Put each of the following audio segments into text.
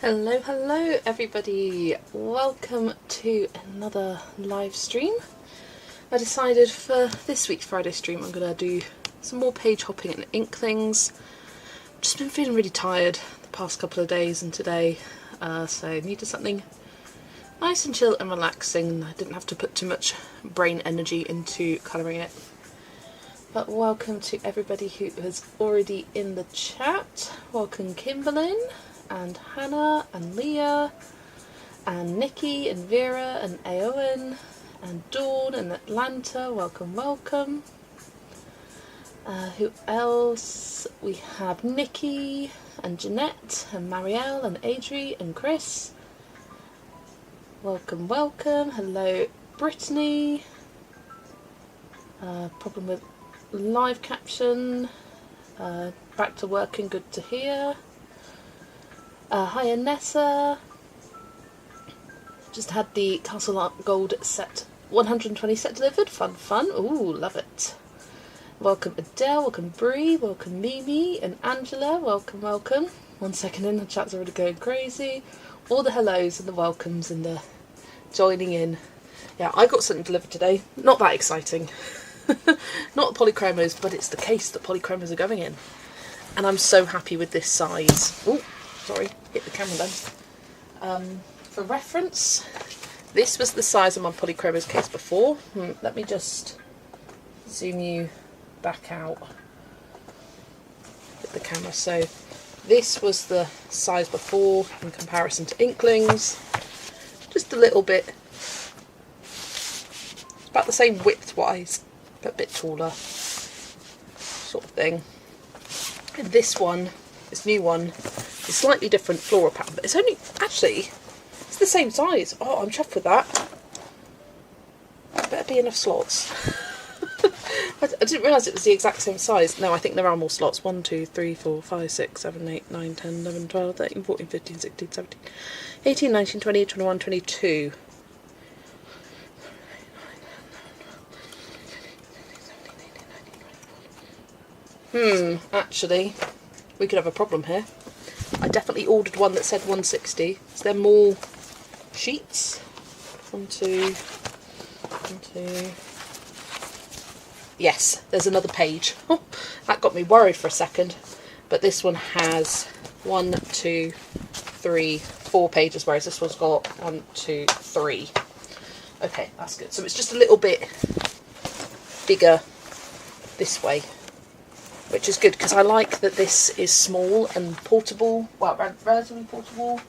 Hello everybody, welcome to another live stream. I decided for this week's Friday stream I'm going to do some more page hopping in Inklings. Just been feeling really tired the past couple of days and today, so needed something nice and chill and relaxing, and I didn't have to put too much brain energy into colouring it. But welcome to everybody who is already in the chat. Welcome Kimberlyn and Hannah and Leah and Nikki and Vera and Aowen and Dawn and Atlanta. Welcome. Who else? We have Nikki and Jeanette and Marielle and Adri and Chris. Welcome. Hello Brittany. Problem with live caption. Back to working, good to hear. Hi Anessa. Just had the Castle Art Gold set 120 set delivered. Fun. Ooh, love it. Welcome Adele, welcome Bree, welcome Mimi and Angela. Welcome. 1 second in, the chat's already going crazy. All the hellos and the welcomes and the joining in. Yeah, I got something delivered today. Not that exciting. Not the polychromos, but it's the case that polychromos are going in. And I'm so happy with this size. Ooh. Sorry, hit the camera then. For reference, this was the size of my polychromos case before. Let me just zoom you back out with the camera. So this was the size before in comparison to Inklings. Just a little bit, it's about the same width-wise, but a bit taller, sort of thing. And this one, this new one, is slightly different floral pattern, but it's only, actually, it's the same size. Oh, I'm chuffed with that. Better be enough slots. I didn't realise it was the exact same size. No, I think there are more slots. 1, 2, 3, 4, 5, 6, 7, 8, 9, 10, 11, 12, 13, 14, 15, 16, 17, 18, 19, 20, 21, 22. Actually, we could have a problem here. I definitely ordered one that said 160. Is there more sheets? 1, 2. Yes, there's another page. That got me worried for a second. But this one has 1, 2, 3, 4 pages, whereas this one's got 1, 2, 3. Okay, that's good. So it's just a little bit bigger this way, which is good because I like that this is small and portable, well, relatively portable,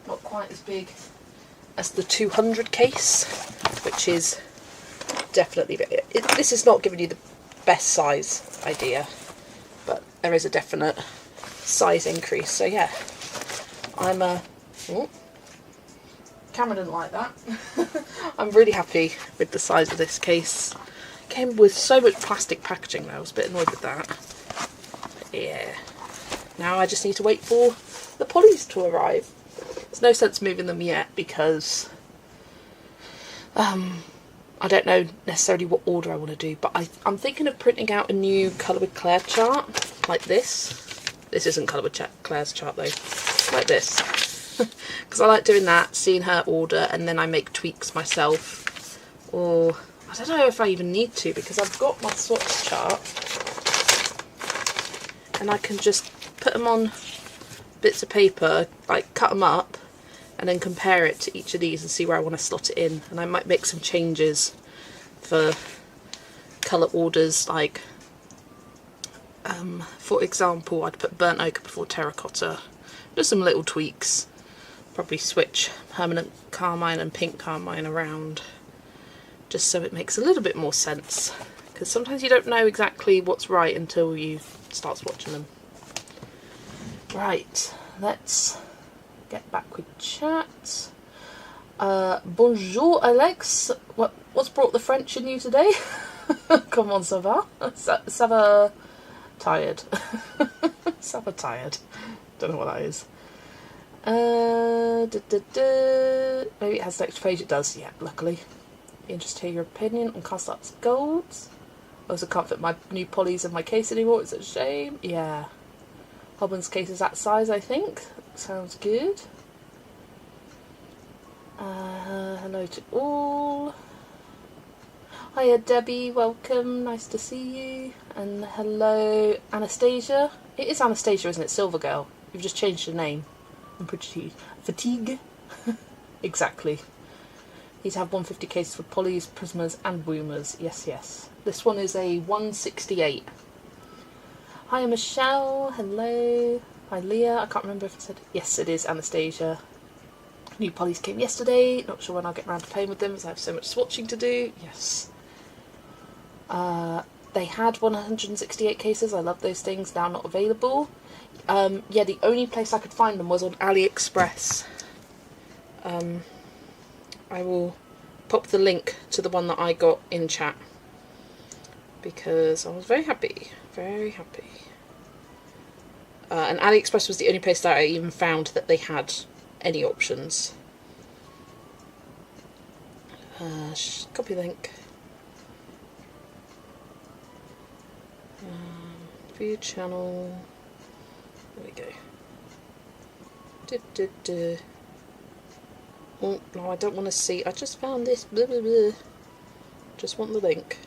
not quite as big as the 200 case, which is definitely, this is not giving you the best size idea, but there is a definite size increase. So yeah, I'm camera didn't like that. I'm really happy with the size of this case. Came with so much plastic packaging though, I was a bit annoyed with that. But yeah, now I just need to wait for the polys to arrive. There's no sense moving them yet because I don't know necessarily what order I want to do, but I'm thinking of printing out a new Colour with Claire chart, like this. This isn't Colour with Claire's chart though, like this. Because I like doing that, seeing her order, and then I make tweaks myself. Or I don't know if I even need to, because I've got my swatch chart and I can just put them on bits of paper, like cut them up and then compare it to each of these and see where I want to slot it in. And I might make some changes for colour orders, like for example I'd put burnt ochre before terracotta, just some little tweaks. Probably switch permanent carmine and pink carmine around, just so it makes a little bit more sense, because sometimes you don't know exactly what's right until you start swatching them. Right, let's get back with chat. Bonjour Alex, what's brought the French in you today? Comment ça va? Ça va tired. Ça va tired. Don't know what that is. Maybe it has the next page. It does, yeah, luckily. Be interested to hear your opinion on Castle Art Golds. I also can't fit my new polys in my case anymore, it's a shame. Yeah. Hobman's case is that size, I think. Sounds good. Hello to all. Hiya Debbie, welcome, nice to see you. And hello Anastasia. It is Anastasia, isn't it? Silver Girl. You've just changed your name. I'm pretty... Fatigue? Exactly. Need to have 150 cases for polys, prismas and woomers. Yes, yes. This one is a 168. Hiya Michelle, hello. Hi Leah, I can't remember if I said... Yes, it is Anastasia. New polys came yesterday. Not sure when I'll get around to playing with them as I have so much swatching to do. Yes. They had 168 cases. I love those things. Now not available. Yeah, the only place I could find them was on AliExpress. I will pop the link to the one that I got in chat because I was very happy. Very happy. And AliExpress was the only place that I even found that they had any options. Copy link. View channel. There we go. Oh no, I don't want to see. I just found this. Blah, blah, blah. Just want the link.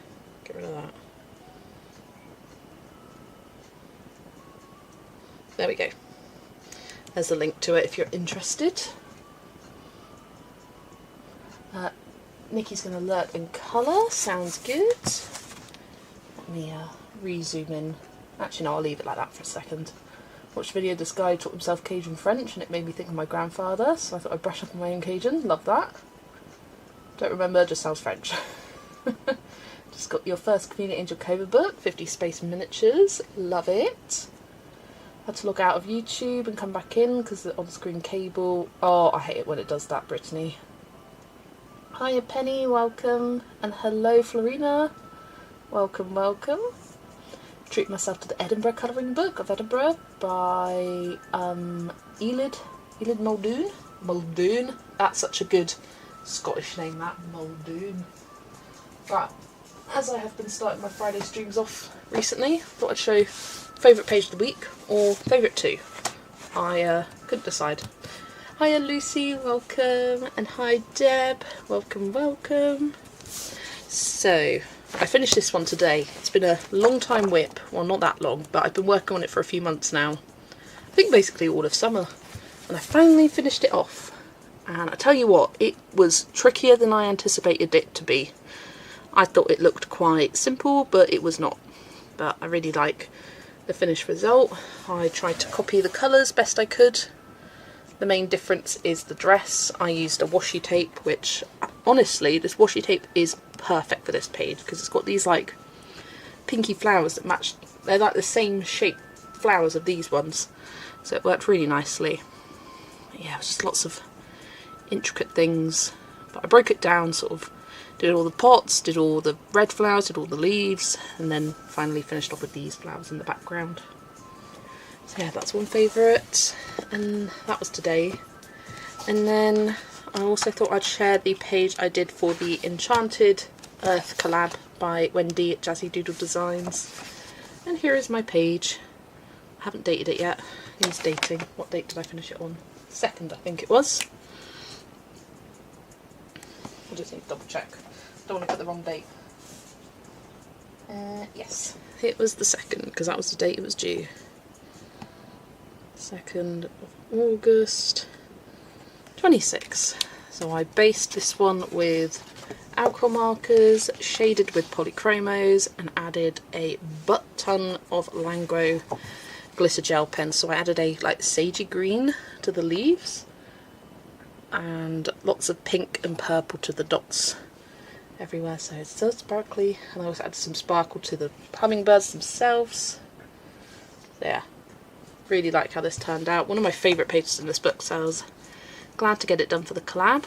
Get rid of that. There we go. There's a link to it if you're interested. Nikki's going to alert in colour. Sounds good. Let me re-zoom in. Actually, no, I'll leave it like that for a second. Watched a video of this guy who taught himself Cajun French and it made me think of my grandfather, so I thought I'd brush up on my own Cajun. Love that. Don't remember, just sounds French. Just got your first Convenient Angel cover book, 50 Space Miniatures. Love it. Had to log out of YouTube and come back in because the on-screen cable... Oh, I hate it when it does that, Brittany. Hiya Penny, welcome. And hello Florina. Welcome, welcome. Treat myself to the Edinburgh colouring book of Edinburgh by Elid Muldoon. Muldoon. That's such a good Scottish name, that. Muldoon. Right. As I have been starting my Friday streams off recently, thought I'd show favourite page of the week or favourite two. I couldn't decide. Hiya Lucy, welcome. And hi Deb, welcome, welcome. So... I finished this one today. It's been a long time whip. Well, not that long, but I've been working on it for a few months now. I think basically all of summer. And I finally finished it off. And I tell you what, it was trickier than I anticipated it to be. I thought it looked quite simple, but it was not. But I really like the finished result. I tried to copy the colours best I could. The main difference is the dress. I used a washi tape, which honestly, this washi tape is perfect for this page because it's got these like pinky flowers that match. They're like the same shape flowers of these ones, so it worked really nicely. Yeah, it was just lots of intricate things, but I broke it down, sort of did all the pots, did all the red flowers, did all the leaves, and then finally finished off with these flowers in the background. So yeah, that's one favourite, and that was today. And then I also thought I'd share the page I did for the Enchanted Earth collab by Wendy at Jazzy Doodle Designs. And here is my page. I haven't dated it yet. Needs dating. What date did I finish it on? 2nd, I think it was. I just need to double check. Don't want to put the wrong date. Yes, it was the 2nd because that was the date it was due. 2nd of August 26. So I based this one with alcohol markers, shaded with polychromos, and added a butt ton of Langro glitter gel pens. So I added a like sagey green to the leaves and lots of pink and purple to the dots everywhere, so it's so sparkly. And I also added some sparkle to the hummingbirds themselves. Yeah, really like how this turned out. One of my favourite pages in this book, so I was glad to get it done for the collab.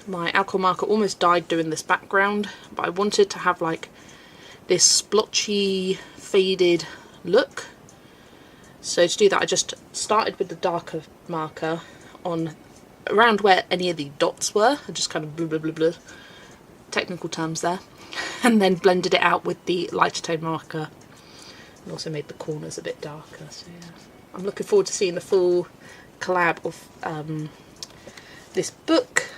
My alcohol marker almost died doing this background, but I wanted to have like this splotchy, faded look. So to do that, I just started with the darker marker on around where any of the dots were. I just kind of blah blah blah blah, technical terms there, and then blended it out with the lighter tone marker, and also made the corners a bit darker. So yeah, I'm looking forward to seeing the full collab of this book.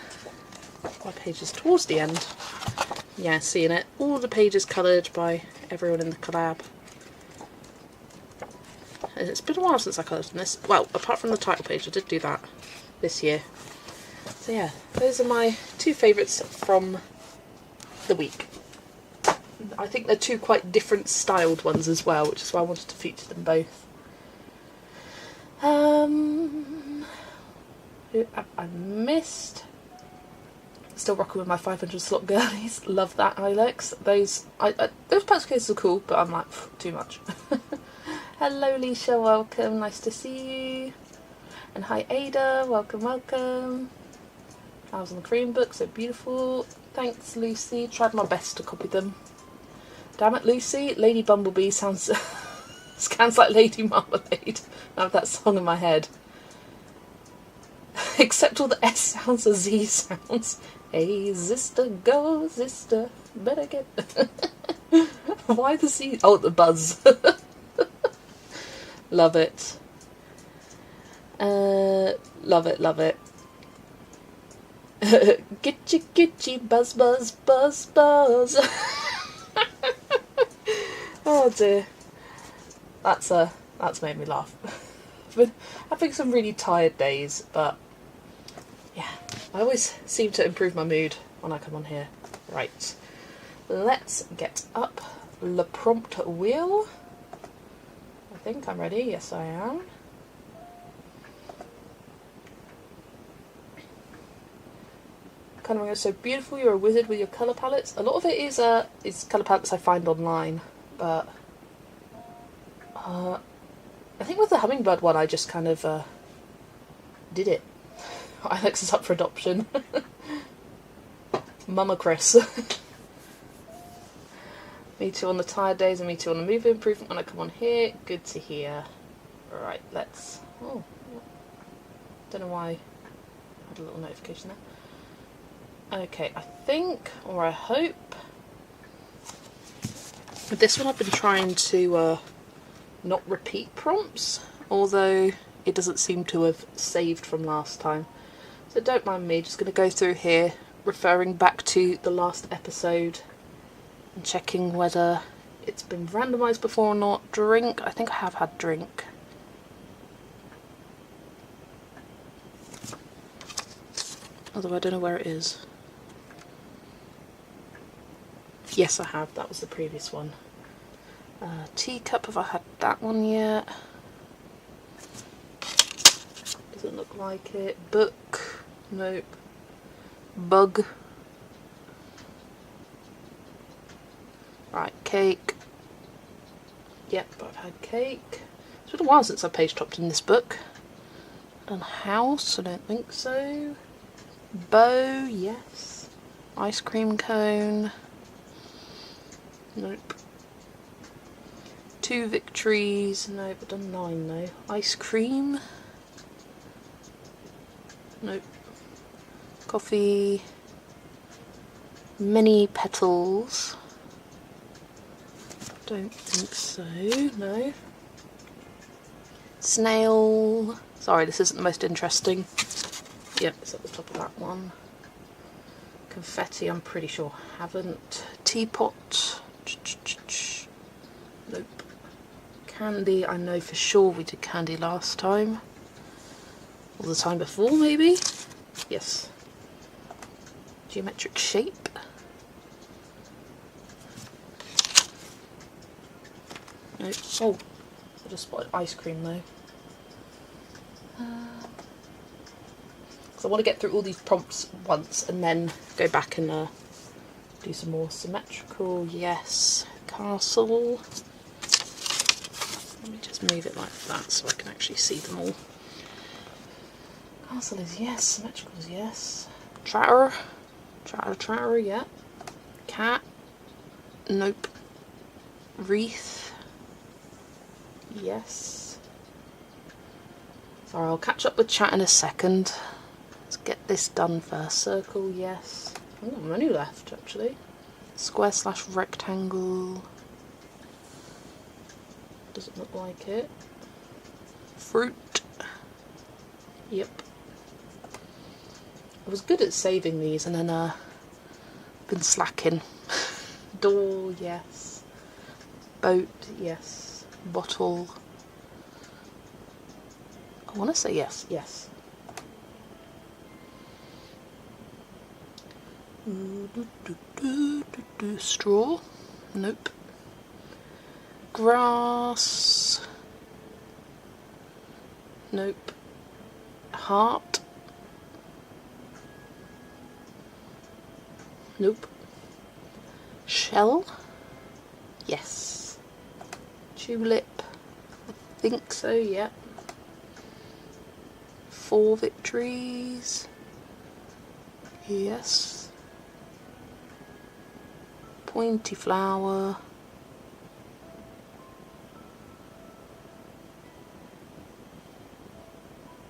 pages towards the end. Yeah, seeing it. All the pages coloured by everyone in the collab. It's been a while since I coloured in this. Well, apart from the title page, I did do that this year. So yeah, those are my two favourites from the week. I think they're two quite different styled ones as well, which is why I wanted to feature them both. Who have I missed? Still rocking with my 500 slot girlies. Love that, Ilex. Those pencil cases are cool, but I'm like, too much. Hello, Leisha. Welcome. Nice to see you. And hi, Ada. Welcome, welcome. I was on the Korean book, so beautiful. Thanks, Lucy. Tried my best to copy them. Damn it, Lucy. Lady Bumblebee sounds like Lady Marmalade. I have that song in my head. Except all the S sounds are Z sounds. Hey, sister, go, sister. Better get... Why the Z? Oh, the buzz. Love it. Love it, love it. Gitchy, buzz, buzz, buzz, buzz. Oh dear. That's made me laugh. But having some really tired days, but yeah, I always seem to improve my mood when I come on here. Right, let's get up the prompt wheel. I think I'm ready. Yes, I am. Colouring is so beautiful. You're a wizard with your colour palettes. A lot of it is colour palettes I find online, but I think with the hummingbird one, I just kind of did it. Ilex is up for adoption. Mama Chris. Me too on the tired days, and me too on the movie improvement when I come on here. Good to hear. Right, let's... Oh, don't know why I had a little notification there. Okay, I think, or I hope, with this one I've been trying to not repeat prompts, although it doesn't seem to have saved from last time. So don't mind me, just going to go through here, referring back to the last episode and checking whether it's been randomised before or not. Drink, I think I have had drink. Although I don't know where it is. Yes, I have. That was the previous one. Teacup, have I had that one yet? Doesn't look like it. Book, nope. Bug. Right, cake. Yep, I've had cake. It's been a while since I page topped in this book. Done house, I don't think so. Bow, yes. Ice cream cone. Nope. 2 victories. Nope, I've done 9 though. Ice cream. Nope. Coffee. Many petals. Don't think so, no. Snail. Sorry, this isn't the most interesting. Yep, it's at the top of that one. Confetti, I'm pretty sure haven't. Teapot. Nope. Candy, I know for sure we did candy last time. Or the time before, maybe? Yes. Geometric shape. Nope. Oh, I just spotted ice cream though. So I want to get through all these prompts once and then go back and do some more symmetrical. Yes. Castle. Let me just move it like that so I can actually see them all. Castle is yes. Symmetrical is yes. Tratter. Tratter, yeah. Cat. Nope. Wreath. Yes. Sorry, I'll catch up with chat in a second. Let's get this done first. Circle, yes. Oh, many left actually. Square / rectangle. Doesn't look like it. Fruit. Yep. I was good at saving these and then Been slacking. Door, yes. Boat, yes. Bottle. I want to say yes, yes. Straw, nope. Grass, nope. Heart, nope. Shell, yes. Tulip, I think so, yeah. 4 victories, yes. Pointy flower,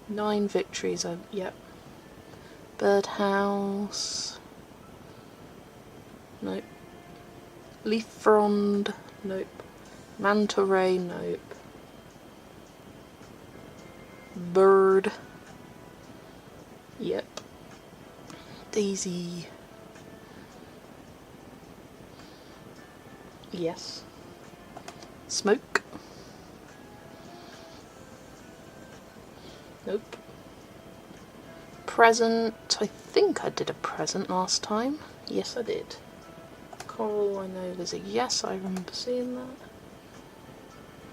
nine victories, yep. Birdhouse, nope. Leaf frond, nope. Manta ray, nope. Bird, yep. Daisy, yes. Smoke, nope. Present, I think I did a present last time. Yes, I did. Coral, I know there's a yes, I remember seeing that.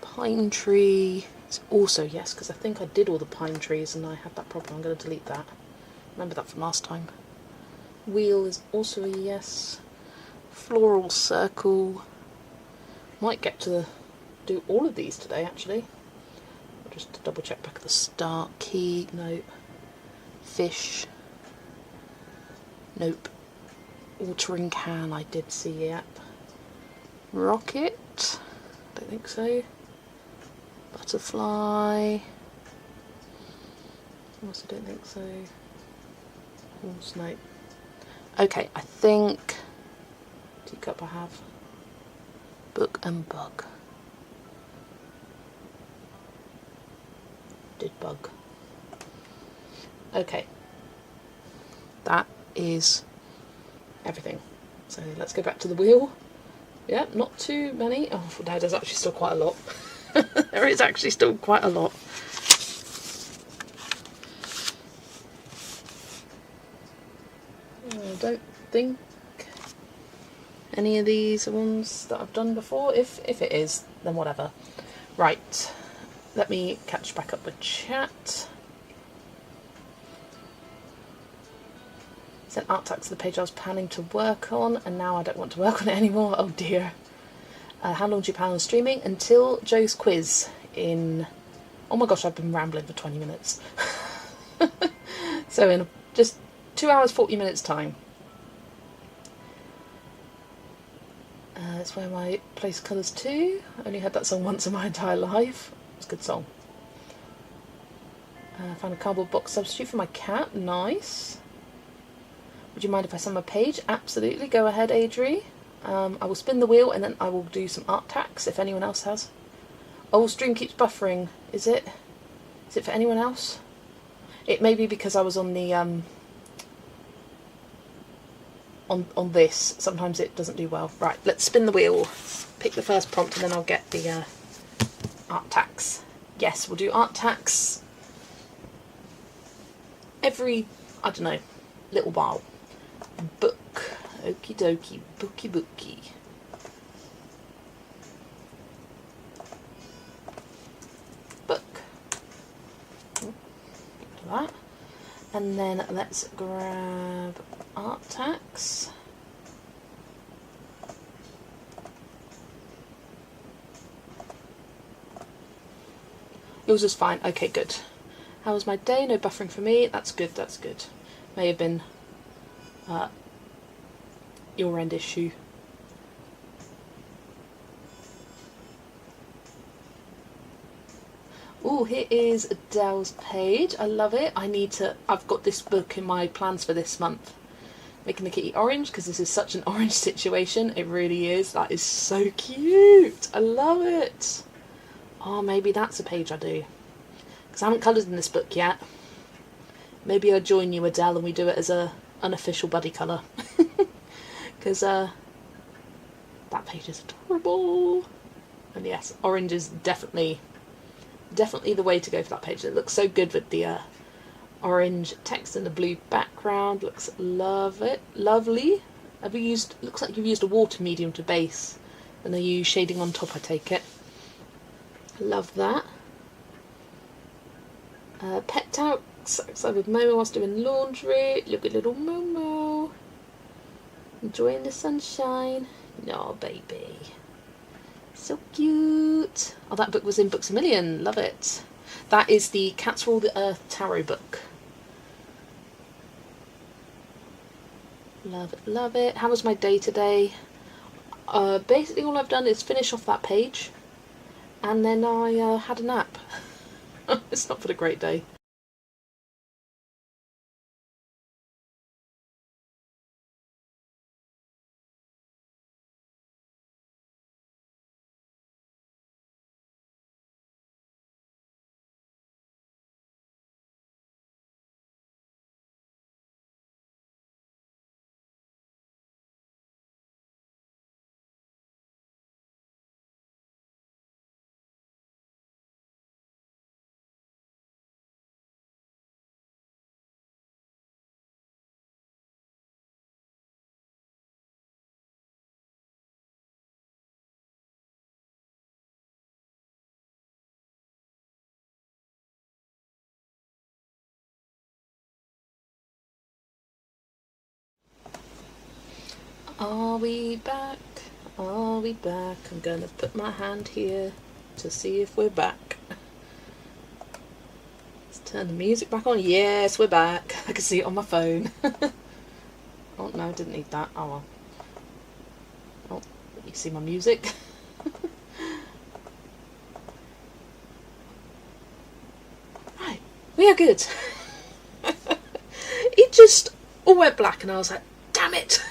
Pine tree is also yes, because I think I did all the pine trees and I had that problem. I'm going to delete that. Remember that from last time. Wheel is also a yes. Floral circle. Might get to do all of these today, actually. I'll just double check back at the start. Key, nope. Fish, nope. Watering can, I did see, yep. Rocket, don't think so. Butterfly, also don't think so. Horse, nope. Okay, I think teacup I have. Book and bug. Did bug. Okay, that is everything. So let's go back to the wheel. Yeah, not too many. Oh, no, there's actually still quite a lot. There is actually still quite a lot. I don't think any of these are ones that I've done before. If it is, then whatever. Right, let me catch back up with chat. Sent art tags to the page I was planning to work on, and now I don't want to work on it anymore. Oh dear. How long do you plan on streaming? Until Joe's quiz in... Oh my gosh, I've been rambling for 20 minutes. So in just 2 hours 40 minutes time. That's where my place colours too. I only heard that song once in my entire life. It's a good song. Found a cardboard box substitute for my cat. Nice. Would you mind if I send my page? Absolutely, go ahead, Adri. I will spin the wheel and then I will do some art tacks if anyone else has. Oh, stream keeps buffering. Is it? Is it for anyone else? It may be because I was on the on this. Sometimes it doesn't do well. Right, let's spin the wheel. Pick the first prompt and then I'll get the art tacks. Yes, we'll do art tacks every, I don't know, little while. Book. Okie dokie. Bookie bookie. Book. Get rid of that. And then let's grab art tacks. Yours is fine. Okay, good. How was my day? No buffering for me. That's good, that's good. May have been your end issue. Oh, here is Adele's page. I love it. I've got this book in my plans for this month. Making the kitty orange, because this is such an orange situation. It really is. That is so cute. I love it. Oh, maybe that's a page I do. Because I haven't coloured in this book yet. Maybe I'll join you, Adele, and we do it as a unofficial buddy colour. because that page is adorable. And yes, orange is definitely the way to go for that page. It looks so good with the orange text and the blue background. Looks lovely. Looks like you've used a water medium to base, and then you use shading on top, I take it. Love that. Pet talks outside with Momo whilst doing laundry. Look at little Momo enjoying the sunshine. No, baby, so cute. Oh, that book was in Books A Million. Love it. That is the Cats Rule the Earth tarot book. Love it, love it. How was my day today? Basically all I've done is finish off that page, and then I had a nap. It's not been a great day. Are we back? Are we back? I'm gonna put my hand here to see if we're back. Let's turn the music back on. Yes, we're back. I can see it on my phone. Oh no, I didn't need that. Oh well. Oh, you see my music? Right, we are good. It just all went black and I was like, damn it!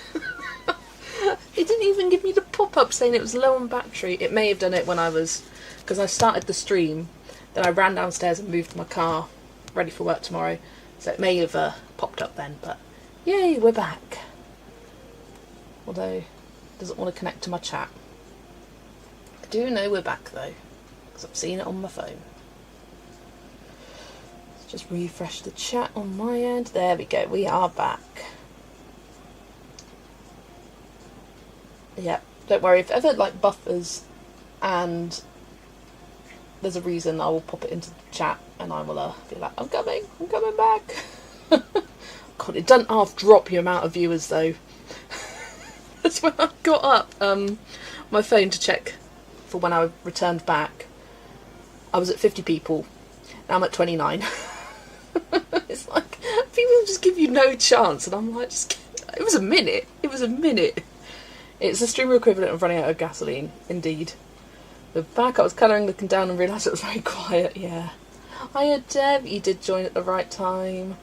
It didn't even give me the pop-up saying it was low on battery. It may have done it when because I started the stream, then I ran downstairs and moved my car ready for work tomorrow, so it may have popped up then, but yay, we're back. Although it doesn't want to connect to my chat. I do know we're back though, because I've seen it on my phone. Let's just refresh the chat on my end. There we go, we are back. Yeah, don't worry, if ever like buffers and there's a reason, I will pop it into the chat and I will be like, I'm coming back. God, it doesn't half drop your amount of viewers though. That's when I got up my phone to check for when I returned back. I was at 50 people, now I'm at 29. It's like, people just give you no chance, and I'm like, it was a minute. It's the streamer equivalent of running out of gasoline, indeed. We're back. I was colouring, looking down and realised it was very quiet, yeah. Hiya Deb, you did join at the right time.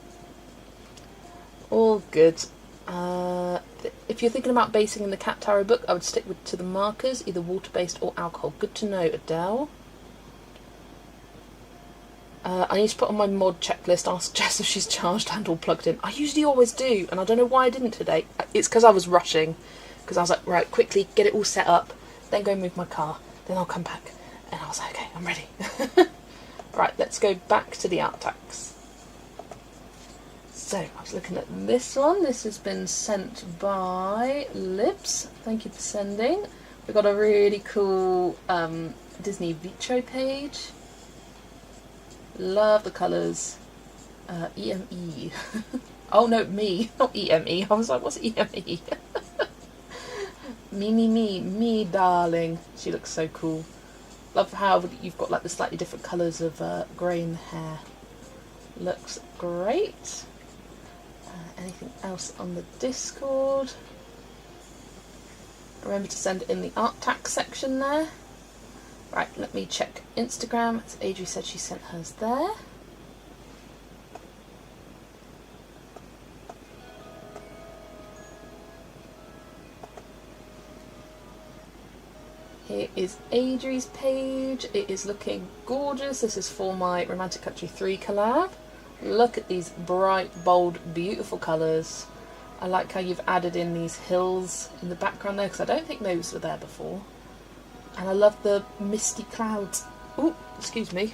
All good. If you're thinking about basing in the Cat Tarot book, I would stick to the markers, either water-based or alcohol. Good to know, Adele. I need to put on my mod checklist, ask Jess if she's charged and or plugged in. I usually always do, and I don't know why I didn't today. It's because I was rushing. Because I was like, right, quickly, get it all set up, then go move my car, then I'll come back. And I was like, okay, I'm ready. Right, let's go back to the art tax. So, I was looking at this one. This has been sent by Libs. Thank you for sending. We've got a really cool Disney Vitro page. Love the colours. EME. Oh no, me, not EME. I was like, what's EME? Me, darling. She looks so cool. Love how you've got like the slightly different colours of grey in the hair. Looks great. Anything else on the Discord? Remember to send it in the art tax section there. Right, let me check Instagram. As Adri said, she sent hers there. Here is Adri's page. It is looking gorgeous. This is for my Romantic Country 3 collab. Look at these bright, bold, beautiful colours. I like how you've added in these hills in the background there, because I don't think those were there before. And I love the misty clouds. Oh, excuse me.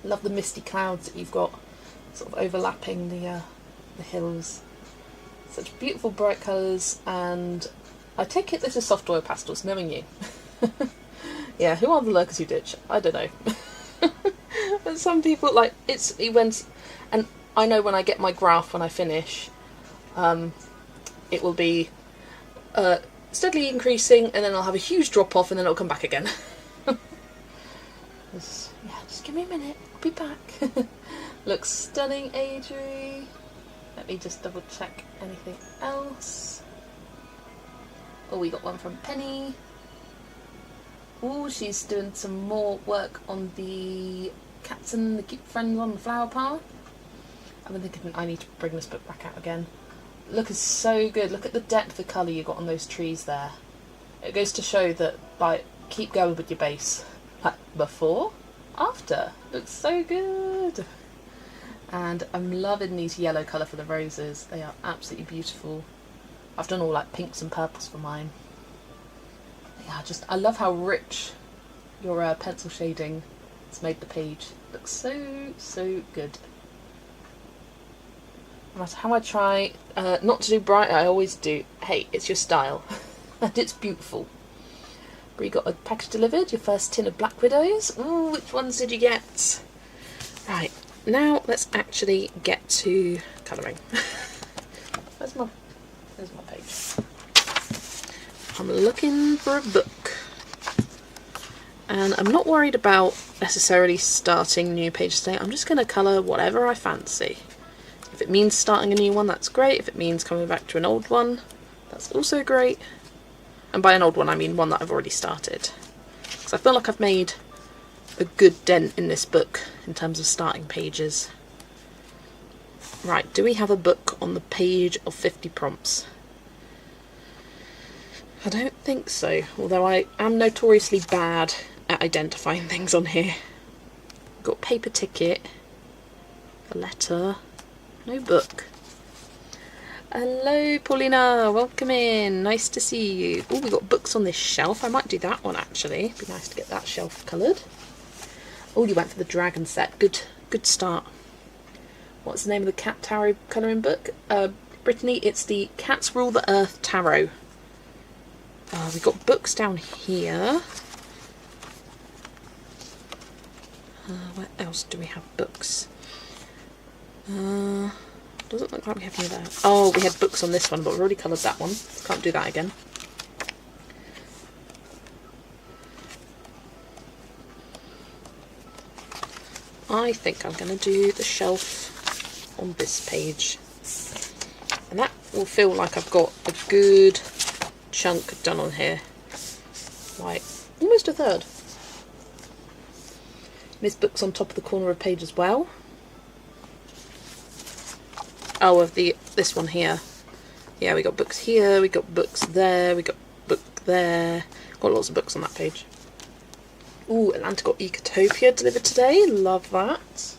Love the misty clouds that you've got sort of overlapping the hills. Such beautiful bright colours, and I take it this is soft oil pastels, knowing you. Yeah, who are the lurkers who ditch? I don't know. But some people, like, it went, and I know when I get my graph when I finish, it will be steadily increasing, and then I'll have a huge drop off, and then it'll come back again. Just give me a minute, I'll be back. Looks stunning, Adri. Let me just double check anything else. Oh, we got one from Penny. Oh, she's doing some more work on the cats and the cute friends on the flower path. I've been thinking I need to bring this book back out again. Look, is so good. Look at the depth of colour you got on those trees there. It goes to show that, like, keep going with your base. Like, before, after. Looks so good. And I'm loving these yellow colour for the roses. They are absolutely beautiful. I've done all like pinks and purples for mine. Yeah, I love how rich your pencil shading has made the page. Looks so good. No matter how I try not to do bright, I always do. Hey, it's your style. And it's beautiful. We got a package delivered, your first tin of Black Widows. Ooh, which ones did you get? Right, now let's actually get to colouring. Where's my page? I'm looking for a book. And I'm not worried about necessarily starting new pages today. I'm just going to colour whatever I fancy. If it means starting a new one, that's great. If it means coming back to an old one, that's also great. And by an old one, I mean one that I've already started. Because I feel like I've made a good dent in this book in terms of starting pages. Right, do we have a book on the page of 50 prompts? I don't think so, although I am notoriously bad at identifying things on here. Got paper ticket, a letter, no book. Hello Paulina, welcome in, nice to see you. Oh, we got books on this shelf. I might do that one actually. Be nice to get that shelf coloured. Oh, you went for the dragon set. Good start. What's the name of the cat tarot colouring book? Brittany, it's the Cats Rule the Earth Tarot. We've got books down here. Where else do we have books? Doesn't look like we have any there. Oh, we had books on this one, but we've already coloured that one. Can't do that again. I think I'm going to do the shelf on this page. And that will feel like I've got a good chunk done on here. Like, almost a third. There's books on top of the corner of the page as well. Oh, of this one here. Yeah, we got books here, we got books there, we got book there. Got lots of books on that page. Ooh, Atlanta got Ecotopia delivered today. Love that.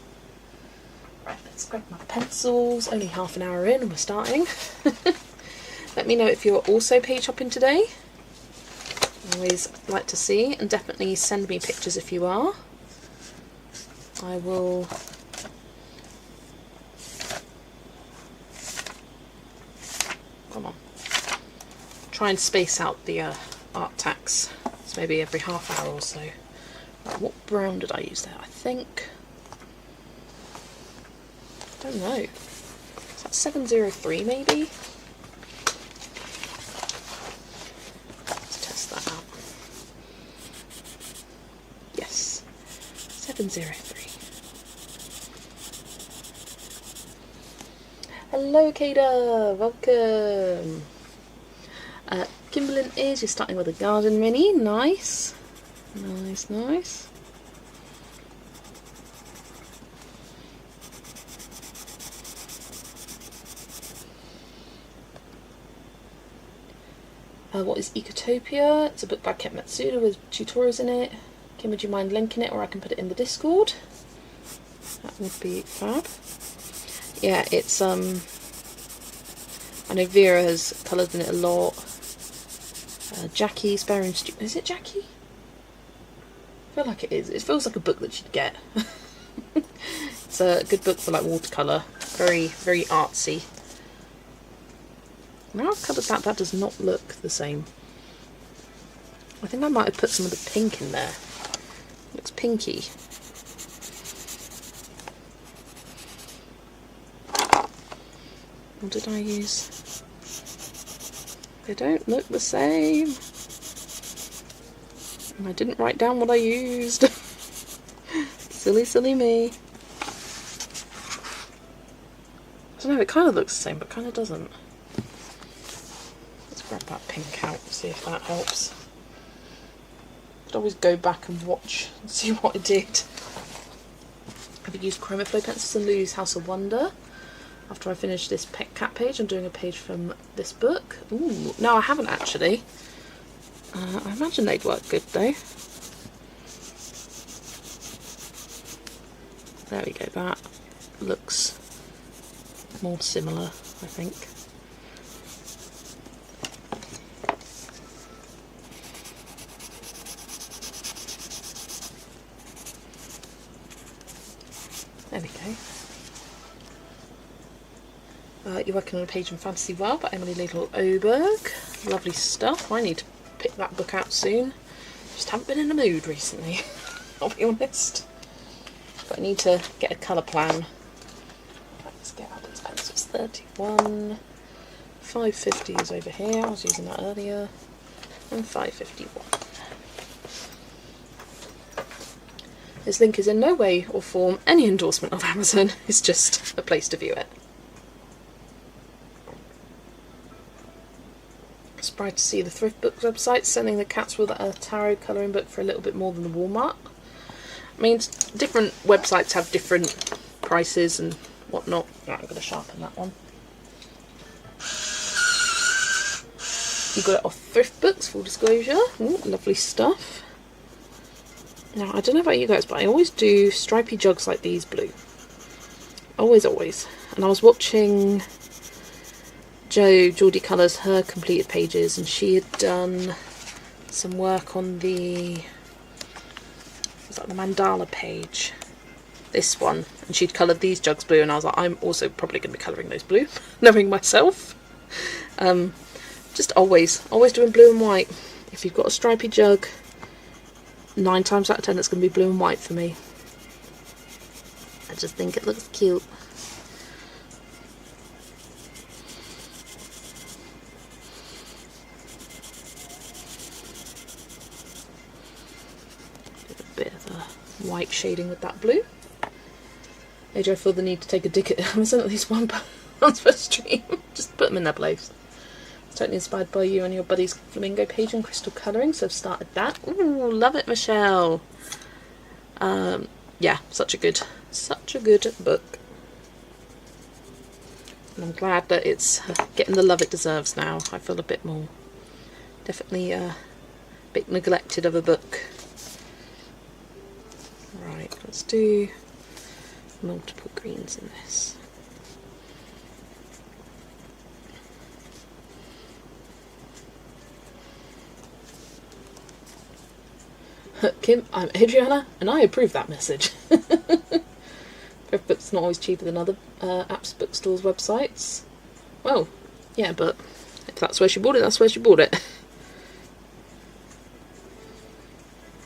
Right, let's grab my pencils. Only half an hour in and we're starting. Let me know if you're also page hopping today. Always like to see, and definitely send me pictures if you are. I will try and space out the art tax. It's maybe every half hour or so. Right, what brown did I use there? I think, I don't know. Is that 703 maybe? Let's test that out. Yes, 703. Hello Kada, welcome. Kimberlyn is, you're starting with a garden mini, nice. Nice, nice. What is Ecotopia? It's a book by Ket Matsuda with tutorials in it. Kim, would you mind linking it, or I can put it in the Discord? That would be fab. Yeah, it's I know Vera has coloured in it a lot. Jackie, Sparrow, is it Jackie? I feel like it is. It feels like a book that she'd get. It's a good book for like watercolour. Very, very artsy. Now I've coloured that, that does not look the same. I think I might have put some of the pink in there. It looks pinky. What did I use? They don't look the same. And I didn't write down what I used. Silly, silly me. I don't know, it kind of looks the same, but kind of doesn't. Let's grab that pink out and see if that helps. Could always go back and watch and see what I did. I've used Chroma Flow pencils in Lou's House of Wonder. After I finish this pet cat page, I'm doing a page from this book. Ooh, no, I haven't actually. I imagine they'd work good though. There we go, that looks more similar, I think. There we go. You're working on a page in Fantasy World by Emily Little Oberg. Lovely stuff. I need to pick that book out soon. Just haven't been in the mood recently, I'll be honest. But I need to get a colour plan. Let's get out its pencils. 31. 550 is over here. I was using that earlier. And 551. This link is in no way or form any endorsement of Amazon. It's just a place to view it. Surprised to see the thrift book website selling the Catswood tarot colouring book for a little bit more than the Walmart. I mean, different websites have different prices and whatnot. Right, I'm going to sharpen that one. You got it off Thrift Books, full disclosure. Ooh, lovely stuff. Now, I don't know about you guys, but I always do stripy jugs like these blue. Always, always. And I was watching Geordie Colours, her completed pages, and she had done some work on the, was that the mandala page? This one. And she'd coloured these jugs blue, and I was like, I'm also probably going to be colouring those blue, knowing myself. Just always doing blue and white. If you've got a stripy jug, 9 times out of 10 it's going to be blue and white for me. I just think it looks cute. Bit of a white shading with that blue. AJ, I feel the need to take a dig at Amazon at least once per stream. Just put them in their place. It's totally inspired by you and your buddy's flamingo page and crystal colouring, so I've started that. Ooh, love it, Michelle. Yeah, such a good book. And I'm glad that it's getting the love it deserves now. I feel a bit more, definitely a bit neglected of a book. Right, let's do multiple greens in this. Kim, I'm Adriana, and I approve that message. Thrift Books not always cheaper than other apps, bookstores, websites. Well, yeah, but if that's where she bought it, that's where she bought it.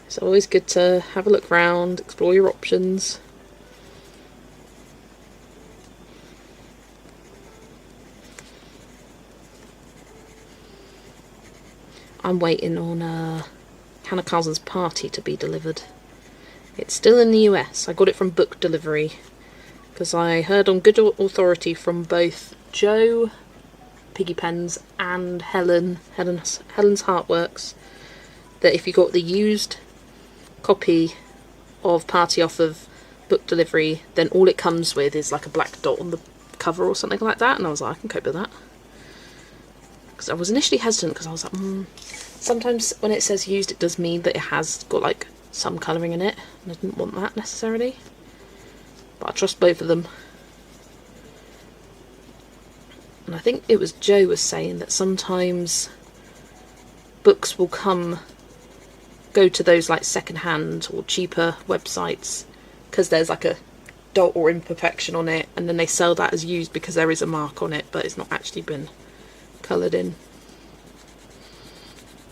It's always good to have a look around, explore your options. I'm waiting on Hannah Carlson's Party to be delivered. It's still in the US. I got it from book delivery because I heard on good authority from both Jo Piggy Pens and Helen's Heartworks that if you got the used copy of Party off of book delivery, then all it comes with is like a black dot on the cover or something like that, and I was like, I can cope with that. Because I was initially hesitant because I was like, sometimes when it says used it does mean that it has got like some colouring in it, and I didn't want that necessarily, but I trust both of them. And I think it was Joe was saying that sometimes books will go to those like second-hand or cheaper websites because there's like a dot or imperfection on it, and then they sell that as used because there is a mark on it, but it's not actually been coloured in.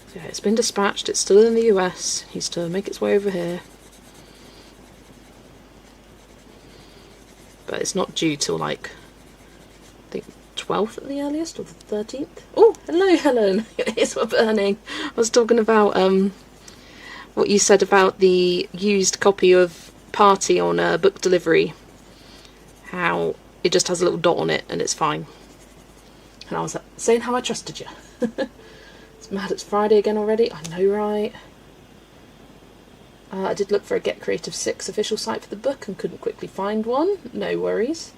So yeah, it's been dispatched. It's still in the US. It needs to make its way over here, but it's not due till like I think 12th at the earliest, or the 13th. Oh, hello Helen. It's my burning. I was talking about what you said about the used copy of Party on book delivery, how it just has a little dot on it and it's fine. And I was like, saying how I trusted you. It's mad it's Friday again already. I know, right? I did look for a Get Creative 6 official site for the book and couldn't quickly find one. No worries.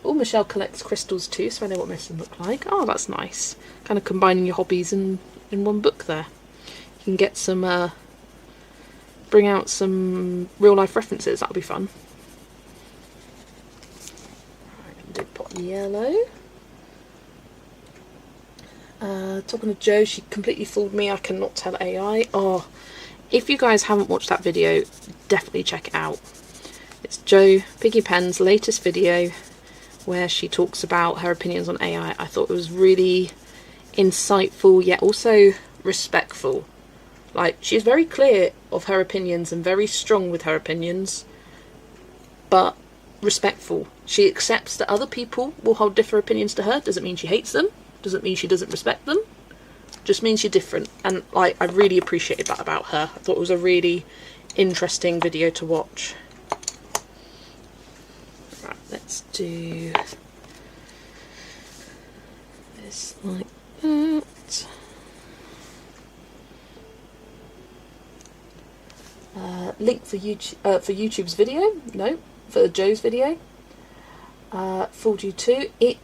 Oh, Michelle collects crystals too, so I know what most of them look like. Oh, that's nice. Kind of combining your hobbies in one book there. You can get some bring out some real life references, that'll be fun. Right, do pot yellow. Talking to Jo, she completely fooled me. I cannot tell AI. Oh, if you guys haven't watched that video, definitely check it out. It's Jo Piggy Pen's latest video where she talks about her opinions on AI. I thought it was really insightful, yet also respectful. Like, she's very clear of her opinions and very strong with her opinions, but respectful. She accepts that other people will hold different opinions to her. Doesn't mean she hates them. Doesn't mean she doesn't respect them. Just means you're different. And like, I really appreciated that about her. I thought it was a really interesting video to watch. Right, let's do this like that. Link for YouTube's video. No, for Jo's video. Fooled you too. It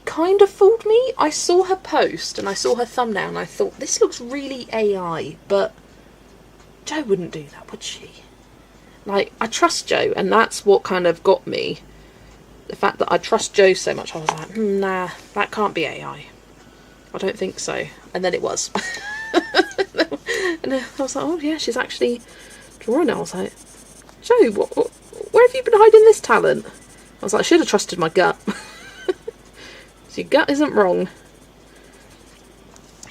kind of fooled me. I saw her post and I saw her thumbnail and I thought, this looks really AI, but Jo wouldn't do that, would she? Like, I trust Jo, and that's what kind of got me. The fact that I trust Jo so much, I was like, nah, that can't be AI. I don't think so. And then it was. And I was like, oh yeah, she's actually drawing it. I was like, Jo, where have you been hiding this talent? I was like, I should have trusted my gut. So your gut isn't wrong.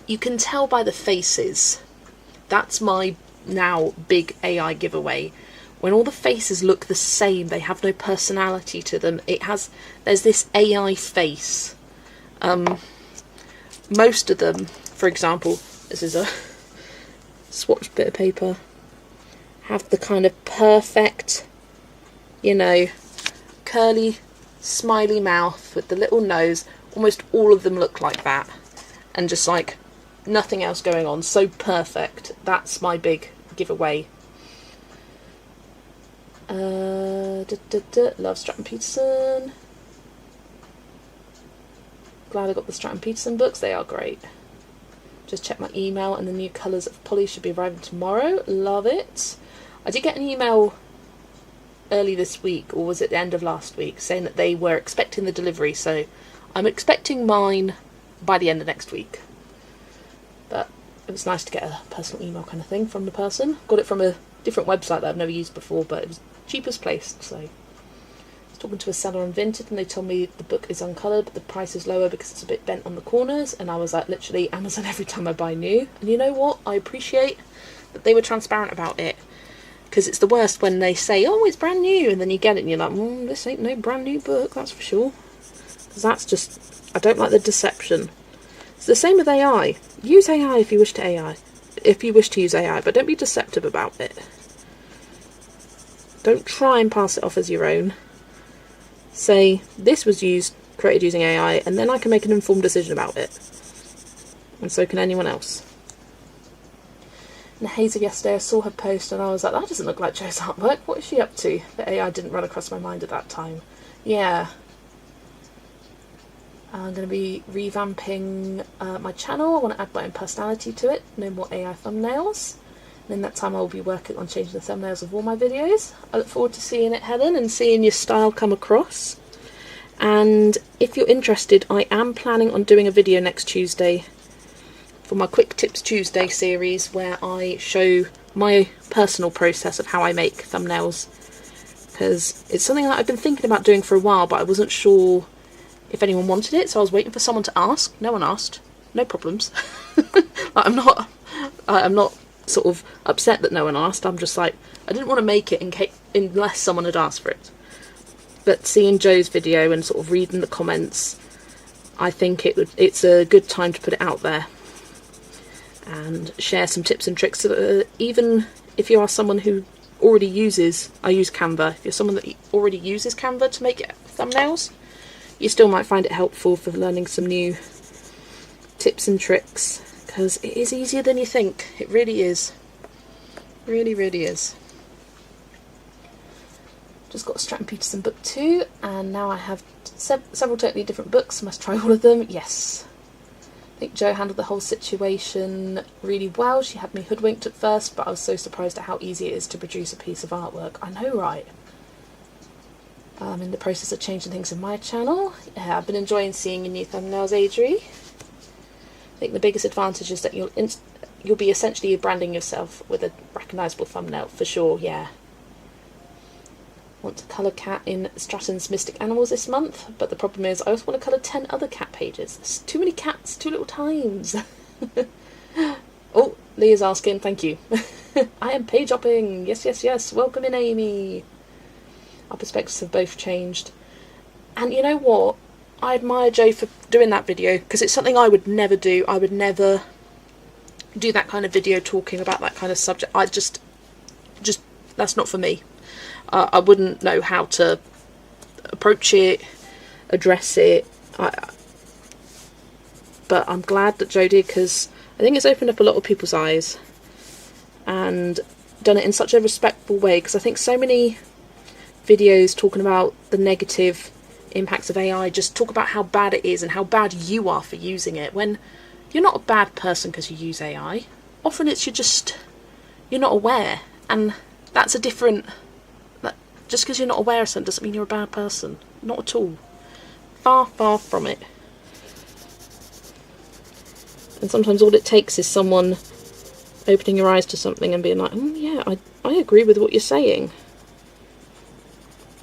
You can tell by the faces. That's my now big AI giveaway. When all the faces look the same, they have no personality to them. There's this AI face. Most of them, for example, this is a swatched bit of paper, have the kind of perfect, you know, curly, smiley mouth with the little nose. Almost all of them look like that, and just like nothing else going on. So perfect. That's my big giveaway. Love Stratton Peterson. Glad I got the Stratton Peterson books. They are great. Just check my email and the new colours of Polly should be arriving tomorrow. Love it. I did get an email early this week, or was it the end of last week, saying that they were expecting the delivery, so I'm expecting mine by the end of next week. But it was nice to get a personal email kind of thing from the person. Got it from a different website that I've never used before, but it was cheapest placed. So I was talking to a seller on Vinted and they told me the book is uncoloured but the price is lower because it's a bit bent on the corners, and I was like, literally Amazon every time I buy new. And you know what, I appreciate that they were transparent about it, because it's the worst when they say, oh, it's brand new, and then you get it and you're like, this ain't no brand new book, that's for sure. Because that's just, I don't like the deception. It's the same with AI. Use AI if you wish to use AI, but don't be deceptive about it. Don't try and pass it off as your own. Say, this was created using AI, and then I can make an informed decision about it. And so can anyone else. In the haze of yesterday, I saw her post and I was like, that doesn't look like Jo's artwork. What is she up to? The AI didn't run across my mind at that time. Yeah. I'm going to be revamping my channel. I want to add my own personality to it. No more AI thumbnails. And in that time I will be working on changing the thumbnails of all my videos. I look forward to seeing it, Helen, and seeing your style come across. And if you're interested, I am planning on doing a video next Tuesday for my Quick Tips Tuesday series, where I show my personal process of how I make thumbnails, because it's something that I've been thinking about doing for a while, but I wasn't sure if anyone wanted it, so I was waiting for someone to ask. No one asked. No problems. I'm not sort of upset that no one asked. I'm just like, I didn't want to make it unless someone had asked for it. But seeing Joe's video and sort of reading the comments, I think it's a good time to put it out there and share some tips and tricks. Even if you are someone who already uses, I use Canva, if you're someone that already uses Canva to make thumbnails, you still might find it helpful for learning some new tips and tricks, because it is easier than you think. It really is. Really, really is. Just got Stratton Peterson book 2, and now I have several totally different books. Must try all of them. Yes. I think Jo handled the whole situation really well. She had me hoodwinked at first, but I was so surprised at how easy it is to produce a piece of artwork. I know, right? I'm in the process of changing things in my channel. Yeah, I've been enjoying seeing your new thumbnails, Adri. I think the biggest advantage is that you'll be essentially branding yourself with a recognisable thumbnail, for sure, yeah. Want to colour cat in Stratton's Mystic Animals this month, but the problem is I also want to colour 10 other cat pages. There's too many cats, too little times. Oh, Leah's asking, thank you. I am page hopping. Yes, yes, yes. Welcome in, Amy. Our perspectives have both changed. And you know what? I admire Jo for doing that video, because it's something I would never do. I would never do that kind of video talking about that kind of subject. I just that's not for me. I wouldn't know how to approach it, address it. But I'm glad that Jo did, because I think it's opened up a lot of people's eyes and done it in such a respectful way, because I think so many videos talking about the negative impacts of AI just talk about how bad it is and how bad you are for using it, when you're not a bad person because you use AI. Often it's you're not aware, and that's a different... Just because you're not aware of something doesn't mean you're a bad person. Not at all. Far, far from it. And sometimes all it takes is someone opening your eyes to something and being like, yeah, I agree with what you're saying.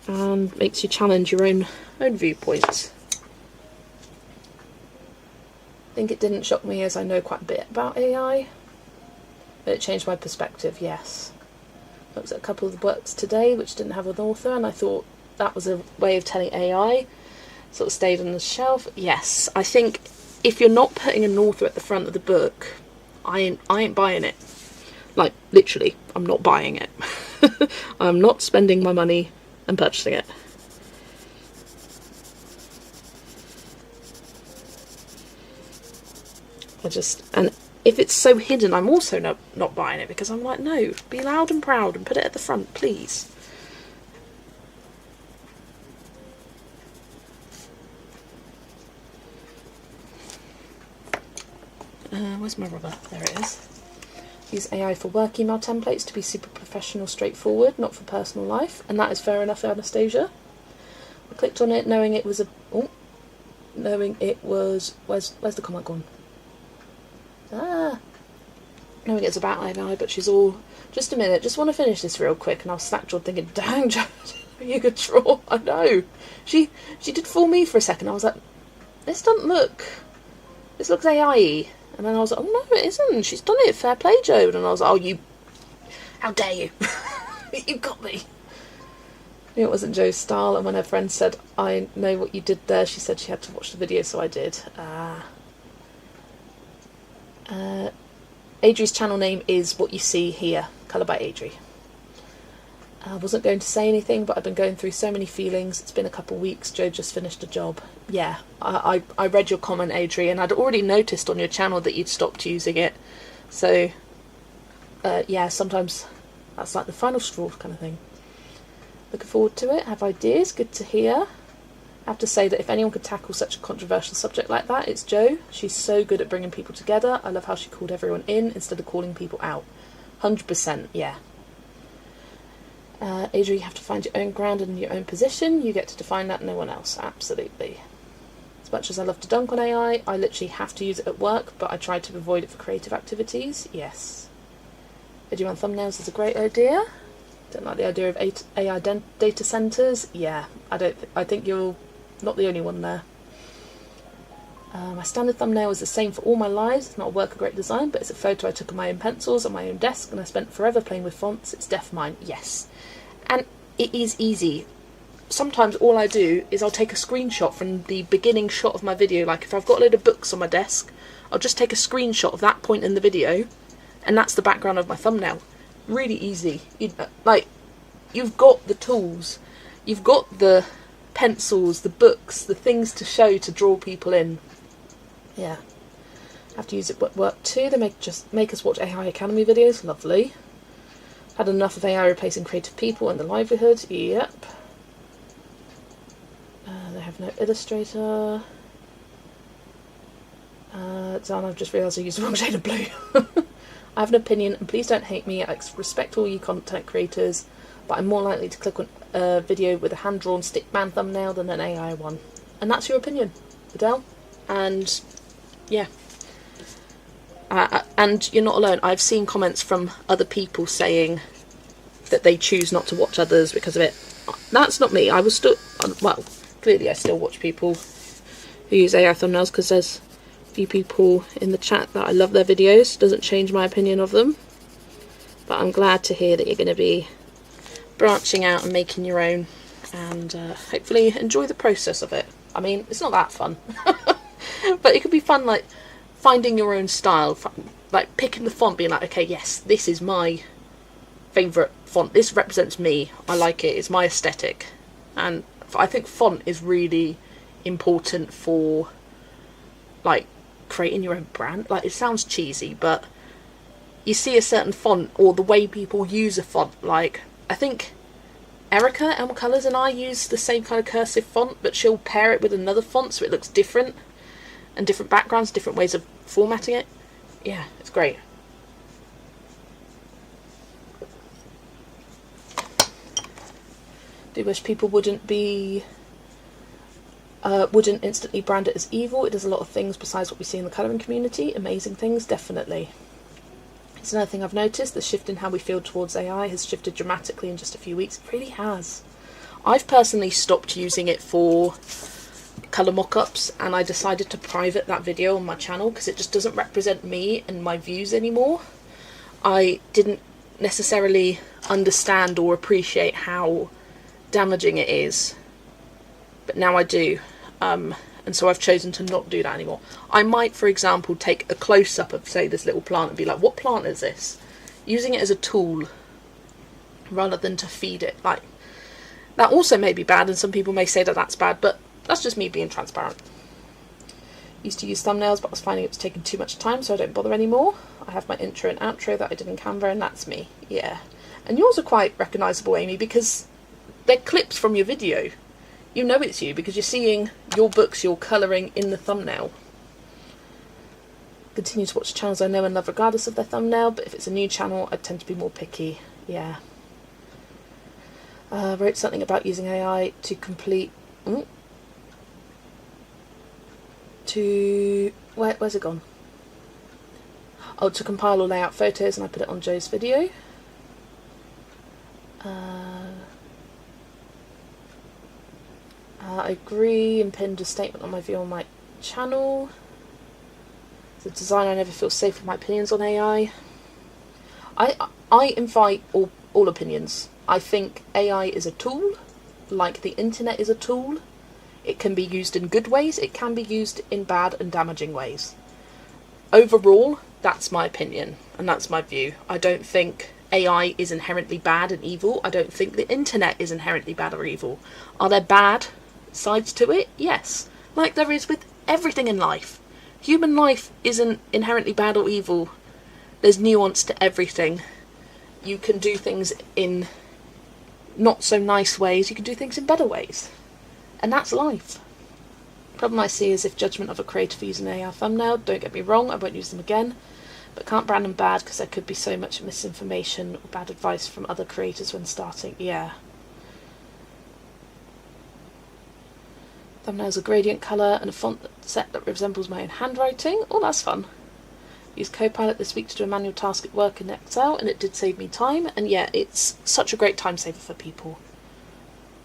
And makes you challenge your own viewpoints. I think it didn't shock me, as I know quite a bit about AI. But it changed my perspective, yes. Looked at a couple of the works today which didn't have an author, and I thought that was a way of telling AI. Sort of stayed on the shelf. Yes, I think if you're not putting an author at the front of the book, I ain't buying it. Like, literally, I'm not buying it. I'm not spending my money and purchasing it. And if it's so hidden, I'm also not buying it, because I'm like, no, be loud and proud and put it at the front, please. Where's my rubber? There it is. Use AI for work email templates to be super professional, straightforward, not for personal life. And that is fair enough, Anastasia. I clicked on it knowing it was where's the comment gone? Knowing it's about AI, but she's all, just a minute, just want to finish this real quick, and I was snack-jawed thinking, dang, Jo, you could draw. I know. She did fool me for a second. I was like, this looks AI-y. And then I was like, oh no, it isn't. She's done it. Fair play, Jo. And I was like, oh, how dare you? You got me. It wasn't Jo's style, and when her friend said, I know what you did there, she said she had to watch the video, so I did. Adri's channel name is what you see here, Colour by Adri. I wasn't going to say anything, but I've been going through so many feelings. It's been a couple of weeks. Jo just finished a job. Yeah, I read your comment, Adri, and I'd already noticed on your channel that you'd stopped using it. So, yeah, sometimes that's like the final straw kind of thing. Looking forward to it. Have ideas. Good to hear. I have to say that if anyone could tackle such a controversial subject like that, it's Jo. She's so good at bringing people together. I love how she called everyone in instead of calling people out. 100%, yeah. Adrian, you have to find your own ground and your own position. You get to define that, no one else. Absolutely. As much as I love to dunk on AI, I literally have to use it at work, but I try to avoid it for creative activities. Yes. Video on thumbnails is a great idea. Don't like the idea of AI data centers. Yeah, I think you're not the only one there. My standard thumbnail is the same for all my lives. It's not a work of great design, but it's a photo I took of my own pencils on my own desk, and I spent forever playing with fonts. It's def mine. Yes. And it is easy. Sometimes all I do is I'll take a screenshot from the beginning shot of my video. Like if I've got a load of books on my desk, I'll just take a screenshot of that point in the video, and that's the background of my thumbnail. Really easy. You've got the tools, you've got the pencils, the books, the things to show to draw people in. Yeah. Have to use it at work too. They make us watch AI Academy videos. Lovely. Had enough of AI replacing creative people and the livelihood. Yep. They have no illustrator. Dan, I've just realised I used the wrong shade of blue. I have an opinion, and please don't hate me. I respect all you content creators, but I'm more likely to click on a video with a hand-drawn stickman thumbnail than an AI one. And that's your opinion, Adele. And yeah. And you're not alone. I've seen comments from other people saying that they choose not to watch others because of it. That's not me. I was still, well, clearly I still watch people who use AI thumbnails because there's a few people in the chat that I love their videos. Doesn't change my opinion of them. But I'm glad to hear that you're going to be branching out and making your own, and hopefully enjoy the process of it. I mean, it's not that fun. But it could be fun, like finding your own style, like picking the font, being like, okay, yes, this is my favourite font, this represents me, I like it, it's my aesthetic. And I think font is really important for like creating your own brand. Like, it sounds cheesy, but you see a certain font or the way people use a font, like I think Erica, Elm Colours, and I use the same kind of cursive font, but she'll pair it with another font so it looks different, and different backgrounds, different ways of formatting it. Yeah, it's great. Do wish people wouldn't instantly brand it as evil. It does a lot of things besides what we see in the colouring community. Amazing things, definitely. It's another thing I've noticed. The shift in how we feel towards AI has shifted dramatically in just a few weeks. It really has. I've personally stopped using it for colour mock-ups, and I decided to private that video on my channel because it just doesn't represent me and my views anymore. I didn't necessarily understand or appreciate how damaging it is, but now I do, and so I've chosen to not do that anymore. I might, for example, take a close-up of, say, this little plant and be like, what plant is this? Using it as a tool rather than to feed it. Like, that also may be bad, and some people may say that that's bad, but that's just me being transparent. Used to use thumbnails, but I was finding it was taking too much time, so I don't bother anymore. I have my intro and outro that I did in Canva, and that's me. Yeah. And yours are quite recognisable, Amy, because they're clips from your video. You know it's you because you're seeing your books, your colouring in the thumbnail. Continue to watch channels I know and love regardless of their thumbnail, but if it's a new channel, I tend to be more picky. Yeah. Wrote something about using AI to complete... where's it gone? Oh, to compile or lay out photos, and I put it on Joe's video. I agree and pinned a statement on my view on my channel. As a designer, I never feel safe with my opinions on AI. I invite all opinions. I think AI is a tool, like the internet is a tool. It can be used in good ways, it can be used in bad and damaging ways. Overall, that's my opinion, and that's my view. I don't think AI is inherently bad and evil. I don't think the internet is inherently bad or evil. Are there bad sides to it? Yes. Like there is with everything in life. Human life isn't inherently bad or evil. There's nuance to everything. You can do things in not so nice ways, you can do things in better ways. And that's life. The problem I see is if judgment of a creator for using an AI thumbnail, don't get me wrong, I won't use them again. but can't brand them bad because there could be so much misinformation or bad advice from other creators when starting. Yeah. Thumbnails a gradient colour and a font set that resembles my own handwriting. Oh, that's fun. Used Copilot this week to do a manual task at work in Excel, and it did save me time. And yeah, it's such a great time saver for people.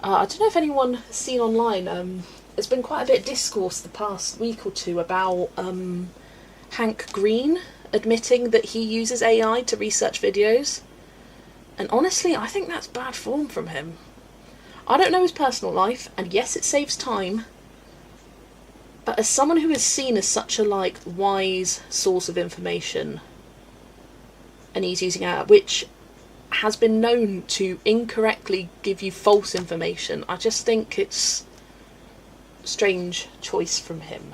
I don't know if anyone has seen online, there's been quite a bit of discourse the past week or two about Hank Green admitting that he uses AI to research videos. And honestly, I think that's bad form from him. I don't know his personal life, and yes, it saves time. But as someone who is seen as such a wise source of information, and he's using AI, which has been known to incorrectly give you false information, I just think it's a strange choice from him.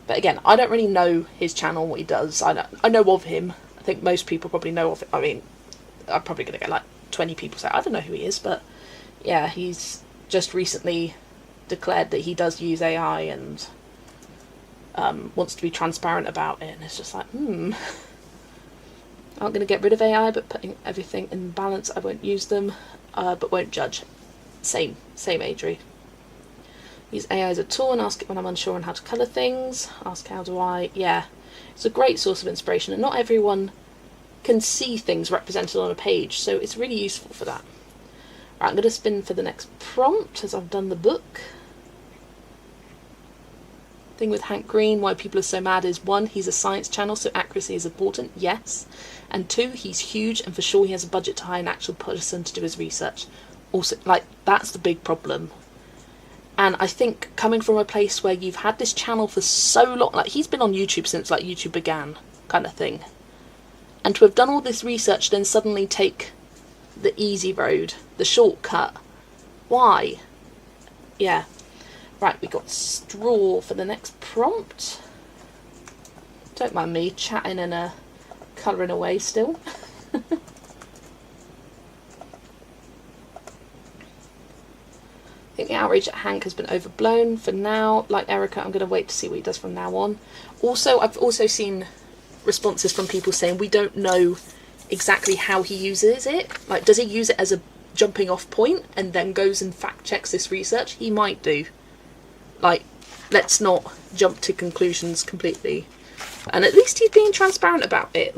But again, I don't really know his channel, what he does. I know of him. I think most people probably know of it. I mean, I'm probably going to get 20 people say, I don't know who he is, but yeah, he's just recently declared that he does use AI and wants to be transparent about it, and it's just I'm going to get rid of AI, but putting everything in balance. I won't use them, but won't judge. Same Adri. Use AI as a tool and ask it when I'm unsure on how to colour things. Ask how do I... Yeah, it's a great source of inspiration, and not everyone can see things represented on a page, so it's really useful for that. Right, I'm going to spin for the next prompt as I've done the book. Thing with Hank Green, why people are so mad is 1, he's a science channel, so accuracy is important, yes. And 2, he's huge, and for sure he has a budget to hire an actual person to do his research. Also, that's the big problem. And I think coming from a place where you've had this channel for so long, he's been on YouTube since YouTube began, kind of thing. And to have done all this research, then suddenly take the easy road, the shortcut. Why? Yeah. Right, we got straw for the next prompt. Don't mind me chatting and colouring away still. I think the outrage at Hank has been overblown for now. Like Erica, I'm going to wait to see what he does from now on. Also, I've also seen responses from people saying we don't know exactly how he uses it. Does he use it as a jumping off point and then goes and fact checks this research? He might do. Let's not jump to conclusions completely. And at least he's being transparent about it.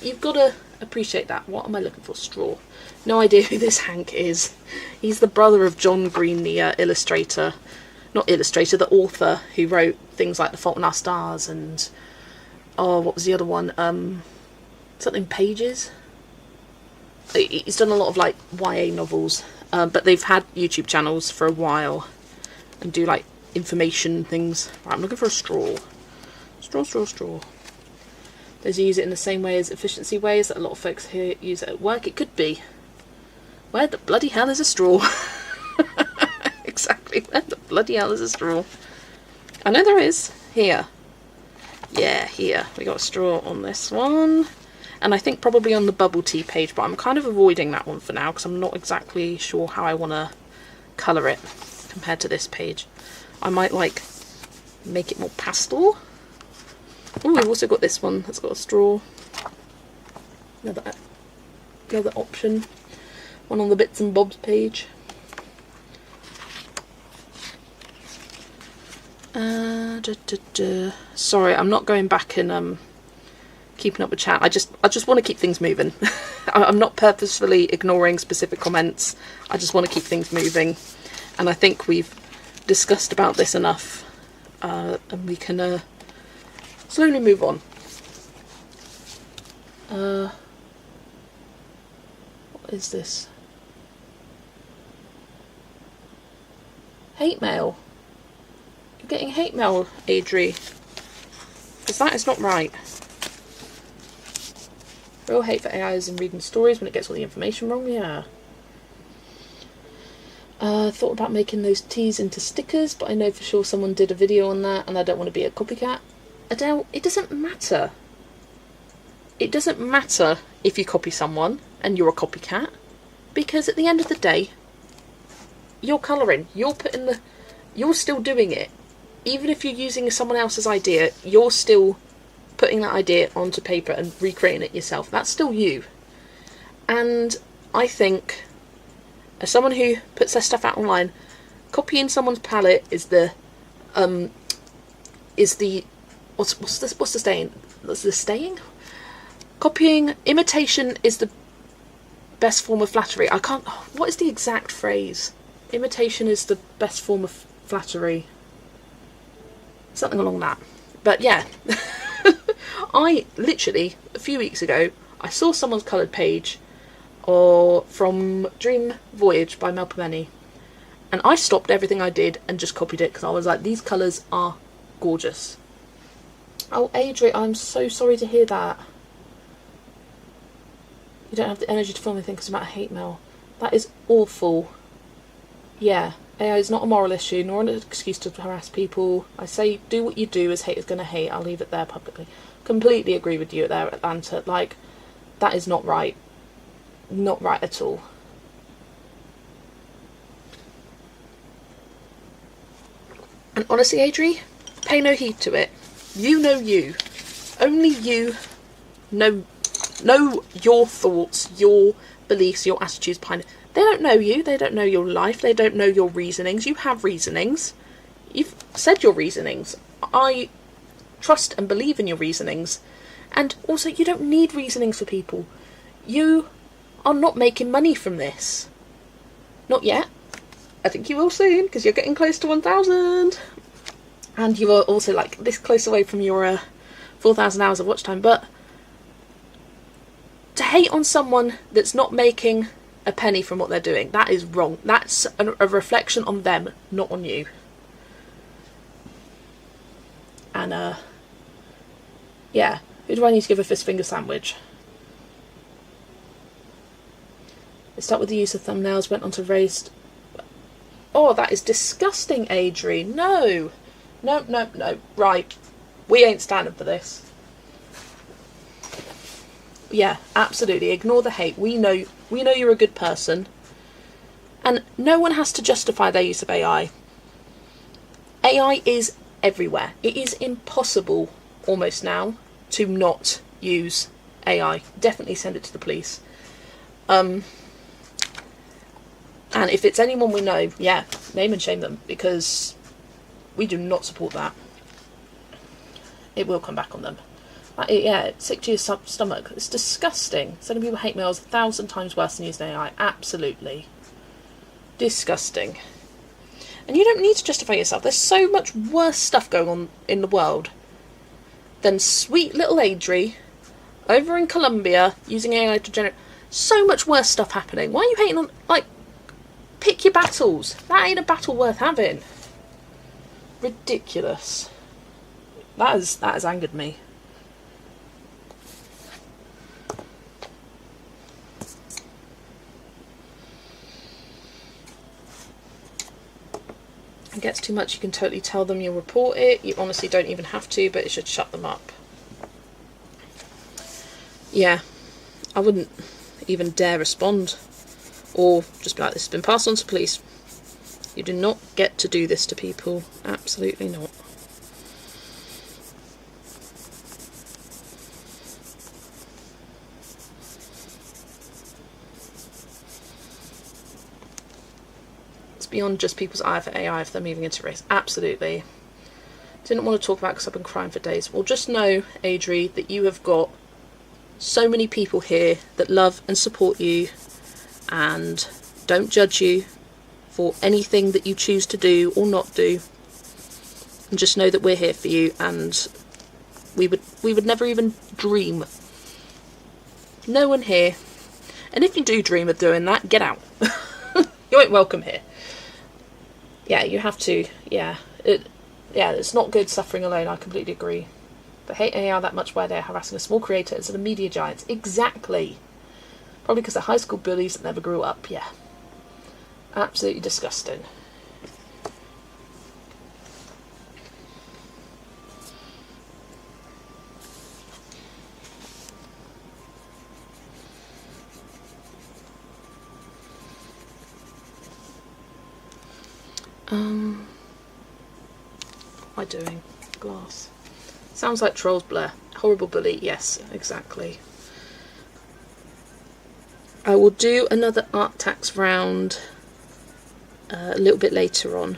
You've got to appreciate that. What am I looking for? Straw. No idea who this Hank is. He's the brother of John Green, the the author who wrote things like The Fault in Our Stars and, what was the other one? Something Pages. He's done a lot of YA novels, but they've had YouTube channels for a while and do information things. Right, I'm looking for a straw. Straw. Does he use it in the same way as efficiency ways that a lot of folks here use it at work? It could be. Where the bloody hell is a straw? Exactly, where the bloody hell is a straw? I know there is. Here. Yeah, here. We got a straw on this one. And I think probably on the bubble tea page, but I'm kind of avoiding that one for now because I'm not exactly sure how I want to colour it compared to this page. I might make it more pastel. Oh, we've also got this one that's got a straw. Another option. One on the bits and bobs page. Sorry, I'm not going back and keeping up with chat. I just want to keep things moving. I'm not purposefully ignoring specific comments. I just want to keep things moving. And I think we've discussed about this enough, and we can slowly move on. What is this? Hate mail. You're getting hate mail, Adri. Because that is not right. Real hate for AI is in reading stories when it gets all the information wrong, yeah. Thought about making those teas into stickers, but I know for sure someone did a video on that and I don't want to be a copycat. Adele, it doesn't matter. It doesn't matter if you copy someone and you're a copycat, because at the end of the day, you're colouring, you're still doing it. Even if you're using someone else's idea, you're still putting that idea onto paper and recreating it yourself. That's still you. And I think, as someone who puts their stuff out online, copying someone's palette is the what's the saying? What's the saying? Imitation is the best form of flattery. What is the exact phrase? Imitation is the best form of flattery. Something along that. But yeah, I literally, a few weeks ago, I saw someone's coloured page from Dream Voyage by Melpomene, and I stopped everything I did and just copied it because I was like, these colours are gorgeous. Oh, Adri, I'm so sorry to hear that. You don't have the energy to film anything because of the amount of hate mail. That is awful. Yeah, AI is not a moral issue, nor an excuse to harass people. I say, do what you do, as hate is going to hate. I'll leave it there publicly. Completely agree with you there, Atlanta. Like, that is not right. Not right at all. And honestly, Adri, pay no heed to it. You know you. Only you know your thoughts, your beliefs, your attitudes behind it. They don't know you. They don't know your life. They don't know your reasonings. You have reasonings. You've said your reasonings. I trust and believe in your reasonings. And also, you don't need reasonings for people. You are not making money from this. Not yet. I think you will soon, because you're getting close to 1,000. And you are also like this close away from your 4,000 hours of watch time. But to hate on someone that's not making a penny from what they're doing, that is wrong. That's a reflection on them, not on you. And yeah, who do I need to give a fist finger sandwich? They start with the use of thumbnails, went on to raised. Oh, that is disgusting, Adri. No. No. Right. We ain't standing for this. Yeah, absolutely. Ignore the hate. We know you're a good person. And no one has to justify their use of AI. AI is everywhere. It is impossible, almost now, to not use AI. Definitely send it to the police. And if it's anyone we know, yeah, name and shame them, because we do not support that. It will come back on them. Yeah, sick to your stomach. It's disgusting. Sending people hate mails 1,000 times worse than using AI. Absolutely. Disgusting. And you don't need to justify yourself. There's so much worse stuff going on in the world than sweet little Adri over in Colombia using AI to generate. So much worse stuff happening. Why are you hating on, like, pick your battles. That ain't a battle worth having. Ridiculous. That has angered me. If it gets too much, you can totally tell them you'll report it. You honestly don't even have to, but it should shut them up. Yeah, I wouldn't even dare respond, or just be like, this has been passed on to police. You do not get to do this to people. Absolutely not. It's beyond just people's eye for AI if they're moving into race. Absolutely. Didn't want to talk about it because I've been crying for days. Well, just know, Adri, that you have got so many people here that love and support you and don't judge you for anything that you choose to do or not do. And just know that we're here for you, and we would never even dream. No one here. And if you do dream of doing that, get out. You ain't welcome here. Yeah, you have to. Yeah, it's not good suffering alone. I completely agree. But hate AI that much where they're harassing a small creator instead of media giants. Exactly. Probably because they're high school bullies that never grew up. Yeah. Absolutely disgusting. What am I doing? Glass. Sounds like trolls, Blair. Horrible bully. Yes, exactly. I will do another art tax round a little bit later on.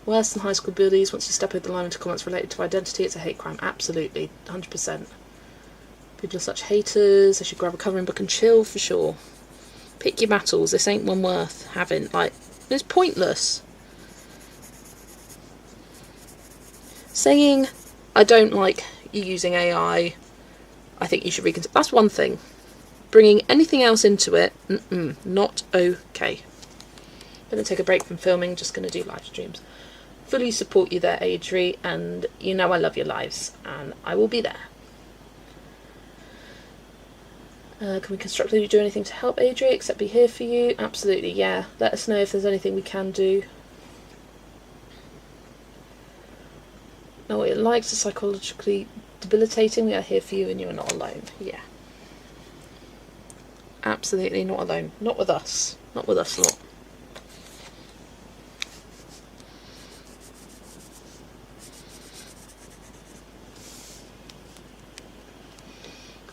Worse than high school bullies. Once you step over the line into comments related to identity, it's a hate crime. Absolutely, 100%. People are such haters. They should grab a coloring book and chill for sure. Pick your battles. This ain't one worth having. Like, it's pointless. Saying, I don't like you using AI, I think you should reconsider. That's one thing. Bringing anything else into it, not okay. Gonna take a break from filming, just gonna do live streams. Fully support you there, Adri, and you know I love your lives, and I will be there. Can we constructively do anything to help, Adri, except be here for you? Absolutely, yeah. Let us know if there's anything we can do. Know what it likes is psychologically debilitating. We are here for you and you are not alone. Yeah. Absolutely not alone. Not with us. Not with us lot.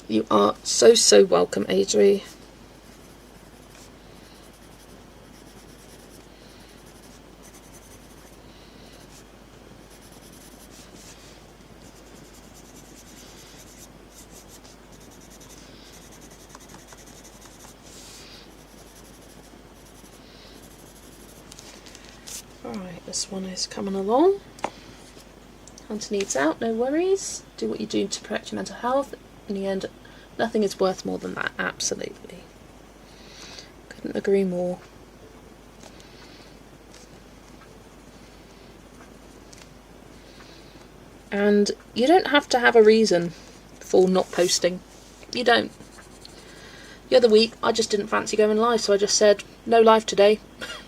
You are so welcome, Adri. Alright, this one is coming along. Hunter needs out, no worries. Do what you do to protect your mental health. In the end, nothing is worth more than that. Absolutely. Couldn't agree more. And you don't have to have a reason for not posting. You don't. The other week, I just didn't fancy going live, so I just said, no live today.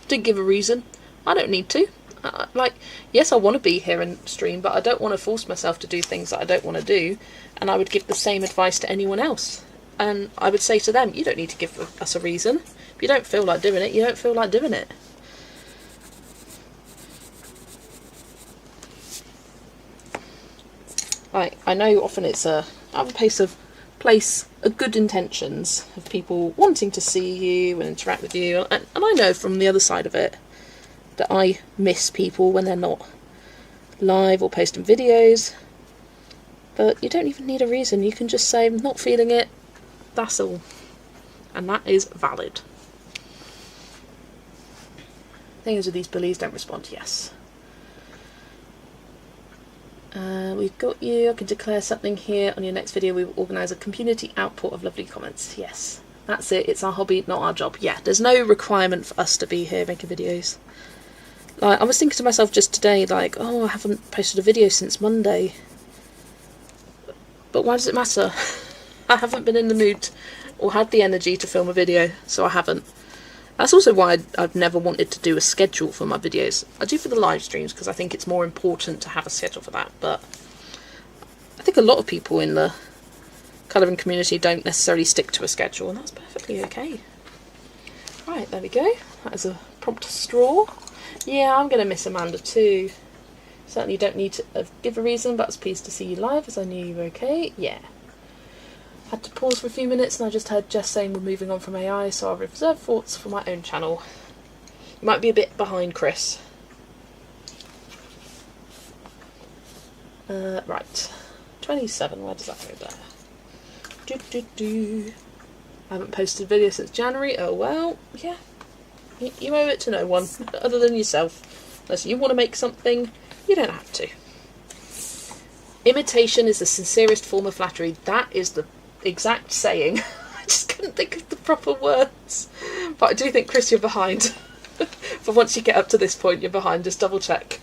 Didn't give a reason. I don't need to. Yes, I want to be here and stream, but I don't want to force myself to do things that I don't want to do. And I would give the same advice to anyone else. And I would say to them, you don't need to give us a reason. If you don't feel like doing it, you don't feel like doing it. I know often it's a place of good intentions of people wanting to see you and interact with you. And I know from the other side of it that I miss people when they're not live or posting videos. But you don't even need a reason. You can just say, I'm not feeling it. That's all. And that is valid. Things with these bullies don't respond. Yes. We've got you. I can declare something here. On your next video, we will organise a community output of lovely comments. Yes. That's it. It's our hobby, not our job. Yeah. There's no requirement for us to be here making videos. Like, I was thinking to myself just today, like, oh, I haven't posted a video since Monday. But why does it matter? I haven't been in the mood or had the energy to film a video, so I haven't. That's also why I've never wanted to do a schedule for my videos. I do for the live streams because I think it's more important to have a schedule for that, but I think a lot of people in the colouring community don't necessarily stick to a schedule, and that's perfectly okay. Right, there we go. That is a prompt straw. Yeah, I'm going to miss Amanda too. Certainly don't need to give a reason, but I was pleased to see you live as I knew you were okay. Yeah. Had to pause for a few minutes and I just heard Jess saying we're moving on from AI, so I'll reserve thoughts for my own channel. You might be a bit behind, Chris. Right. 27, where does that go there? I haven't posted a video since January. Oh well, yeah. You owe it to no one other than yourself. Unless you want to make something, you don't have to. Imitation is the sincerest form of flattery. That is the exact saying. I just couldn't think of the proper words. But I do think, Chris, you're behind. For once you get up to this point, you're behind. Just double check.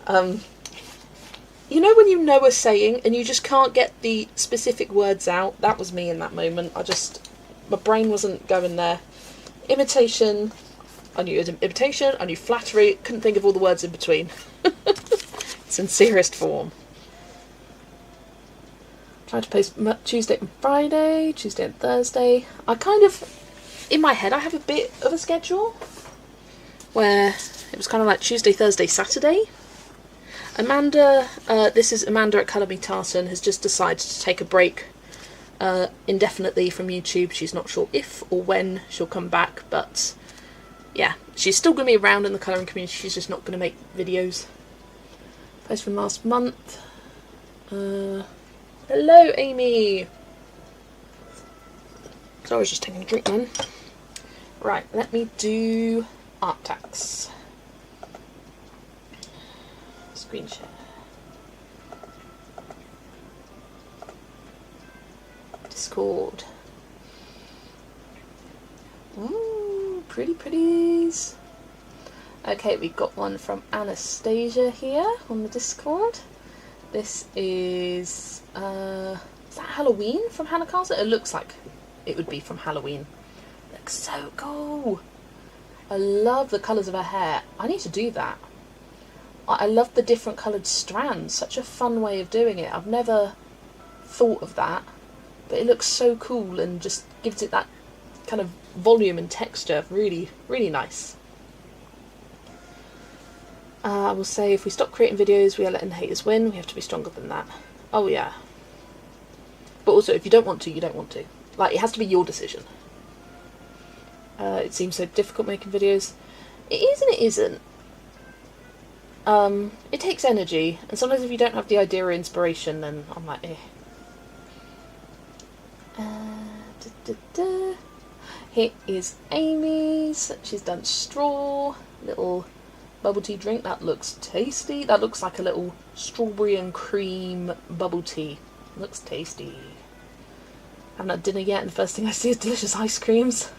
You know when you know a saying and you just can't get the specific words out? That was me in that moment. My brain wasn't going there. Imitation, I knew imitation, I knew flattery, couldn't think of all the words in between. Sincerest form. Trying to post Tuesday and Friday, Tuesday and Thursday. I kind of, in my head, I have a bit of a schedule where it was kind of like Tuesday, Thursday, Saturday. Amanda, this is Amanda at Colour Me Tartan, has just decided to take a break indefinitely from YouTube. She's not sure if or when she'll come back, but yeah, she's still going to be around in the colouring community, she's just not going to make videos. Post from last month. Hello, Amy! So I was just taking a drink then. Right, let me do art tags. Screen share. Discord. Ooh, pretty pretties. Okay, we've got one from Anastasia here on the Discord. This is that Halloween from Hannah Castle? It looks like it would be from Halloween. Looks so cool. I love the colours of her hair. I need to do that. I love the different coloured strands. Such a fun way of doing it. I've never thought of that, but it looks so cool and just gives it that kind of volume and texture. Really, really nice. I will say, if we stop creating videos, we are letting haters win. We have to be stronger than that. Oh yeah. But also, if you don't want to, you don't want to. Like, it has to be your decision. It seems so difficult making videos. It is and it isn't. It takes energy, and sometimes if you don't have the idea or inspiration, then I'm like, eh. Here is Amy's. She's done straw, little bubble tea drink. That looks tasty. That looks like a little strawberry and cream bubble tea. Looks tasty. Haven't had dinner yet, and the first thing I see is delicious ice creams.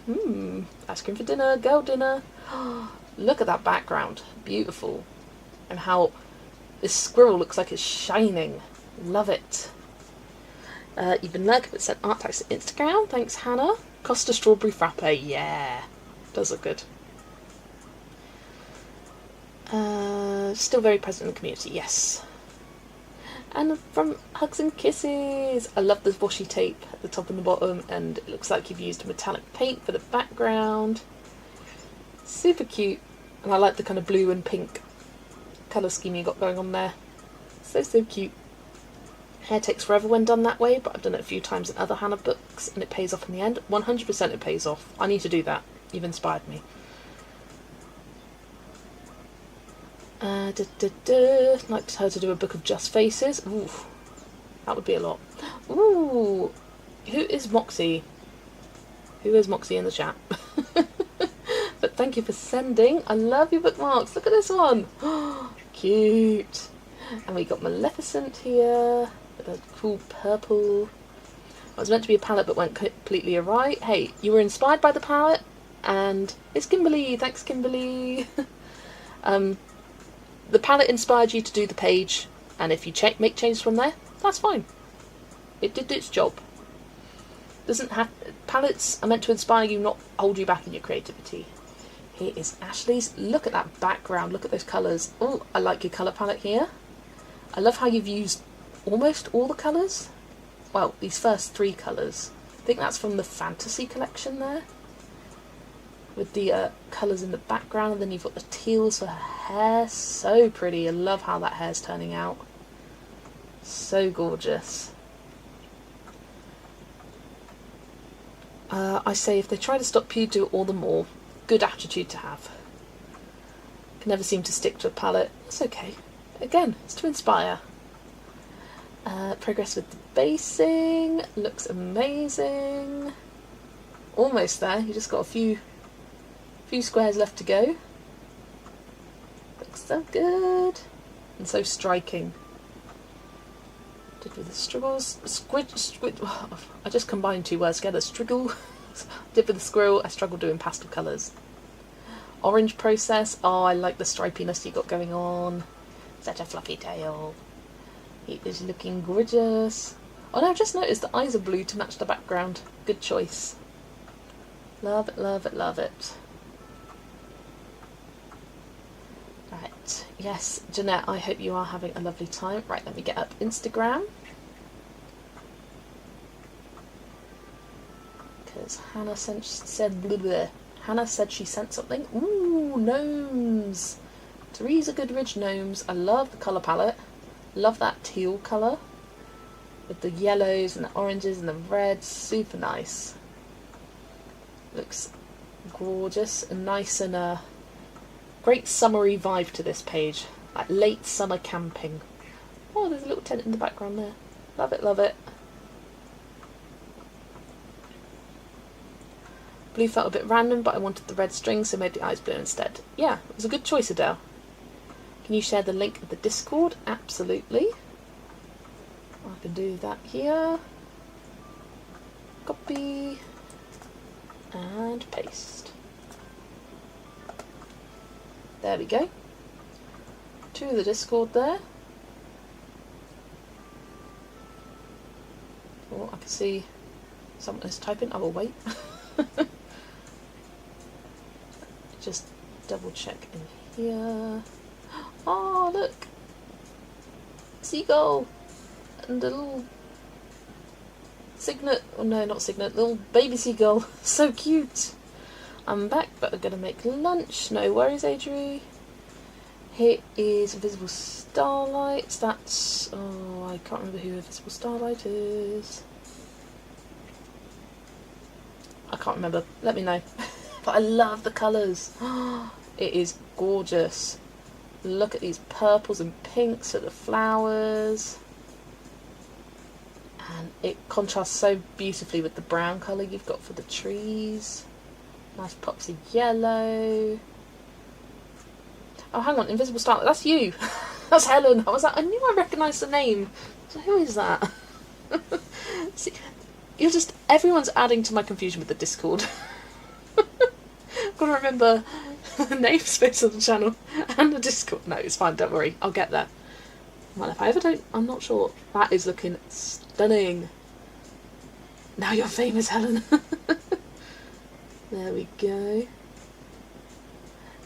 Ice cream for dinner, girl dinner. Look at that background. Beautiful. And how this squirrel looks like it's shining. Love it. You've been lurking but sent art tags to Instagram. Thanks, Hannah. Costa strawberry frappe. Yeah. Does look good. Still very present in the community. Yes. And from Hugs and Kisses. I love the washi tape at the top and the bottom, and it looks like you've used a metallic paint for the background. Super cute. And I like the kind of blue and pink colour scheme you got going on there. So cute. Hair takes forever when done that way, but I've done it a few times in other Hannah books and it pays off in the end. 100% it pays off. I need to do that. You've inspired me. Like her to do a book of just faces. Ooh, that would be a lot. Ooh, who is Moxie? Who is Moxie in the chat? But thank you for sending. I love your bookmarks. Look at this one. Cute. And we got Maleficent here with a cool purple. It was meant to be a palette but went completely awry. Hey, you were inspired by the palette, and it's Kimberly. Thanks, Kimberly. The palette inspired you to do the page, and if you make changes from there, that's fine. It did its job. Palettes are meant to inspire you, not hold you back in your creativity. Here is Ashley's. Look at that background. Look at those colours. Oh, I like your colour palette here. I love how you've used almost all the colours. Well, these first 3 colours. I think that's from the Fantasy collection there. With the colours in the background, and then you've got the teals for her hair. So pretty. I love how that hair's turning out. So gorgeous. I say, if they try to stop you, do it all the more. Good attitude to have. Can never seem to stick to a palette. It's okay. Again, it's to inspire. Progress with the basing. Looks amazing. Almost there. You just got a few squares left to go. Looks so good. And so striking. Did with the struggles. Squid. I just combined 2 words together. Striggle. Did with the squirrel. I struggle doing pastel colours. Orange process. Oh, I like the stripiness you got going on. Such a fluffy tail. He is looking gorgeous. Oh no, I've just noticed the eyes are blue to match the background. Good choice. Love it, love it, love it. Right, yes, Jeanette, I hope you are having a lovely time. Right, let me get up Instagram. Because Hannah said Hannah said she sent something. Ooh, gnomes. Teresa Goodridge Gnomes. I love the colour palette. Love that teal colour with the yellows and the oranges and the reds. Super nice. Looks gorgeous and nice, and great summery vibe to this page. Like late summer camping. Oh, there's a little tent in the background there. Love it, love it. Blue felt a bit random, but I wanted the red string, so made the eyes blue instead. Yeah, it was a good choice, Adele. Can you share the link of the Discord? Absolutely. I can do that here. Copy. And paste. There we go. To the Discord there. Oh, I can see someone is typing. I will wait. Just double check in here. Oh, look! Seagull! And a little cygnet. Oh no, not cygnet. Little baby seagull. So cute! I'm back, but I'm gonna make lunch. No worries, Adri. Here is Invisible Starlight. That's... oh, I can't remember who Invisible Starlight is. I can't remember. Let me know. But I love the colours. It is gorgeous. Look at these purples and pinks of the flowers. And it contrasts so beautifully with the brown colour you've got for the trees. Nice pops of yellow. Oh, hang on, Invisible Starlight. That's you. That's Helen. I was like, I knew I recognised the name. So who is that? See, you're just... everyone's adding to my confusion with the Discord. I've got to remember the namespace of the channel and the Discord. No, it's fine, don't worry. I'll get there. Well, if I ever don't, I'm not sure. That is looking stunning. Now you're famous, Helen. There we go.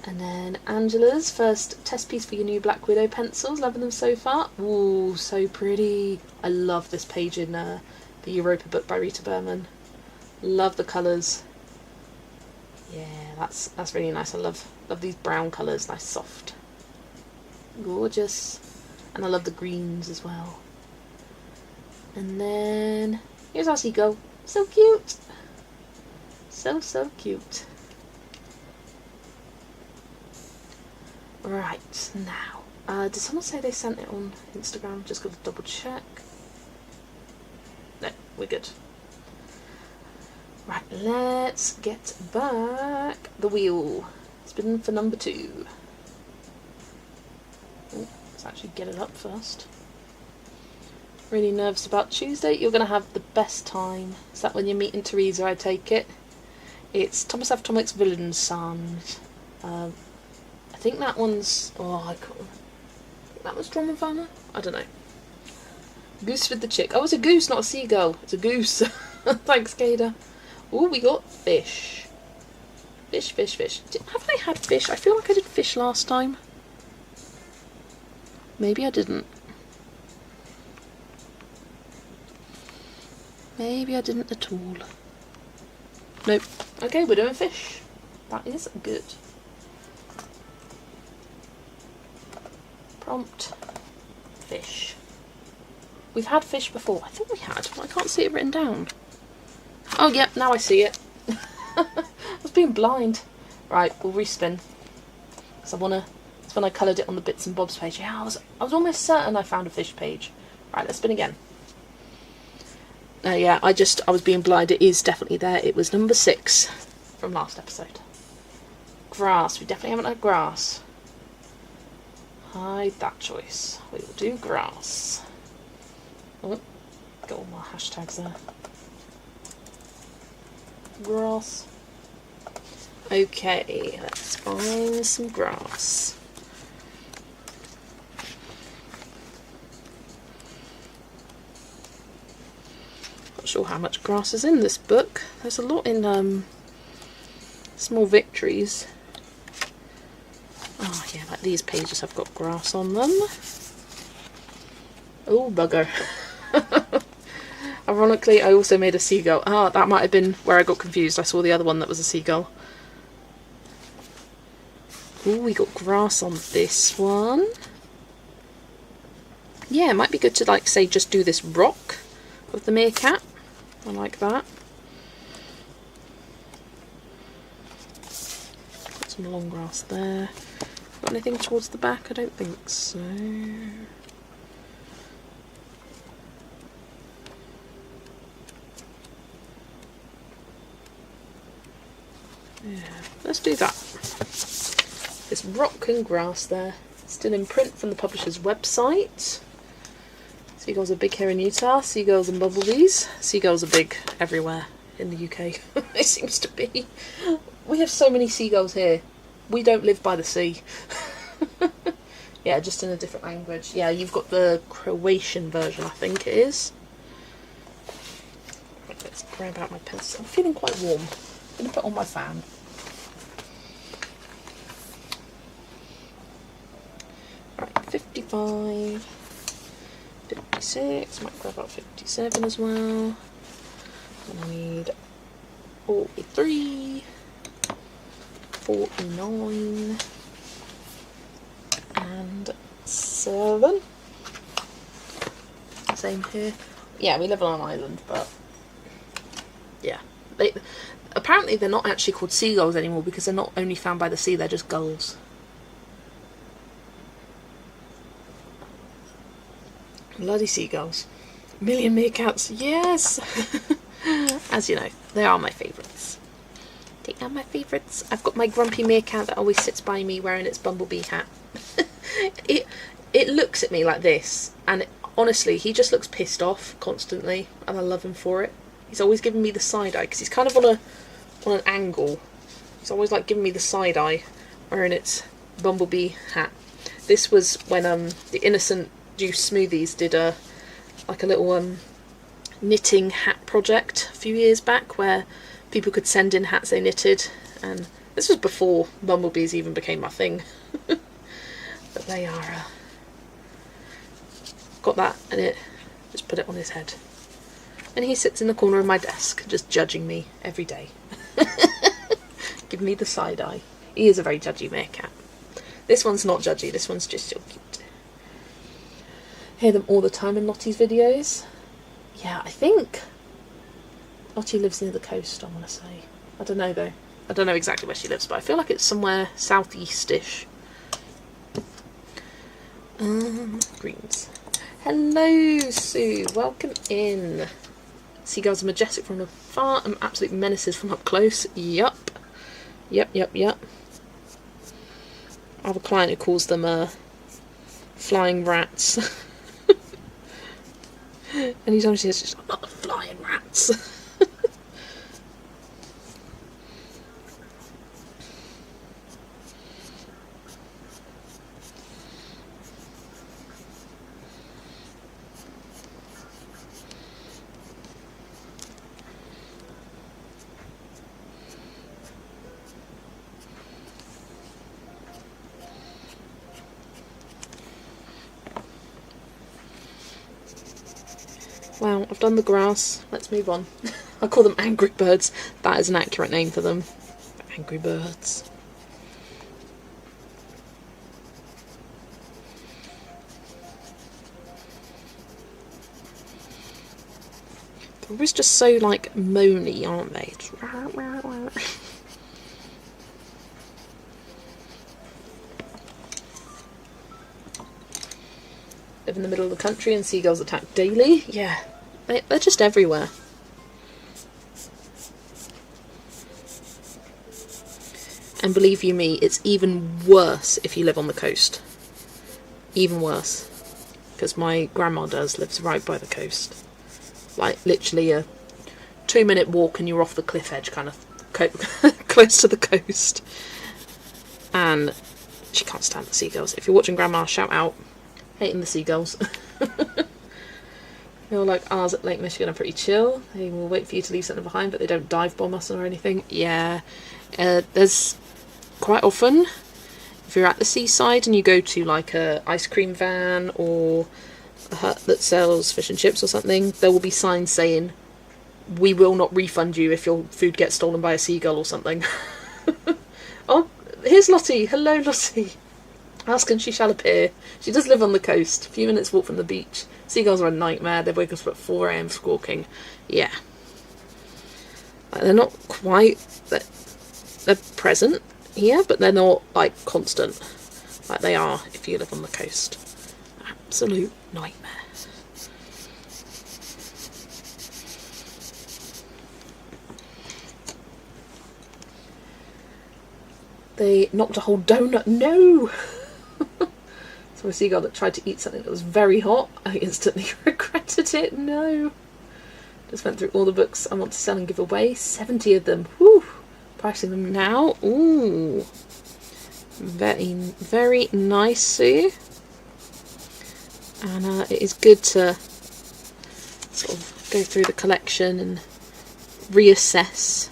And then Angela's first test piece for your new Black Widow pencils. Loving them so far. Ooh, so pretty. I love this page in the Europa book by Rita Berman. Love the colours. Yeah, that's really nice. I love these brown colours. Nice, soft. Gorgeous. And I love the greens as well. And then here's our seagull. So cute. So cute. Right, now, did someone say they sent it on Instagram? Just got to double check. No, we're good. Right, let's get back the wheel. Spin for number 2. Oh, let's actually get it up first. Really nervous about Tuesday. You're going to have the best time. Is that when you're meeting Teresa, I take it? It's Thomas F. Tomic's Villain Sons. I think that one's... oh, I can't... that was Drum and Vanna? I don't know. Goose with the chick. Oh, it's a goose, not a seagull. It's a goose. Thanks, Gada. Oh, we got fish. Fish. Haven't I had fish? I feel like I did fish last time. Maybe I didn't. Maybe I didn't at all. Nope. Okay, we're doing fish. That is good. Prompt. Fish. We've had fish before. I think we had, but I can't see it written down. Oh, yep, now I see it. I was being blind. Right, we'll respin. Because I want to... it's when I coloured it on the bits and bobs page. Yeah, I was almost certain I found a fish page. Right, let's spin again. Yeah, I was being blind. It is definitely there. It was number 6 from last episode. Grass. We definitely haven't had grass. Hide that choice. We will do grass. Oh, got all my hashtags there. Grass. Okay, let's find some grass. Not sure how much grass is in this book. There's a lot in Small Victories. Oh yeah, like these pages have got grass on them. Oh bugger. Ironically, I also made a seagull. Ah, that might have been where I got confused. I saw the other one that was a seagull. Ooh, we got grass on this one. Yeah, it might be good to, like, say, just do this rock of the meerkat. I like that. Got some long grass there. Got anything towards the back? I don't think so. Yeah, let's do that. This rock and grass there. Still in print from the publisher's website. Seagulls are big here in Utah. Seagulls and bumblebees. Seagulls are big everywhere in the UK. It seems to be. We have so many seagulls here. We don't live by the sea. Yeah, just in a different language. Yeah, you've got the Croatian version, I think it is. Right, let's grab out my pencil. I'm feeling quite warm. I'm going to put on my fan. Right, 55, 56, might grab out 57 as well. I need 43, 49, and 7. Same here. Yeah, we live on an island, but yeah. Apparently they're not actually called seagulls anymore because they're not only found by the sea, they're just gulls. Bloody seagulls. Million meerkats, yes! As you know, they are my favourites. They are my favourites. I've got my grumpy meerkat that always sits by me wearing its bumblebee hat. It looks at me like this, and honestly, he just looks pissed off constantly, and I love him for it. He's always giving me the side eye, because he's kind of on an angle. He's always like giving me the side eye, wearing its bumblebee hat. This was when the Innocent Juice Smoothies did a little knitting hat project a few years back, where people could send in hats they knitted, and this was before bumblebees even became my thing. But they are got that, and it just put it on his head, and he sits in the corner of my desk just judging me every day. Give me the side eye. He is a very judgy meerkat. This one's not judgy, this one's just so cute. Hear them all the time in Lottie's videos. Yeah, I think Lottie lives near the coast, I want to say. I don't know though. I don't know exactly where she lives, but I feel like it's somewhere southeast-ish. Greens. Hello, Sue. Welcome in. Seagulls are majestic from afar and absolute menaces from up close. Yup. Yep. I have a client who calls them flying rats. Anytime she says, "I'm not the flying rats." Wow, I've done the grass. Let's move on. I call them angry birds. That is an accurate name for them. Angry birds. They're always just so, like, moany, aren't they? Live in the middle of the country and seagulls attack daily. Yeah, they're just everywhere. And believe you me, it's even worse if you live on the coast. Even worse. Because my grandma lives right by the coast. Like, literally a 2-minute walk and you're off the cliff edge, kind of close to the coast. And she can't stand the seagulls. If you're watching Grandma, shout out. Hating the seagulls. Feel like ours at Lake Michigan are pretty chill. They will wait for you to leave something behind, but they don't dive bomb us or anything. Yeah, there's quite often, if you're at the seaside and you go to like a ice cream van or a hut that sells fish and chips or something, there will be signs saying, "We will not refund you if your food gets stolen by a seagull" or something. Oh, Here's Lottie. Hello, Lottie. Ask and she shall appear. She does live on the coast. A few minutes walk from the beach. Seagulls are a nightmare. They wake us up at 4 AM squawking. Yeah. Like, they're not quite... They're present here, but they're not, like, constant. Like they are if you live on the coast. Absolute nightmare. They knocked a whole donut. No! So a seagull that tried to eat something that was very hot. I instantly regretted it. No. Just went through all the books I want to sell and give away. 70 of them. Whew. Pricing them now. Ooh. Very, very nice, Sue. And it is good to sort of go through the collection and reassess,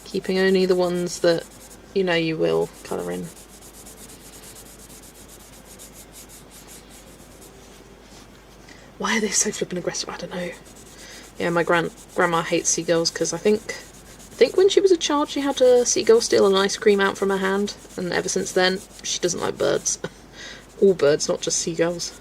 keeping only the ones that you know you will colour in. Why are they so flippin' aggressive? I don't know. Yeah, my grandma hates seagulls because I think when she was a child she had a seagull steal an ice cream out from her hand, and ever since then she doesn't like birds. All birds, not just seagulls.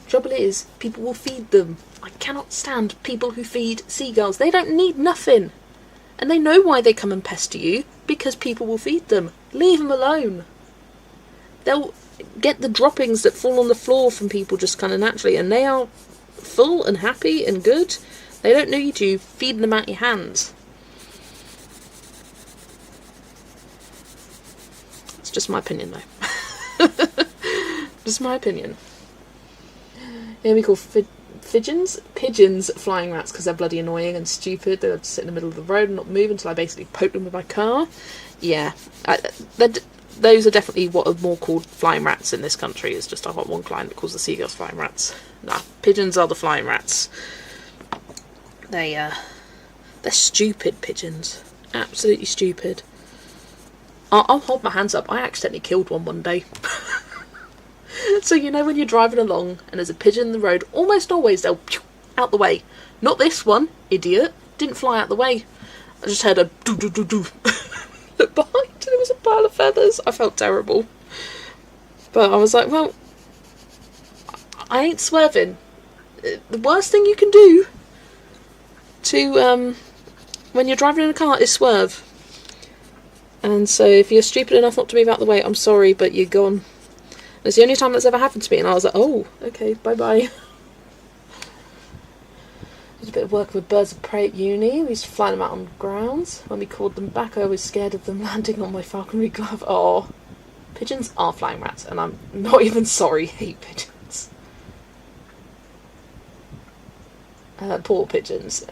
Trouble is, people will feed them. I cannot stand people who feed seagulls. They don't need nothing. And they know why they come and pester you, because people will feed them. Leave them alone. They'll get the droppings that fall on the floor from people just kind of naturally, and they are full and happy and good. They don't need you feeding them out your hands. It's just my opinion, though. Just my opinion. Yeah, we call pigeons flying rats because they're bloody annoying and stupid. They'll just sit in the middle of the road and not move until I basically poke them with my car. Yeah, those are definitely what are more called flying rats in this country. It's just I've got one client that calls the seagulls flying rats. Nah, pigeons are the flying rats. They're stupid pigeons. Absolutely stupid. I'll hold my hands up. I accidentally killed one day. So you know when you're driving along and there's a pigeon in the road, almost always they'll out the way. Not this one, idiot. Didn't fly out the way. I just heard a do-do-do-do. Look behind and there was a pile of feathers. I felt terrible. But I was like, well, I ain't swerving. The worst thing you can do to when you're driving in a car is swerve. And so if you're stupid enough not to move out the way, I'm sorry, but you're gone. It's the only time that's ever happened to me, and I was like, oh, okay, bye-bye. Did a bit of work with birds of prey at uni. We used to fly them out on grounds. When we called them back, I was scared of them landing on my falconry glove. Oh, pigeons are flying rats, and I'm not even sorry. Hate pigeons. Poor pigeons.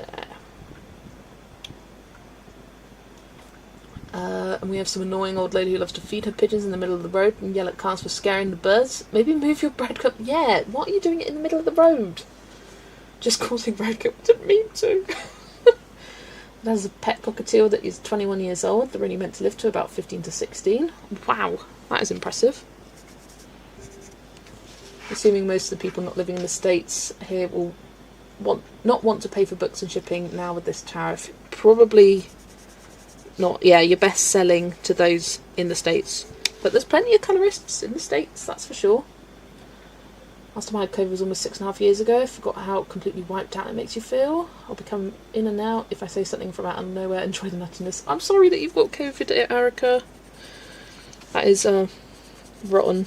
And we have some annoying old lady who loves to feed her pigeons in the middle of the road and yell at cars for scaring the birds. Maybe move your breadcrumb. Yeah, what are you doing it in the middle of the road? Just causing breadcrumb. I didn't mean to. There's a pet cockatiel that is 21 years old. They're only meant to live to about 15 to 16. Wow, that is impressive. Assuming most of the people not living in the States here will not want to pay for books and shipping now with this tariff. Probably not. Yeah, you're best selling to those in the States. But there's plenty of colourists in the States, that's for sure. Last time I had COVID was almost 6.5 years ago. I forgot how completely wiped out it makes you feel. I'll become in and out if I say something from out of nowhere. Enjoy the nuttiness. I'm sorry that you've got COVID, Erica. That is rotten.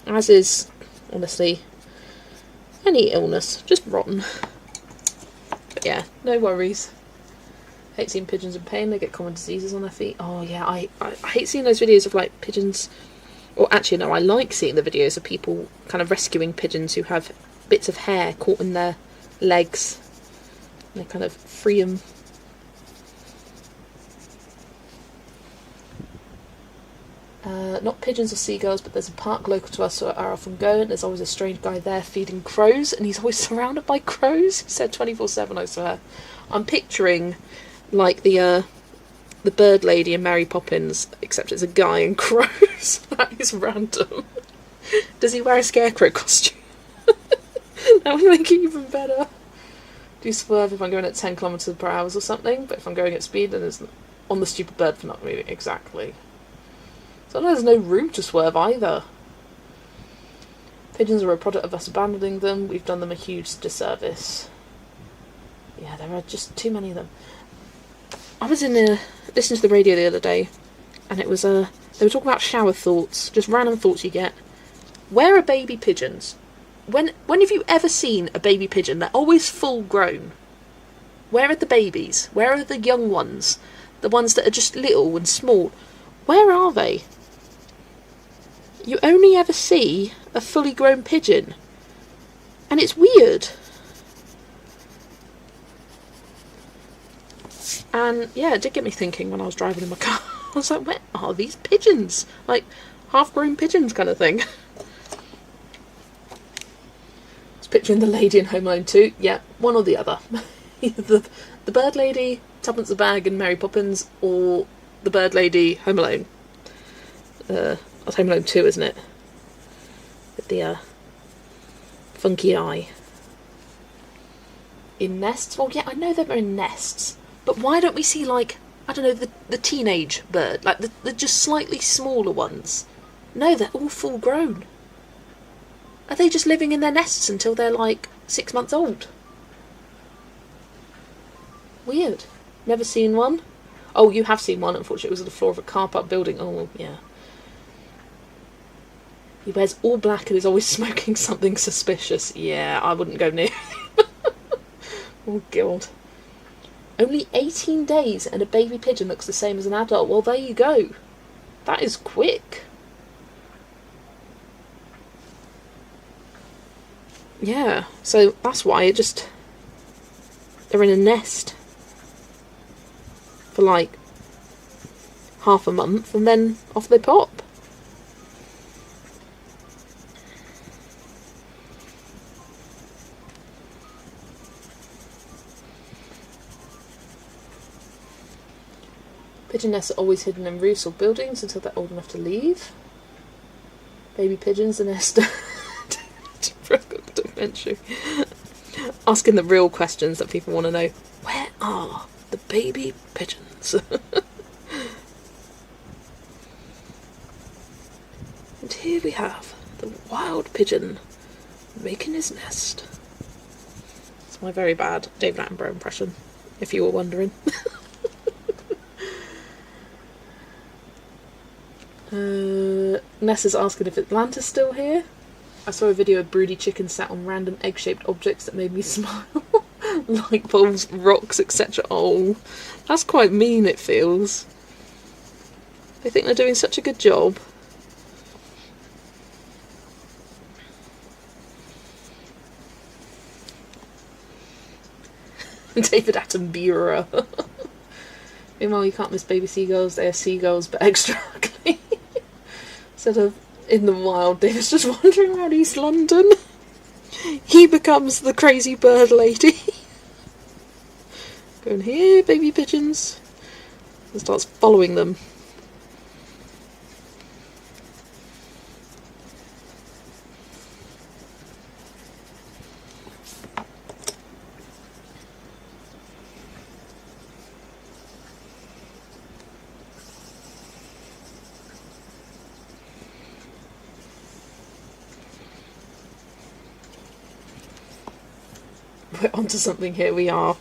As is, honestly, any illness. Just rotten. But yeah, no worries. Hate seeing pigeons in pain. They get common diseases on their feet. Oh yeah, I hate seeing those videos of like pigeons. Or actually no, I like seeing the videos of people kind of rescuing pigeons who have bits of hair caught in their legs. And they kind of free them. Not pigeons or seagulls, but there's a park local to us where I often go, and there's always a strange guy there feeding crows, and he's always surrounded by crows. He said 24/7, I swear. I'm picturing like the bird lady in Mary Poppins, except it's a guy and crows. That is random. Does he wear a scarecrow costume? That would make it even better. Do you swerve if I'm going at 10 kilometres per hour or something? But if I'm going at speed, then it's on the stupid bird for not moving. Exactly. So there's no room to swerve either. Pigeons are a product of us abandoning them. We've done them a huge disservice. Yeah, there are just too many of them. I was listening to the radio the other day, and it was they were talking about shower thoughts, just random thoughts you get. Where are baby pigeons? When have you ever seen a baby pigeon? They're always full grown. Where are the babies? Where are the young ones? The ones that are just little and small. Where are they? You only ever see a fully grown pigeon. And it's weird. And yeah, it did get me thinking when I was driving in my car. I was like, where are these pigeons? Like, half-grown pigeons kind of thing. I was picturing the lady in Home Alone 2. Yeah, one or the other. Either the bird lady, Tuppence a Bag and Mary Poppins, or the bird lady, Home Alone. That's Home Alone 2, isn't it? With the funky eye. In nests? Well, yeah, I know they're in nests. But why don't we see, like, I don't know, the teenage bird? Like, the just slightly smaller ones? No, they're all full grown. Are they just living in their nests until they're, like, 6 months old? Weird. Never seen one? Oh, you have seen one. Unfortunately, it was on the floor of a car park building. Oh, yeah. He wears all black and is always smoking something suspicious. Yeah, I wouldn't go near him. Oh, God. Only 18 days and a baby pigeon looks the same as an adult. Well, there you go. That is quick. Yeah, so that's why they're in a nest for like half a month and then off they pop. Pigeon nests are always hidden in roofs or buildings until they're old enough to leave. Baby pigeons, the nest. Asking the real questions that people want to know. Where are the baby pigeons? And here we have the wild pigeon making his nest. It's my very bad David Attenborough impression, if you were wondering. Ness is asking if Atlanta's still here. I saw a video of broody chickens sat on random egg-shaped objects that made me smile. Light bulbs, rocks, etc. Oh, that's quite mean, it feels. They think they're doing such a good job. David Attenborough. Meanwhile, you can't miss baby seagulls. They are seagulls, but extra ugly. Instead of in the wild, David's just wandering around East London. He becomes the crazy bird lady. Going here, baby pigeons. And starts following them. We're onto something here, we are.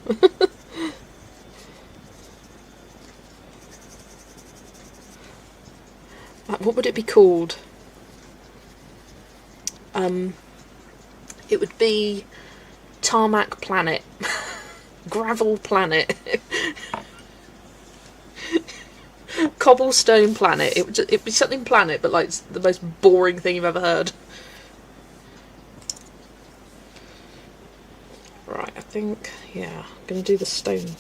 What would it be called? It would be Tarmac Planet. Gravel Planet. Cobblestone Planet. It'd be something planet, but like the most boring thing you've ever heard. Right, I think, yeah, I'm going to do the stone.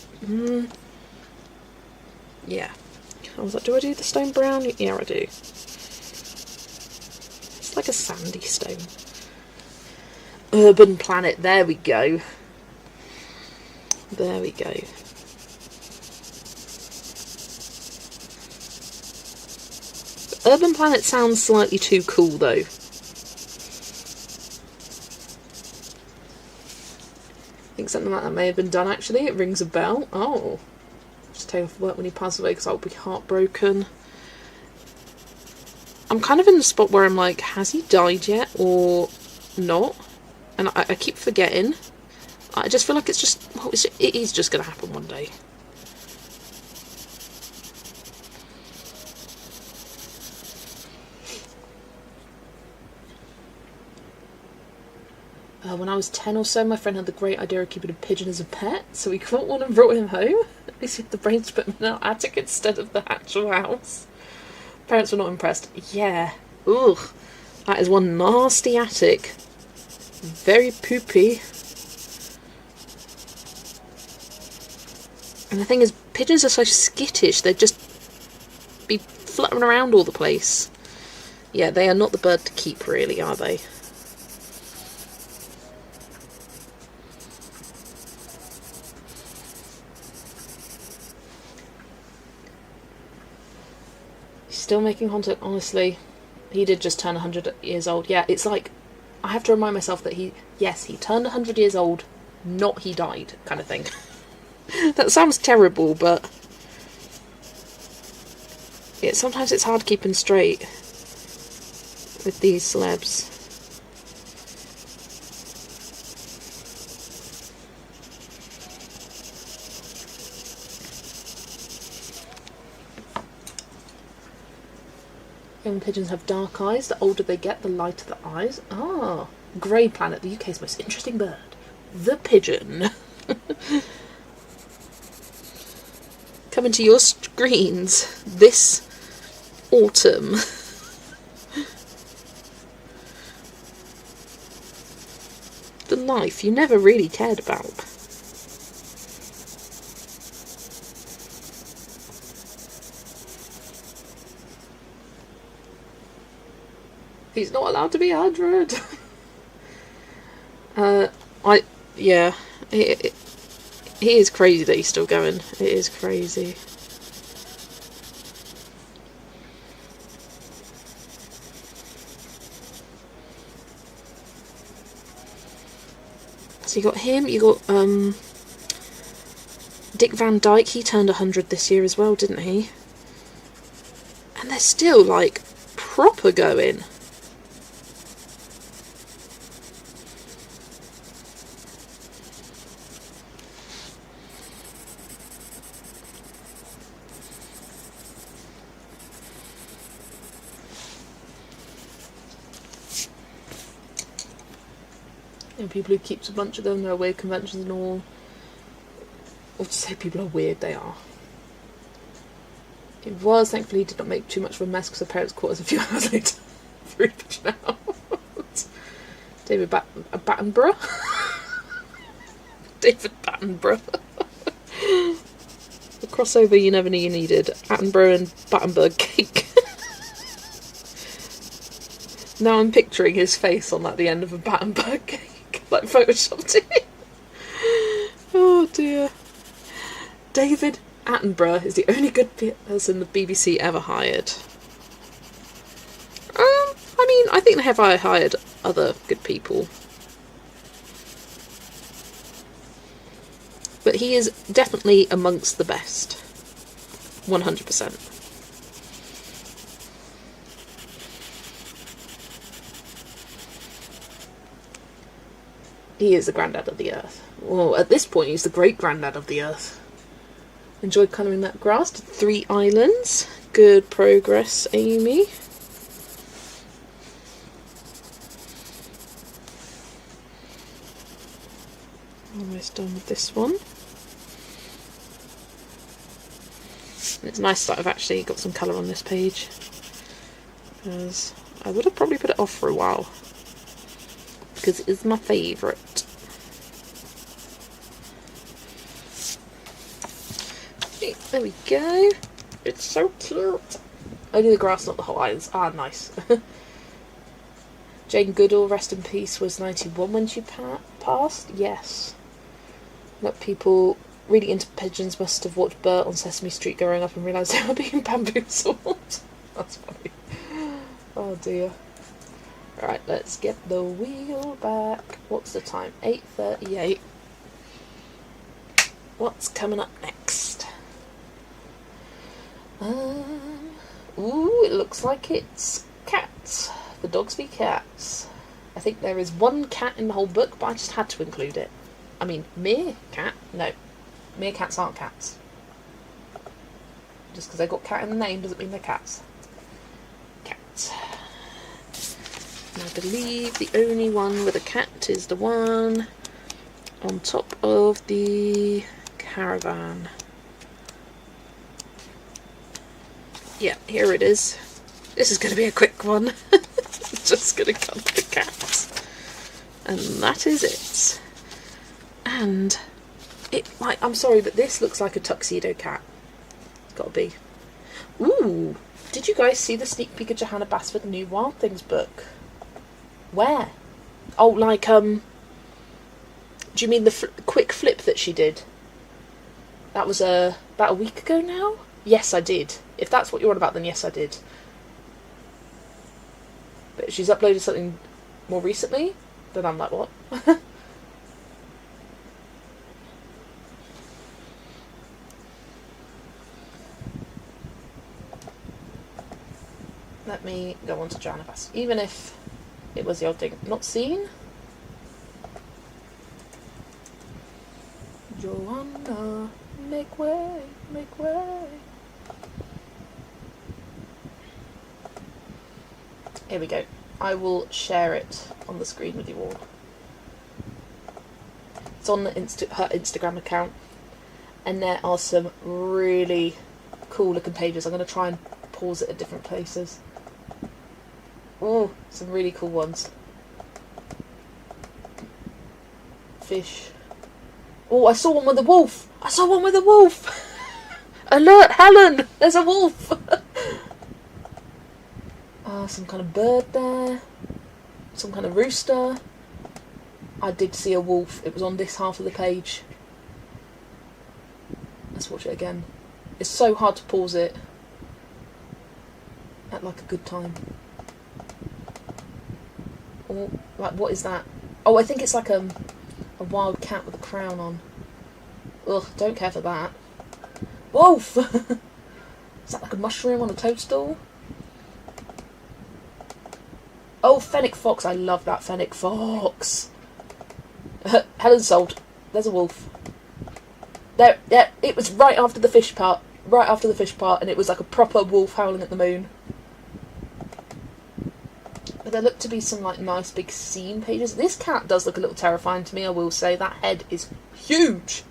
Yeah. I was like, do I do the stone brown? Yeah, I do. It's like a sandy stone. Urban Planet, there we go. There we go. Urban Planet sounds slightly too cool, though. something like that may have been done, actually. It rings a bell. Oh. Just take off work when he passes away because I'll be heartbroken. I'm kind of in the spot where I'm like, has he died yet or not? And I keep forgetting. I just feel like it's just, well, it is just going to happen one day. When I was 10 or so, my friend had the great idea of keeping a pigeon as a pet, so we caught one and brought him home. At least he had the brains to put him in our attic instead of the actual house. Parents were not impressed. Yeah. Ugh. That is one nasty attic. Very poopy. And the thing is, pigeons are so skittish, they'd just be fluttering around all the place. Yeah, they are not the bird to keep, really, are they? Still making contact, honestly. He did just turn 100 years old. Yeah, it's like, I have to remind myself that he turned 100 years old, not he died, kind of thing. That sounds terrible, but sometimes it's hard keeping straight with these celebs. Young pigeons have dark eyes. The older they get, the lighter the eyes. Ah, Grey Planet, the UK's most interesting bird. The pigeon. Coming to your screens this autumn. The life you never really cared about. He's not allowed to be 100. Yeah, he is crazy that he's still going. It is crazy. So you got him, you got Dick Van Dyke. He turned 100 this year as well, didn't he? And they're still like proper going. And people who keeps a bunch of them, there are weird conventions and all. Or to say people are weird, they are. It was, thankfully, he did not make too much of a mess because the parents caught us a few hours later. Threw the pigeon out. David Battenborough? David Battenborough. The crossover you never knew you needed. Attenborough and Battenberg cake. Now I'm picturing his face on like the end of a Battenberg cake. Like photoshopped it. Oh dear. David Attenborough is the only good person the BBC ever hired. I mean, I think they have hired other good people. But he is definitely amongst the best. 100%. He is the granddad of the earth. Well, at this point, he's the great granddad of the earth. Enjoyed colouring that grass. Did 3 islands. Good progress, Amy. Almost done with this one. And it's nice that I've actually got some colour on this page, because I would have probably put it off for a while, because it is my favourite. There we go. It's so cute. Only the grass, not the whole islands. Ah, nice. Jane Goodall, rest in peace, was 91 when she passed. Yes. But people really into pigeons must have watched Bert on Sesame Street growing up and realised they were being bamboozled. That's funny. Oh dear. Right, let's get the wheel back. What's the time? 8:38. what's coming up next? Ooh, it looks like it's cats. The Dogs v Cats. I think there is one cat in the whole book, but I just had to include it. I mean, meerkat? No. Meerkats aren't cats. Just because they've got cat in the name doesn't mean they're cats. Cats. And I believe the only one with a cat is the one on top of the caravan. Yeah, here it is. This is going to be a quick one. Just going to come to the cat. And that is it. And it might, I'm sorry, but this looks like a tuxedo cat. It's got to be. Ooh, did you guys see the sneak peek of Johanna Basford's new Wild Things book? Where? Oh, like, do you mean the quick flip that she did? That was about a week ago now? Yes, I did. If that's what you're on about, then yes, I did. But she's uploaded something more recently, then I'm like, what? Let me go on to Johanna Bass. Even if it was the odd thing not seen. Johanna, make way, make way. Here we go. I will share it on the screen with you all. It's on the her Instagram account, and there are some really cool looking pages. I'm going to try and pause it at different places. Oh, some really cool ones. Fish. Oh, I saw one with a wolf. I saw one with a wolf. Alert, Helen! There's a wolf. Some kind of bird there. Some kind of rooster. I did see a wolf. It was on this half of the page. Let's watch it again. It's so hard to pause it at like a good time. Oh, like, what is that? Oh, I think it's like a wild cat with a crown on. Ugh, don't care for that. Wolf! Is that like a mushroom on a toadstool? Oh, fennec fox. I love that fennec fox. Helen's sold. There's a wolf. There, yeah, it was right after the fish part. Right after the fish part, and it was like a proper wolf howling at the moon. But there look to be some like nice big scene pages. This cat does look a little terrifying to me, I will say. That head is huge.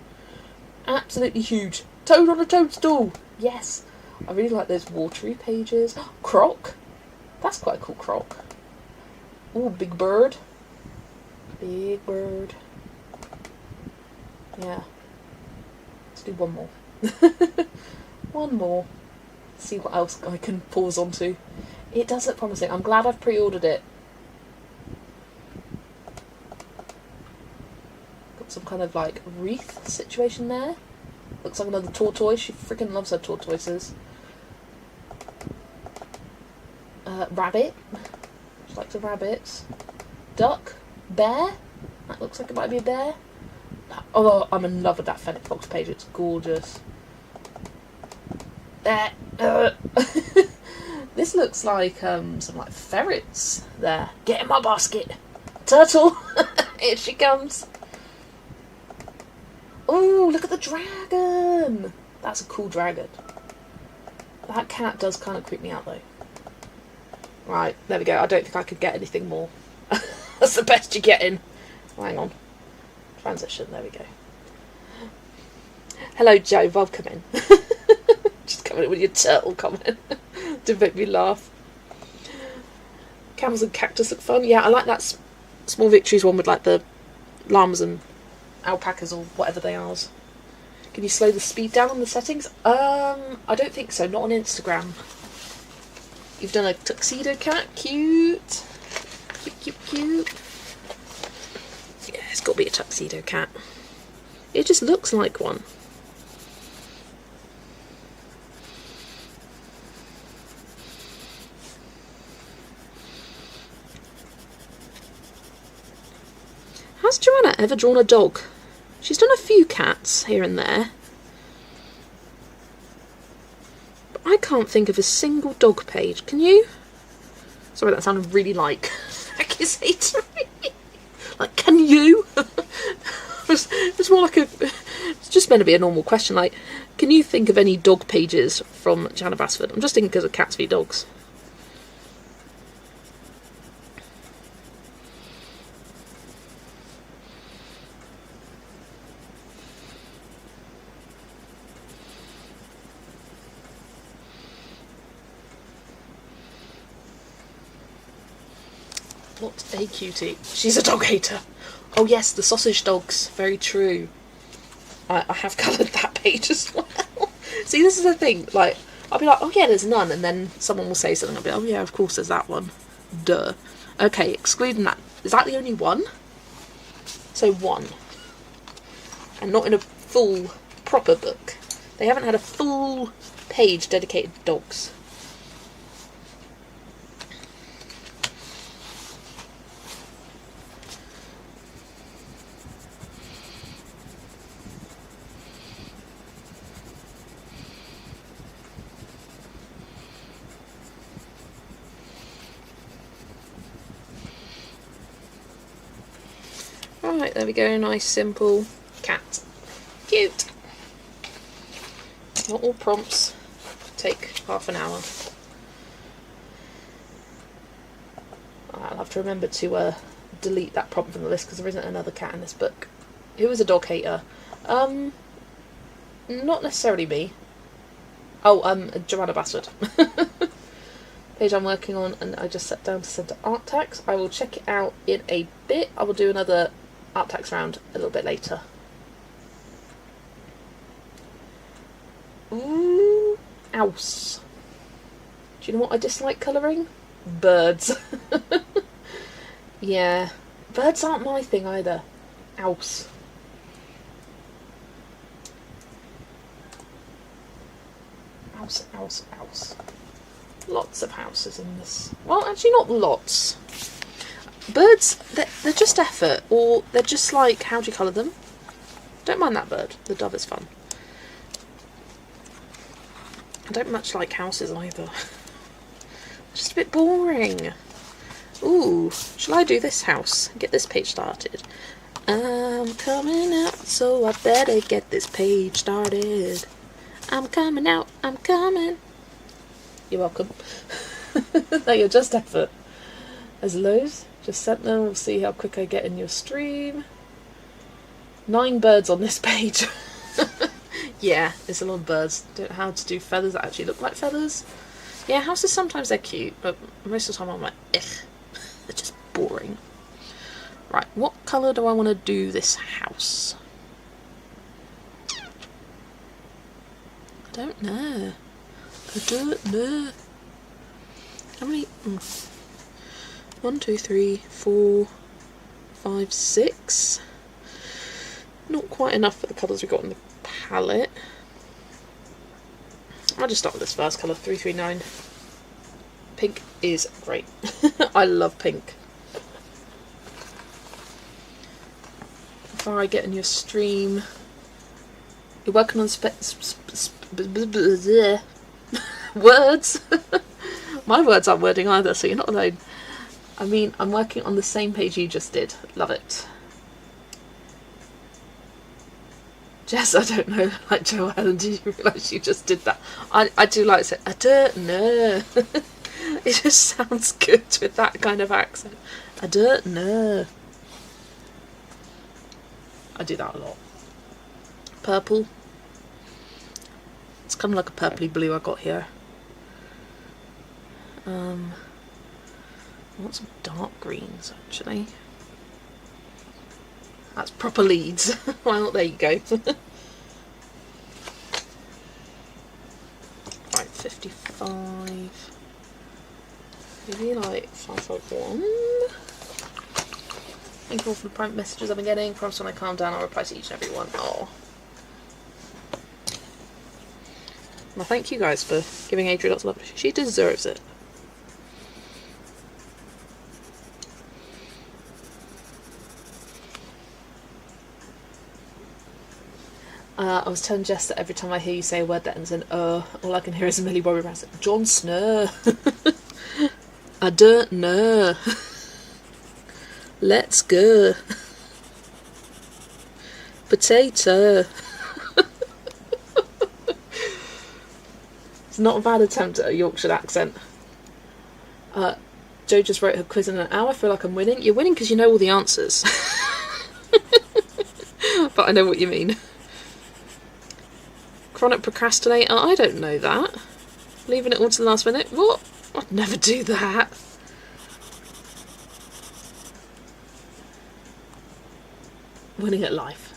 Absolutely huge. Toad on a toadstool. Yes. I really like those watery pages. Croc. That's quite a cool croc. Ooh, big bird. Big bird. Yeah. Let's do one more. One more. See what else I can pause onto. It does look promising. I'm glad I've pre-ordered it. Got some kind of like wreath situation there. Looks like another tortoise. She freaking loves her tortoises. Rabbit. She likes the rabbits. Duck. Bear. That looks like it might be a bear. Oh, I'm in love with that fennec fox page. It's gorgeous. This looks like some like ferrets there. Get in my basket. Turtle. Here she comes. Oh, look at the dragon. That's a cool dragon. That cat does kind of creep me out though. Right, there we go. I don't think I could get anything more. That's the best you're getting. Hang on. Transition, there we go. Hello Joe, welcome in. Just coming in with your turtle comment. To make me laugh. Camels and cactus look fun. Yeah, I like that Small Victories one with like the llamas and alpacas or whatever they are. Can you slow the speed down on the settings? I don't think so, not on Instagram. You've done a tuxedo cat, cute. Cute, cute, cute. Yeah, it's got to be a tuxedo cat. It just looks like one. Has Joanna ever drawn a dog? She's done a few cats here and there. But I can't think of a single dog page. Can you? Sorry, that sounded really like accusatory. Like, can you? It's more like it's just meant to be a normal question. Like, can you think of any dog pages from Joanna Basford? I'm just thinking because of Cats v Dogs. What a cutie. She's a dog hater. Oh yes, the sausage dogs. Very true. I have coloured that page as well. See, this is the thing. Like, I'll be like, oh yeah, there's none. And then someone will say something. I'll be like, oh yeah, of course there's that one. Duh. Okay, excluding that. Is that the only one? So one. And not in a full, proper book. They haven't had a full page dedicated to dogs. Right, there we go, nice simple cat. Cute. Not all prompts take half an hour. I'll have to remember to delete that prompt from the list because there isn't another cat in this book. Who is a dog hater? Not necessarily me. Oh, Joanna Basford. Page I'm working on, and I just sat down to send to art tax. I will check it out in a bit. I will do another art tax round a little bit later. Ooh, ouse. Do you know what I dislike colouring? Birds. Yeah, birds aren't my thing either. Ouse. Ouse, ouse, ouse. Lots of houses in this. Well, actually not lots. Birds, they're just effort, or they're just like, how do you colour them? Don't mind that bird. The dove is fun. I don't much like houses either. Just a bit boring. Ooh, shall I do this house? Get this page started. I'm coming out, so I better get this page started. I'm coming out, I'm coming. You're welcome. No, you're just effort. There's loads. Just sent them. We'll see how quick I get in your stream. 9 birds on this page. Yeah, it's a lot of birds. Don't know how to do feathers that actually look like feathers. Yeah, houses sometimes they're cute, but most of the time I'm like, ugh. They're just boring. Right, what colour do I want to do this house? I don't know. I don't know. How many? 1, 2, 3, 4, 5, 6. Not quite enough for the colours we got in the palette. I'll just start with this first colour, 339. Pink is great. I love pink. Before I get in your stream, you're working on words. My words aren't wording either, so you're not alone. I mean, I'm working on the same page you just did. Love it. Jess, I don't know. Like Joanne, did you realise you just did that? I do like to say, I don't know. It just sounds good with that kind of accent. I don't know. I do that a lot. Purple. It's kind of like a purpley blue I got here. I want some dark greens actually. That's proper leads. Well, there you go. Right, 55. Maybe like 551. Thank you all for the private messages I've been getting. Promise when I calm down I'll reply to each and every one. Oh. Well, thank you guys for giving Adria lots of love. She deserves it. I was telling Jess that every time I hear you say a word that ends in all I can hear is a Millie Bobby Brown. Jon Snow. I don't know. Let's go. Potato. It's not a bad attempt at a Yorkshire accent. Jo just wrote her quiz in an hour. I feel like I'm winning. You're winning because you know all the answers. But I know what you mean. Chronic procrastinator? I don't know that. Leaving it all to the last minute? What? I'd never do that. Winning at life.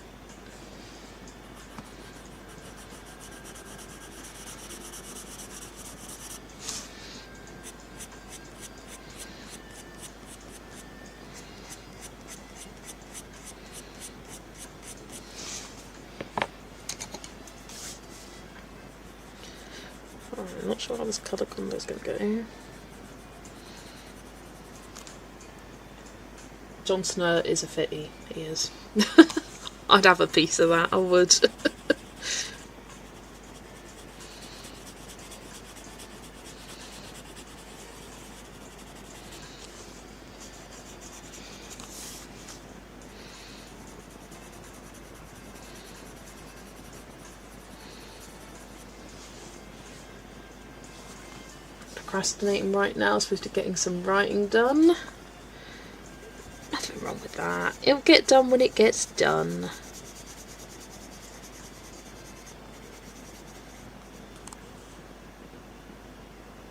I'm not sure how this colour combo is going to go. Jon Snow is a fitty, he is. I'd have a piece of that, I would. Procrastinating right now, supposed to be getting some writing done. Nothing wrong with that. It'll get done when it gets done.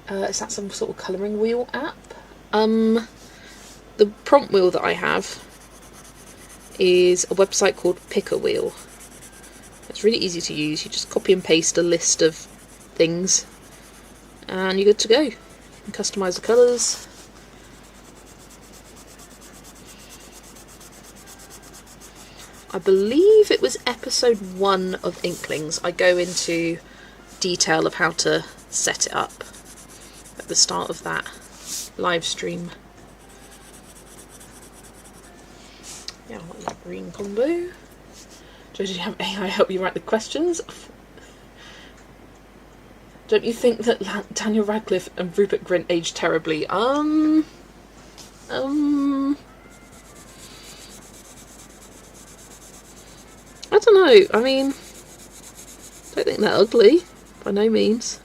Is that some sort of colouring wheel app? The prompt wheel that I have is a website called Picker Wheel. It's really easy to use. You just copy and paste a list of things and you're good to go. You can customise the colours. I believe it was episode 1 of Inklings. I go into detail of how to set it up at the start of that live stream. Yeah, I like that green combo. Did you have AI help you write the questions? Don't you think that Daniel Radcliffe and Rupert Grint aged terribly? I don't know. I mean, I don't think they're ugly, by no means.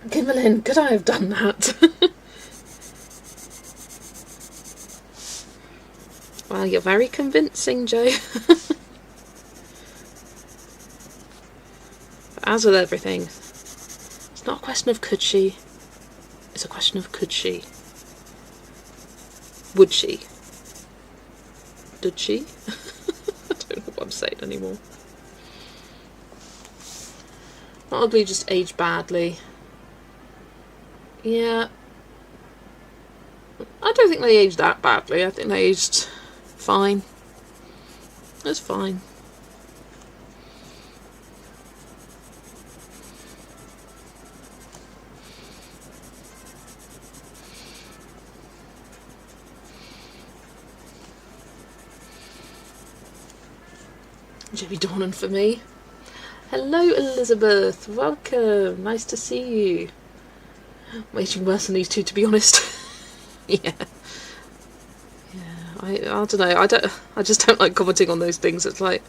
Kimberlyn, could I have done that? Well, you're very convincing, Jo. But as with everything, it's not a question of could she, it's a question of could she. Would she? Did she? I don't know what I'm saying anymore. Not ugly, just aged badly. Yeah. I don't think they aged that badly. I think they aged fine. That's fine. Jimmy Dornan for me. Hello Elizabeth, welcome, nice to see you. I'm aging worse than these two, to be honest. Yeah. I don't know, I just don't like commenting on those things. It's like,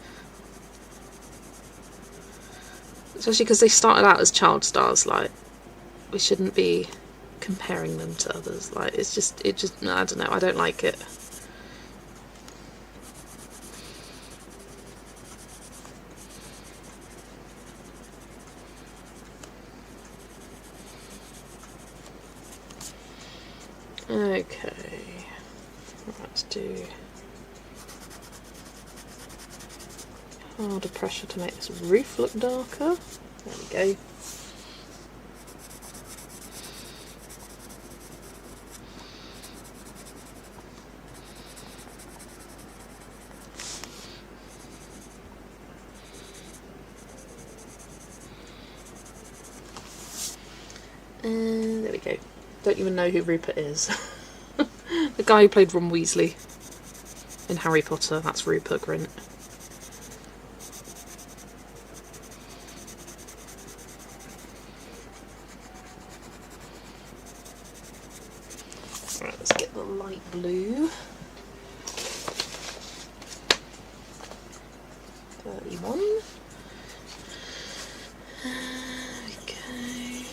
especially because they started out as child stars, like, we shouldn't be comparing them to others. Like, it just, I don't know, I don't like it. Okay, let's do harder pressure to make this roof look darker. There we go. go. Don't even know who Rupert is. The guy who played Ron Weasley in Harry Potter, that's Rupert Grint. Right, let's get the light blue. 31. Okay.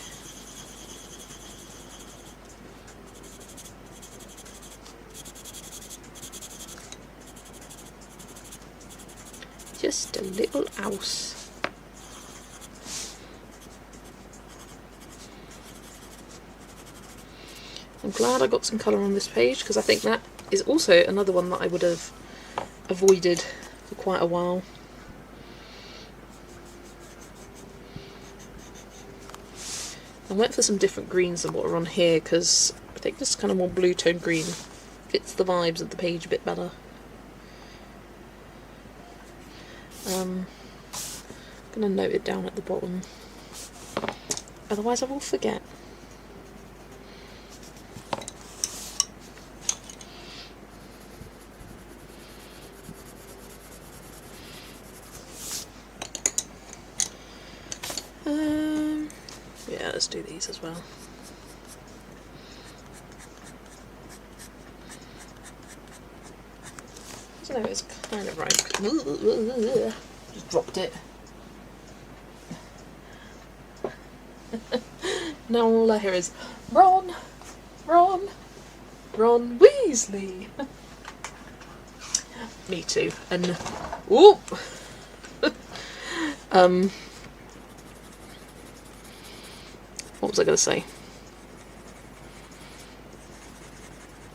Just a little house. I'm glad I got some colour on this page, because I think that is also another one that I would have avoided for quite a while. I went for some different greens than what are on here, because I think this kind of more blue tone green fits the vibes of the page a bit better. I'm going to note it down at the bottom, otherwise I will forget. Yeah, let's do these as well. I don't know, it's kind of right. Just dropped it. Now all I hear is Ron, Ron, Ron Weasley. Me too. And whoop. What was I going to say?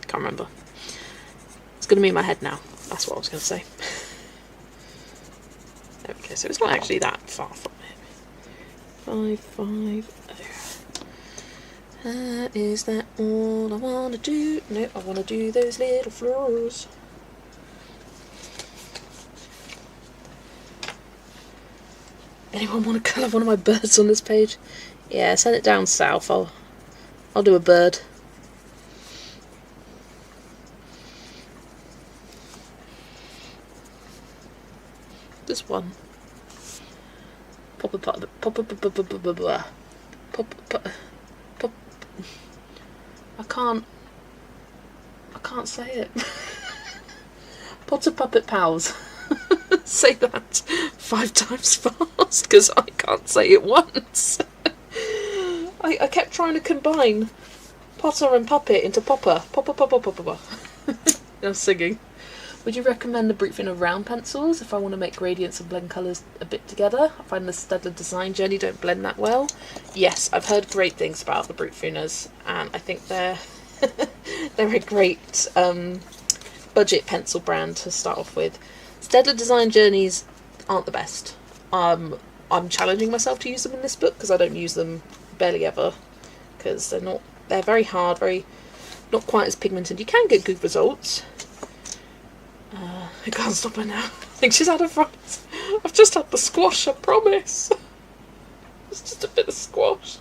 Can't remember. It's going to be in my head now. That's what I was going to say. There we go. So it's not actually that far from it. 550. Is that all I want to do? No, I want to do those little flowers. Anyone want to colour one of my birds on this page? Yeah, send it down south. I'll do a bird. This one. Pop. I can't say it. Potter Puppet Pals. Say that 5 times fast, because I can't say it once. I kept trying to combine Potter and Puppet into Popper. Popper. I was singing. Would you recommend the Brute Thinner round pencils if I want to make gradients and blend colours a bit together? I find the Staedtler Design Journey don't blend that well. Yes, I've heard great things about the Brute Thinners, and I think they're they're a great budget pencil brand to start off with. Staedtler Design Journeys aren't the best. I'm challenging myself to use them in this book, because I don't use them barely ever, because they're very hard, not quite as pigmented. You can get good results. I can't stop her now. I think she's had a fright. I've just had the squash, I promise. It's just a bit of squash.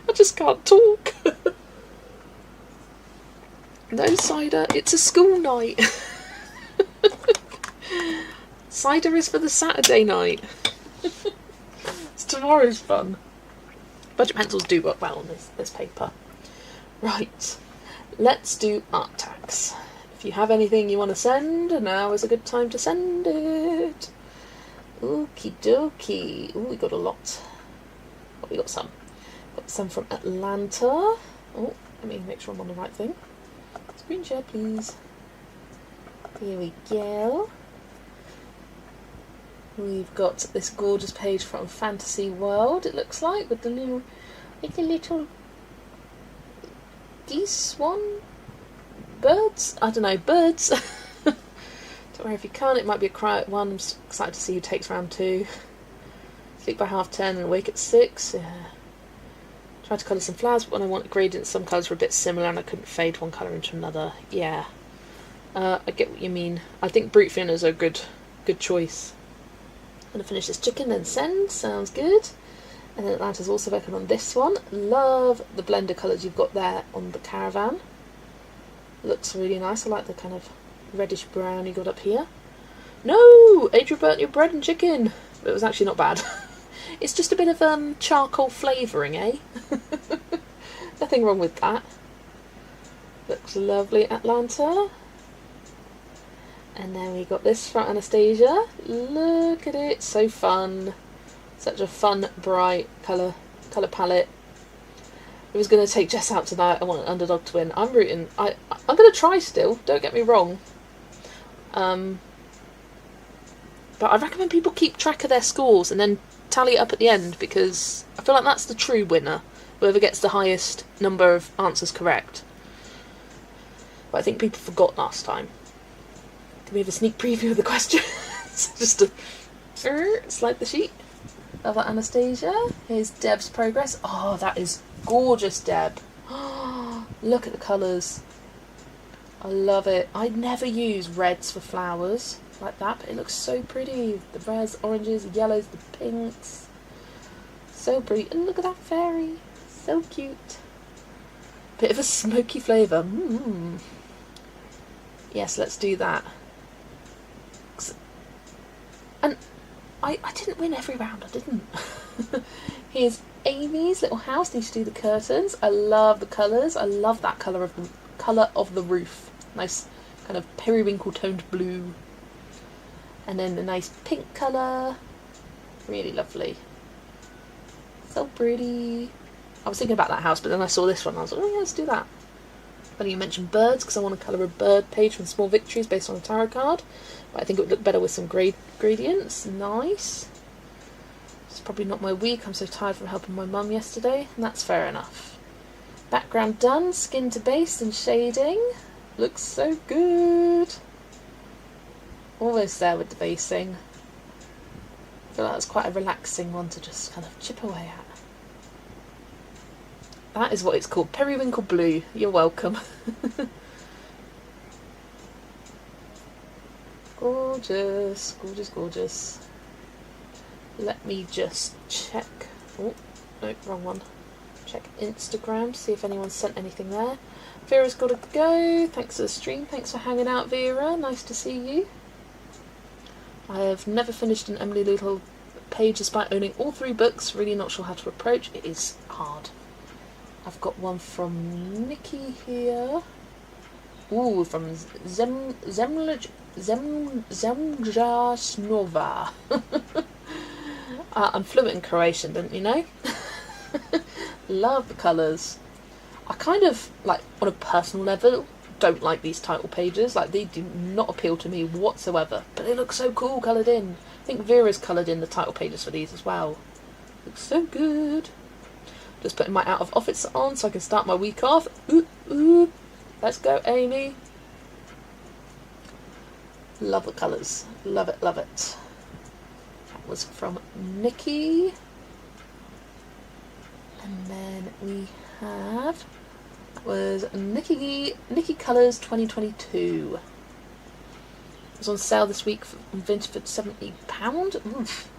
I just can't talk. No cider, it's a school night. Cider is for the Saturday night. It's tomorrow's fun. Budget pencils do work well on this paper. Right, let's do art tags. If you have anything you want to send, now is a good time to send it. Okie dokie. Ooh, we got a lot. Oh, we got some. Got some from Atlanta. Oh, let me make sure I'm on the right thing. Screen share, please. Here we go. We've got this gorgeous page from Fantasy World, it looks like, with the little geese one? Birds? I don't know, birds. Don't worry if you can't, it might be a quiet one. I'm excited to see who takes round 2. Sleep by 10:30 and awake at 6. Yeah. Tried to colour some flowers, but when I wanted gradients, some colours were a bit similar and I couldn't fade one colour into another. Yeah. I get what you mean. I think Brute Thinners are a good choice. I'm going to finish this chicken and send. Sounds good. And then Atlanta's also working on this one. Love the blender colours you've got there on the caravan. Looks really nice. I like the kind of reddish brown you got up here. No! Adrian burnt your bread and chicken! But it was actually not bad. It's just a bit of charcoal flavouring, eh? Nothing wrong with that. Looks lovely, Atlanta. And then we got this for Anastasia. Look at it, so fun. Such a fun, bright colour palette. I was going to take Jess out tonight. I want an underdog to win. I'm rooting. I'm going to try still. Don't get me wrong. But I recommend people keep track of their scores and then tally it up at the end, because I feel like that's the true winner. Whoever gets the highest number of answers correct. But I think people forgot last time. Can we have a sneak preview of the questions? Just to slide the sheet. Love that, Anastasia. Here's Deb's progress. Oh, that is gorgeous, Deb. Oh, look at the colours. I love it. I never use reds for flowers like that, but it looks so pretty. The reds, oranges, yellows, the pinks. So pretty. And look at that fairy. So cute. Bit of a smoky flavour. Yes, let's do that. And I didn't win every round, I didn't. Here's Amy's little house. Needs to do the curtains. I love the colours. I love that colour of the roof. Nice kind of periwinkle toned blue. And then the nice pink colour. Really lovely. So pretty. I was thinking about that house, but then I saw this one and I was like, oh yeah, let's do that. Funny you mentioned birds, because I want to colour a bird page from Small Victories based on a tarot card. But I think it would look better with some gradients. Nice. It's probably not my week. I'm so tired from helping my mum yesterday, and that's fair enough. Background done, skin to base and shading. Looks so good. Almost there with the basing. I feel like that's quite a relaxing one to just kind of chip away at. That is what it's called, periwinkle blue. You're welcome. Gorgeous, gorgeous, gorgeous. Let me just check. Oh, no, wrong one. Check Instagram, see if anyone sent anything there. Vera's got to go. Thanks for the stream. Thanks for hanging out, Vera. Nice to see you. I have never finished an Emily Little page despite owning all 3 books. Really not sure how to approach. It is hard. I've got one from Nikki here. Ooh, from Zemljasnova. I'm fluent in Croatian, didn't you know? Love the colours. I kind of, like, on a personal level, don't like these title pages. Like, they do not appeal to me whatsoever. But they look so cool coloured in. I think Vera's coloured in the title pages for these as well. Looks so good. Just putting my out of office on so I can start my week off. Ooh, ooh. Let's go, Amy. Love the colours. Love it, love it. That was from Nikki. And then we have... That was Nikki Colours 2022. It was on sale this week on Vintage for £70. Oof.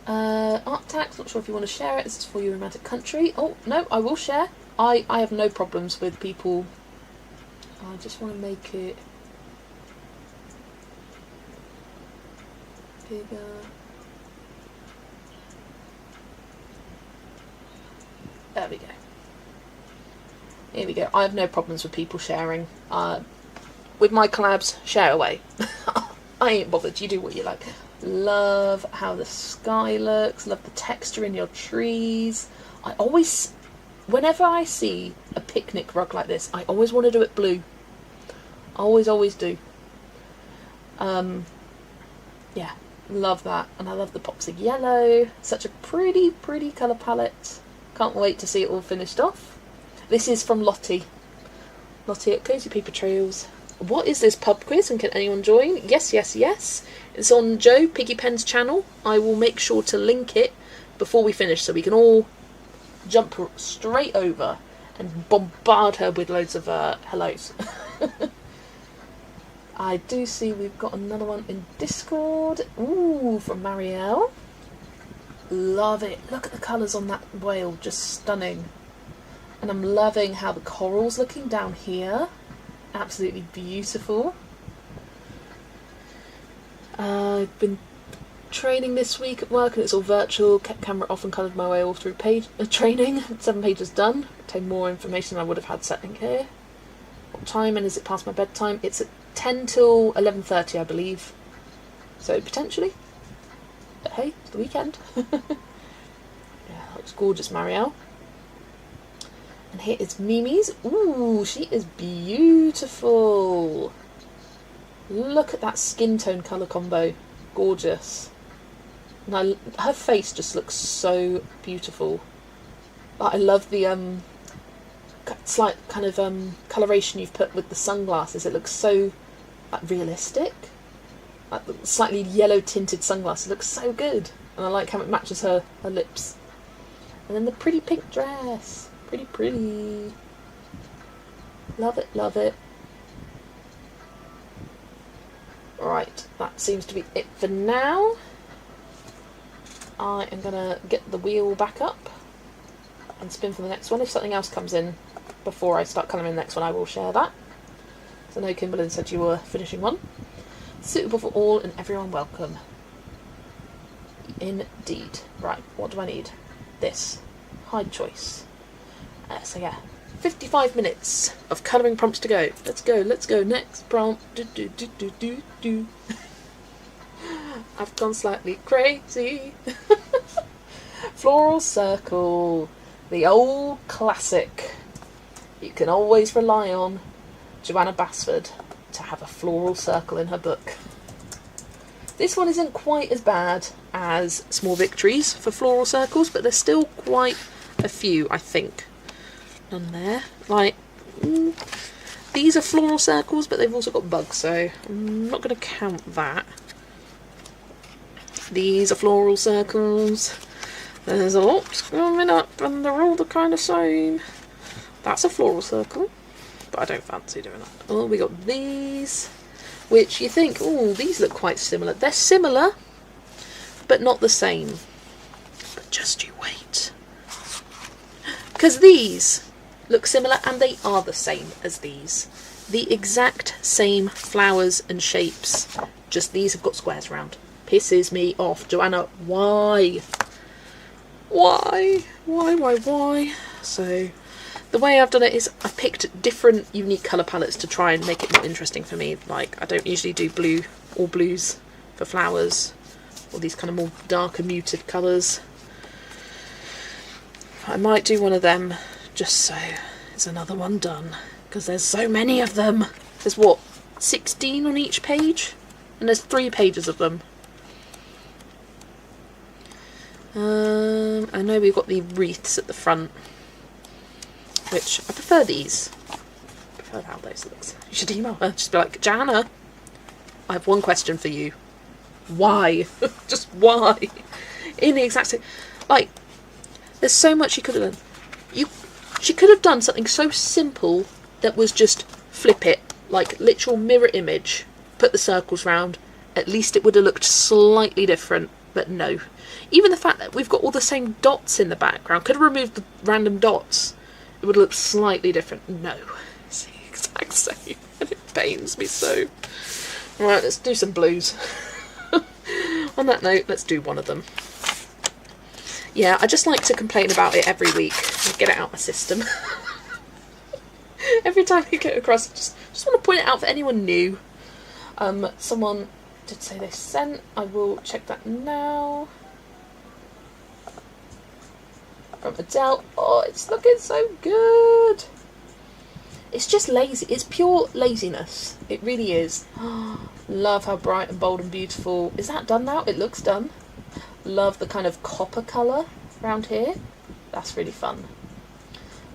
Art tax, not sure if you want to share it. This is for your romantic country. Oh, no, I will share. I have no problems with people. I just want to make it bigger. There we go. Here we go. I have no problems with people sharing. With my collabs, share away. I ain't bothered. You do what you like. Love how the sky looks. Love the texture in your trees. I always, whenever I see a picnic rug like this, I always want to do it blue. Always, always do. Yeah, love that. And I love the pops of yellow. Such a pretty, pretty colour palette. Can't wait to see it all finished off. This is from Lottie. Lottie at Cozy Paper Trails. What is this pub quiz and can anyone join? Yes, yes, yes. It's on Joe Piggy Pen's channel. I will make sure to link it before we finish so we can all jump straight over and bombard her with loads of hellos. I do see we've got another one in Discord. Ooh, from Marielle. love it. Look at the colours on that whale, just stunning. And I'm loving how the coral's looking down here. Absolutely beautiful. I've been training this week at work and it's all virtual. Kept camera off and coloured my way all through training. 7 pages done. Obtained more information than I would have had setting here. What time and is it past my bedtime? It's at 10 till 11:30 I believe. So potentially. But hey, it's the weekend. Yeah, looks gorgeous, Marielle. And here is Mimi's. Ooh, she is beautiful. Look at that skin tone colour combo. Gorgeous. And her face just looks so beautiful. I love the slight kind of coloration you've put with the sunglasses. It looks so realistic. Like the slightly yellow tinted sunglasses. It looks so good. And I like how it matches her lips. And then the pretty pink dress. Pretty. Love it, love it. Right, that seems to be it for now. I am going to get the wheel back up and spin for the next one. If something else comes in before I start colouring the next one, I will share that. So I know Kimberlyn said you were finishing one. Suitable for all and everyone welcome. Indeed. Right, what do I need? This. Hide choice. So yeah, 55 minutes of colouring prompts to go. Let's go. Next prompt. Do. I've gone slightly crazy. Floral circle. The old classic. You can always rely on Joanna Basford to have a floral circle in her book. This one isn't quite as bad as Small Victories for floral circles, but there's still quite a few, I think. None there. Like, these are floral circles, but they've also got bugs, so I'm not going to count that. These are floral circles. There's a lot coming up, and they're all the kind of same. That's a floral circle, but I don't fancy doing that. Oh, we got these, which you think, oh, these look quite similar. They're similar, but not the same. But just you wait. Because these look similar, and they are the same as these. The exact same flowers and shapes, just these have got squares around. Pisses me off. Joanna, why? Why? So, the way I've done it is I picked different unique colour palettes to try and make it more interesting for me. Like, I don't usually do blue or blues for flowers, or these kind of more darker muted colours. I might do one of them just so there's another one done, because there's so many of them. There's what, 16 on each page? And there's 3 pages of them. I know we've got the wreaths at the front, which I prefer these. I prefer how those looks. You should email her, just be like, Jana, I have one question for you. Why? Just why? In the exact same, like, there's so much she could have done. She could have done something so simple that was just flip it, like literal mirror image, put the circles round. At least it would have looked slightly different, but no. Even the fact that we've got all the same dots in the background, could have removed the random dots. It would look slightly different. No. It's the exact same, and it pains me so. Right, let's do some blues. On that note, let's do one of them. Yeah, I just like to complain about it every week and get it out of my system. Every time you get across, just want to point it out for anyone new. Someone did say they sent. I will check that now. From Adele. Oh, it's looking so good. It's just lazy. It's pure laziness. It really is. Love how bright and bold and beautiful. Is that done now? It looks done. Love the kind of copper colour around here. That's really fun.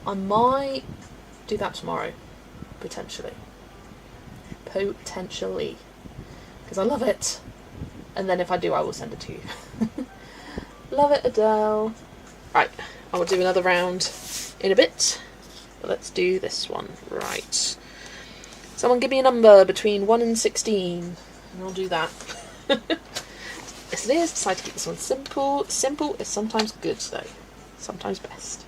I might do that tomorrow. Potentially. Because I love it. And then if I do, I will send it to you. Love it, Adele. Right, I will do another round in a bit. But let's do this one. Right. Someone give me a number between 1 and 16. And I'll do that. Yes, it is. Decided to keep this one simple. Simple is sometimes good, though. Sometimes best.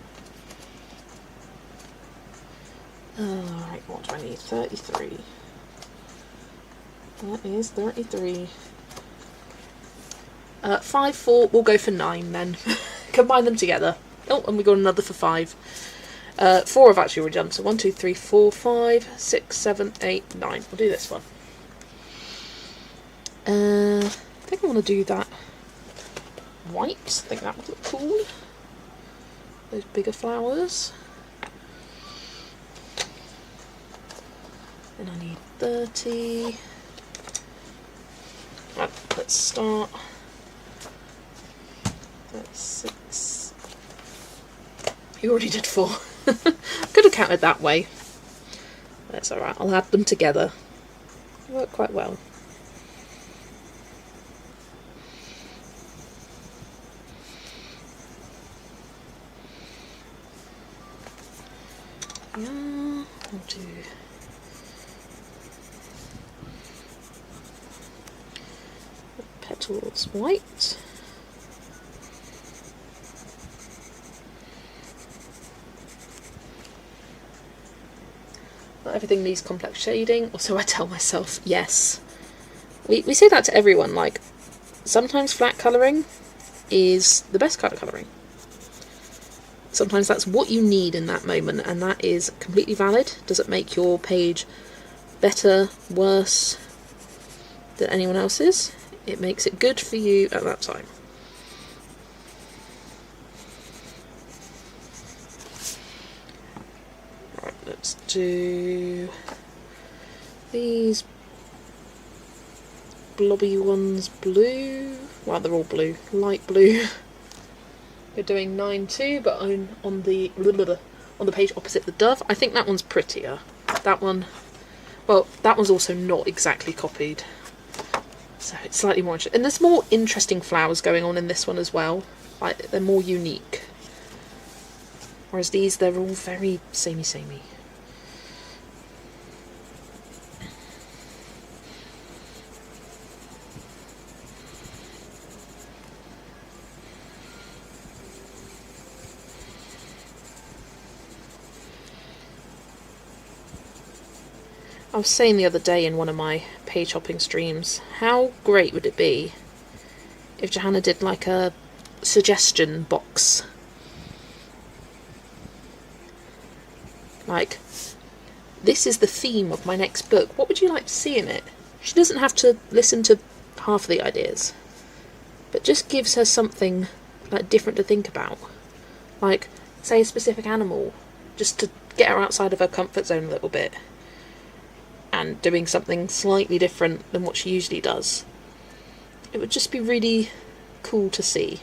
Alright, what do I need? 33. That is 33. 5, 4, we'll go for 9 then. Combine them together. Oh, and we got another for 5. 4 have actually already done, so 1, 2, 3, 4, 5, 6, 7, 8, 9. We'll do this one. I think I want to do that white. I think that would look cool. Those bigger flowers. And I need 30. Right, let's start. That's 6. You already did 4. Could have counted that way. That's alright, I'll add them together. They work quite well. Yeah, I'll do the petals white. Not everything needs complex shading, or so I tell myself. Yes. We say that to everyone, like, sometimes flat colouring is the best kind of colouring. Sometimes that's what you need in that moment, and that is completely valid. Does it make your page better, worse than anyone else's? It makes it good for you at that time. Right, let's do these blobby ones blue. Well, they're all blue, light blue. We're doing 9-2, but on the page opposite the dove. I think that one's prettier. That one, well, that one's also not exactly copied, so it's slightly more interesting. And there's more interesting flowers going on in this one as well. Like, they're more unique. Whereas these, they're all very samey. I was saying the other day in one of my page hopping streams, how great would it be if Johanna did like a suggestion box? Like, this is the theme of my next book. What would you like to see in it? She doesn't have to listen to half of the ideas, but just gives her something like different to think about. Like, say a specific animal, just to get her outside of her comfort zone a little bit. And doing something slightly different than what she usually does. It would just be really cool to see.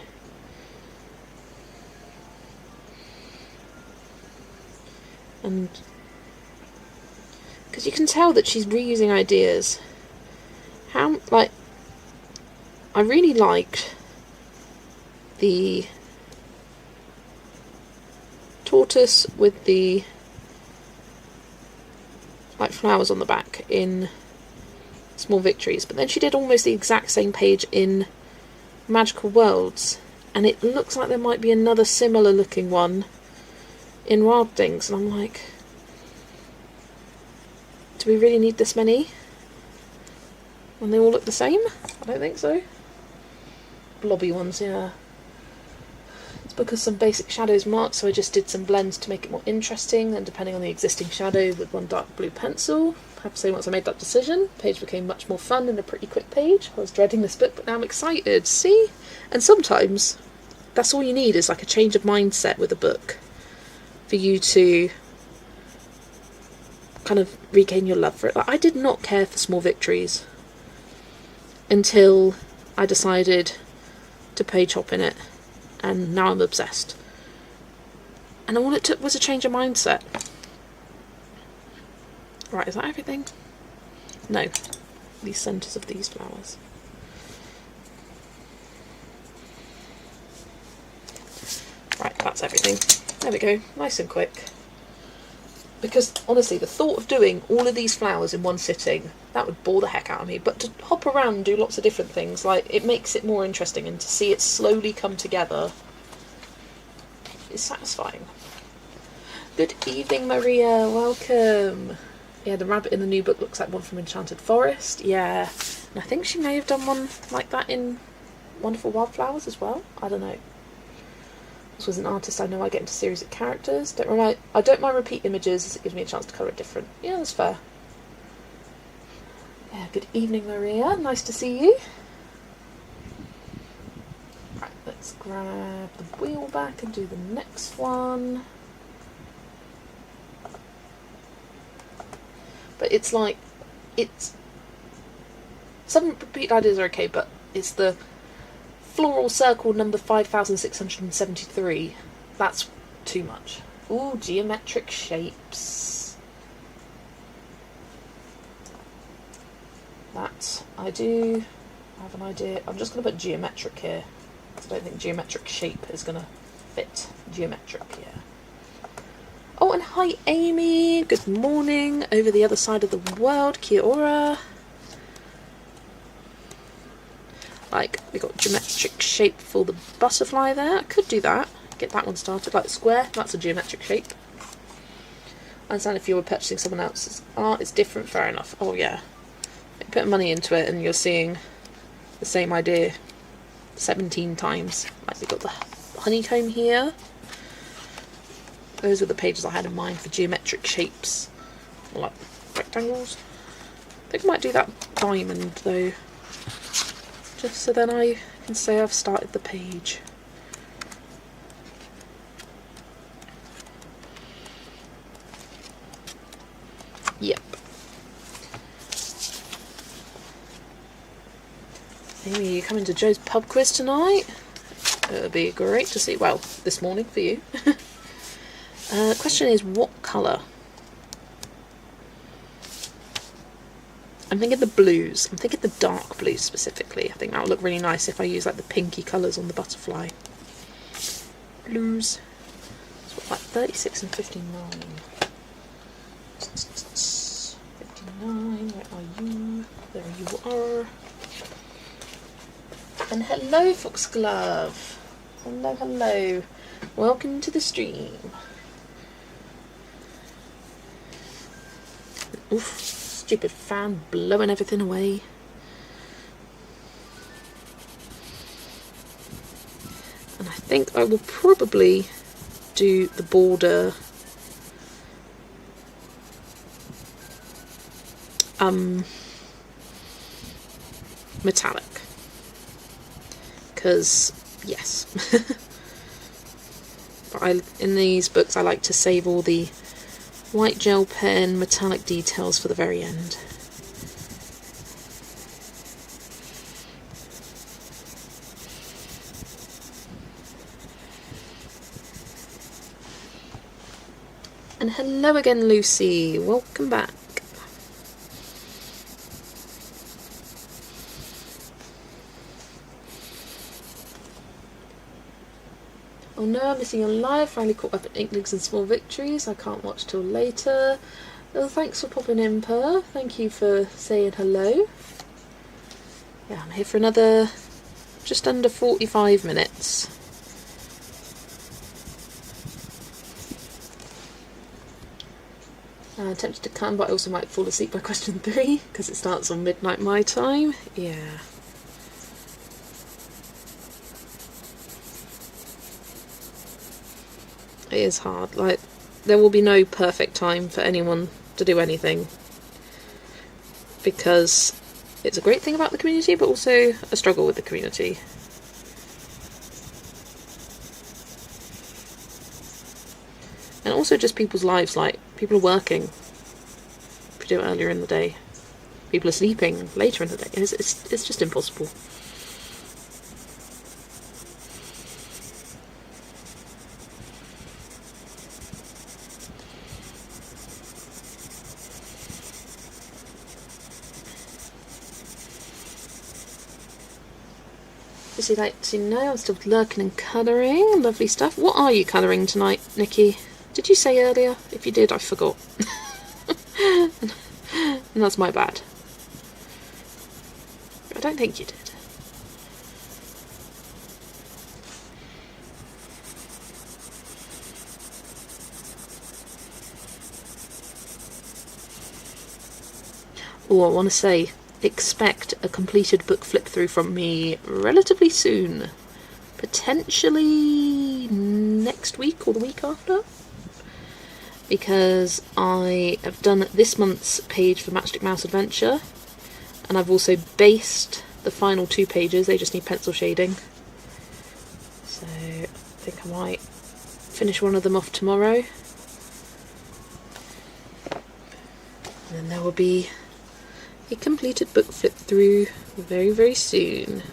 And because you can tell that she's reusing ideas. How, like, I really liked the tortoise with the like flowers on the back in Small Victories, but then she did almost the exact same page in Magical Worlds, and it looks like there might be another similar looking one in Wild Things, and I'm like, do we really need this many when they all look the same? I don't think so. Blobby ones, yeah. It's because some basic shadows marked, so I just did some blends to make it more interesting, and depending on the existing shadow with one dark blue pencil. I have to say, once I made that decision, the page became much more fun and a pretty quick page. I was dreading this book, but now I'm excited. See? And sometimes that's all you need, is like a change of mindset with a book for you to kind of regain your love for it. Like, I did not care for Small Victories until I decided to page hop in it. And now I'm obsessed. And all it took was a change of mindset. Right, is that everything? No. The centres of these flowers. Right, that's everything. There we go. Nice and quick. because honestly, the thought of doing all of these flowers in one sitting, that would bore the heck out of me. But to hop around and do lots of different things, like, it makes it more interesting, and to see it slowly come together is satisfying. Good evening, Maria. Welcome. Yeah, the rabbit in the new book looks like one from Enchanted Forest. Yeah, and I think she may have done one like that in Wonderful Wildflowers as well. I don't know. This was an artist I know. I get into series of characters. I don't mind repeat images as it gives me a chance to colour it different. Yeah, that's fair. Yeah, good evening, Maria. Nice to see you. Right, let's grab the wheel back and do the next one. But it's like, some repeat ideas are okay, but it's the floral circle number 5673. That's too much. Ooh, geometric shapes. I do have an idea. I'm just going to put geometric here, because I don't think geometric shape is going to fit geometric here. Oh, and hi Amy, good morning over the other side of the world, kia ora. Like, we got geometric shape for the butterfly there. I could do that, get that one started, like the square, that's a geometric shape. I understand if you were purchasing someone else's art, it's different, fair enough. Oh yeah, you put money into it and you're seeing the same idea 17 times. Like, we got the honeycomb here. Those are the pages I had in mind for geometric shapes, or like rectangles. I think I might do that diamond though, just so then I can say I've started the page. Yep. Amy, you coming to Joe's pub quiz tonight? It would be great to see. Well, this morning for you. Question is, what colour? I'm thinking the blues. I'm thinking the dark blues specifically. I think that would look really nice if I use like the pinky colours on the butterfly. Blues. So what, like 36 and 59. 59, where are you? There you are. And hello, Foxglove. Hello, hello. Welcome to the stream. Oof, stupid fan blowing everything away. And I think I will probably do the border metallic, because yes. But in these books I like to save all the white gel pen metallic details for the very end. And hello again, Lucy. Welcome back. Oh no, I'm missing your live. Finally caught up at Inklings and Small Victories. I can't watch till later. Oh, thanks for popping in, Per. Thank you for saying hello. Yeah, I'm here for another just under 45 minutes. Tempted to come, but I also might fall asleep by question 3 because it starts on midnight my time. Yeah. It is hard. Like, there will be no perfect time for anyone to do anything, because it's a great thing about the community, but also a struggle with the community. And also just people's lives, like, people are working if you do it earlier in the day. People are sleeping later in the day. It's just impossible. Does he like to know I'm still lurking and colouring? Lovely stuff. What are you colouring tonight, Nikki? Did you say earlier? If you did, I forgot. And that's my bad. I don't think you did. Oh, I want to say, expect a completed book flip through from me relatively soon. Potentially next week or the week after. Because I have done this month's page for Matchstick Mouse Adventure, and I've also based the final 2 pages. They just need pencil shading. So I think I might finish one of them off tomorrow. And then there will be a completed book flip through very, very soon.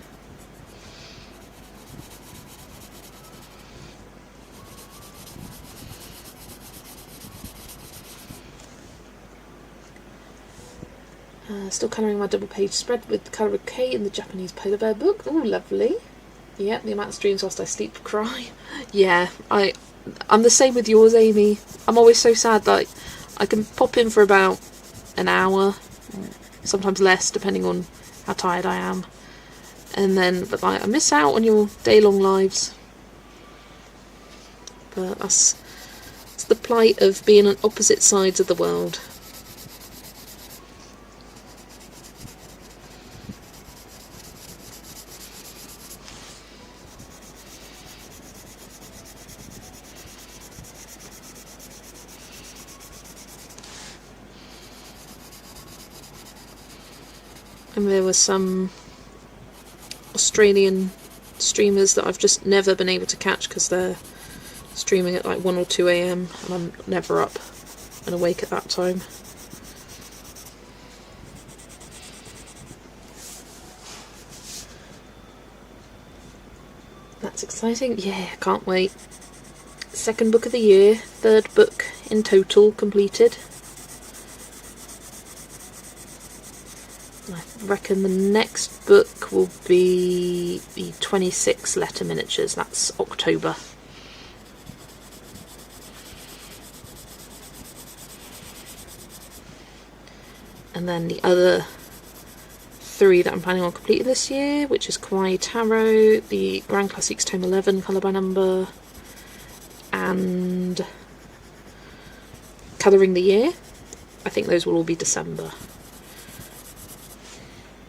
Still colouring my double page spread with the colour of K in the Japanese polar bear book. Oh, lovely. Yeah, the amount of streams whilst I sleep cry. Yeah, I'm the same with yours, Amy. I'm always so sad that I can pop in for about an hour, sometimes less, depending on how tired I am. And then, but like, I miss out on your day-long lives. But that's the plight of being on opposite sides of the world. And there were some Australian streamers that I've just never been able to catch because they're streaming at like 1 or 2 a.m. and I'm never up and awake at that time. That's exciting. Yeah, can't wait. 2nd book of the year, 3rd book in total completed. I reckon the next book will be the 26 letter miniatures. That's October. And then the other 3 that I'm planning on completing this year, which is Kawaii Tarot, the Grand Classics Tome 11 colour by number, and Colouring the Year. I think those will all be December.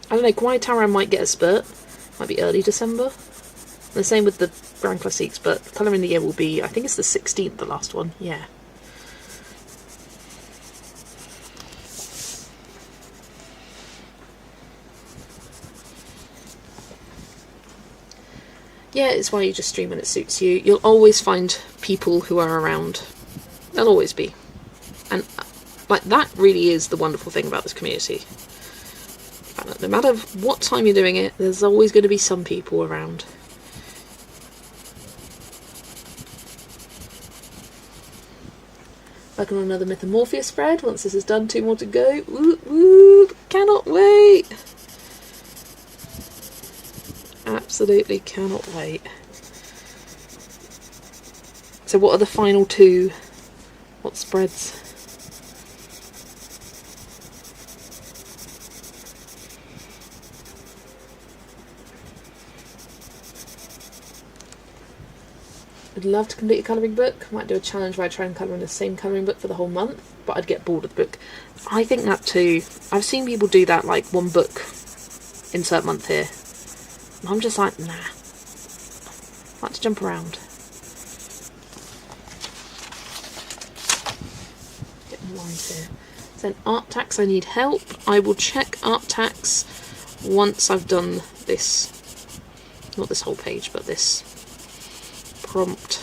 I don't know, Kawaii Tarot might get a spurt. Might be early December. And the same with the Grand Classics, but Colouring the Year will be, I think it's the 16th, the last one. Yeah. Yeah, it's why you just stream when it suits you. You'll always find people who are around. There'll always be. And like, that really is the wonderful thing about this community. No matter what time you're doing it, there's always going to be some people around. Working on another Myth and Morpheus spread. Once this is done, 2 more to go. Whoop, whoop. Cannot wait. Absolutely cannot wait. So what are the final 2? What spreads? I'd love to complete a colouring book. Might do a challenge where I try and colour in the same colouring book for the whole month, but I'd get bored of the book. I think that too. I've seen people do that, like 1 book, insert month here. And I'm just like, nah. I like to jump around. Getting lines here. Then art tax, I need help. I will check art tax once I've done this. Not this whole page, but this prompt.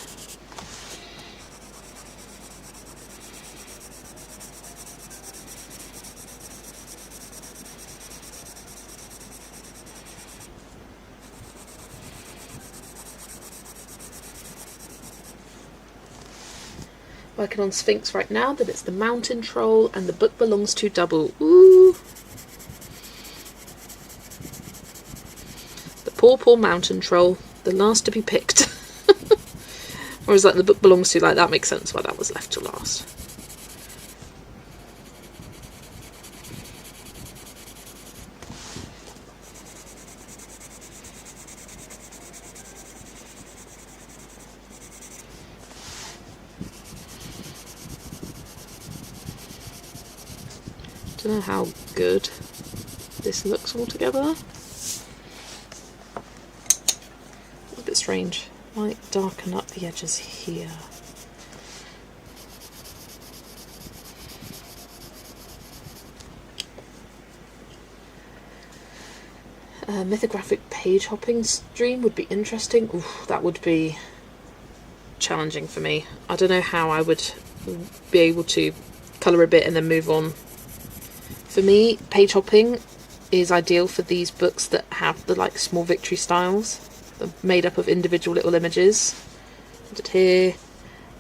Working on Sphinx right now, but it's the Mountain Troll and the book belongs to Double. Ooh! The poor, poor Mountain Troll, the last to be picked. Whereas like the book belongs to, like that makes sense why that was left to last. Don't know how good this looks all together. A bit strange. Might darken up the edges here. Mythographic page hopping stream would be interesting. Oof, that would be challenging for me. I don't know how I would be able to colour a bit and then move on. For me, page hopping is ideal for these books that have the like small victory styles, made up of individual little images. Put it here,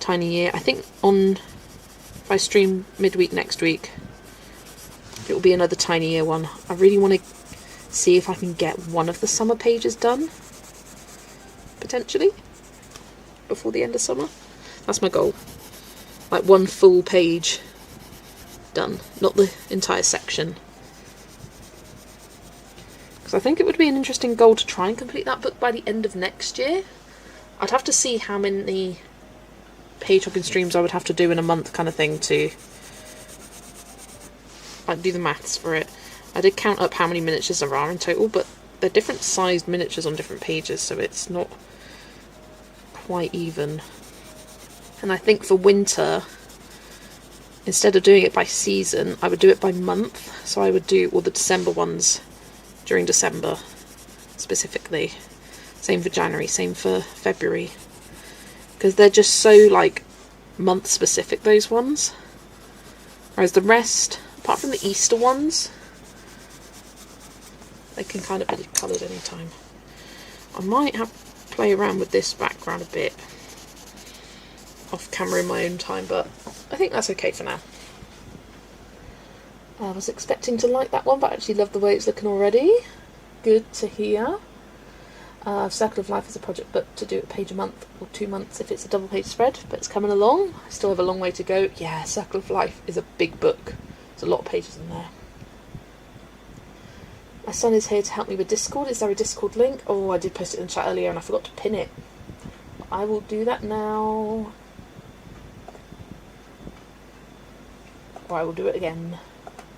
tiny year. I think if I stream midweek next week, it will be another tiny year one. I really want to see if I can get one of the summer pages done, potentially, before the end of summer. That's my goal. Like one full page done, not the entire section. Because I think it would be an interesting goal to try and complete that book by the end of next year. I'd have to see how many page hopping streams I would have to do in a month kind of thing to do the maths for it. I did count up how many miniatures there are in total, but they're different sized miniatures on different pages, so it's not quite even. And I think for winter, instead of doing it by season, I would do it by month. So I would do all the December ones during December specifically. Same for January, same for February. Because they're just so like month specific, those ones. Whereas the rest, apart from the Easter ones, they can kind of be coloured anytime. I might have to play around with this background a bit off camera in my own time, but I think that's okay for now. I was expecting to like that one, but I actually love the way it's looking already. Good to hear. Circle of Life is a project book to do a page a month or 2 months if it's a double page spread, but it's coming along. I still have a long way to go. Yeah, Circle of Life is a big book. There's a lot of pages in there. My son is here to help me with Discord. Is there a Discord link? Oh, I did post it in the chat earlier and I forgot to pin it. I will do that now. Or I will do it again.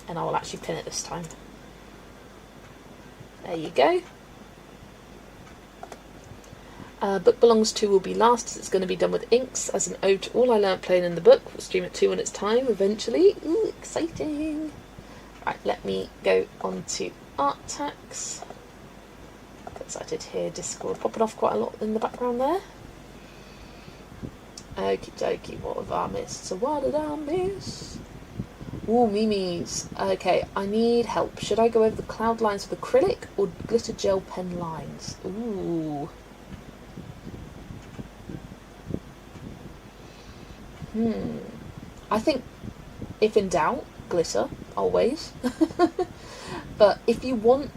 And I will actually pin it this time. There you go. Book Belongs To will be last, as it's going to be done with inks as an ode to all I learnt playing in the book. We'll stream it 2 on its time eventually. Ooh, exciting. Right, let me go on to art tax. Excited here, Discord popping off quite a lot in the background there. Okie dokie, what have I missed? So what did I miss? Ooh, Mimi's. Okay, I need help. Should I go over the cloud lines with acrylic or glitter gel pen lines? Ooh. I think, if in doubt, glitter, always. But if you want,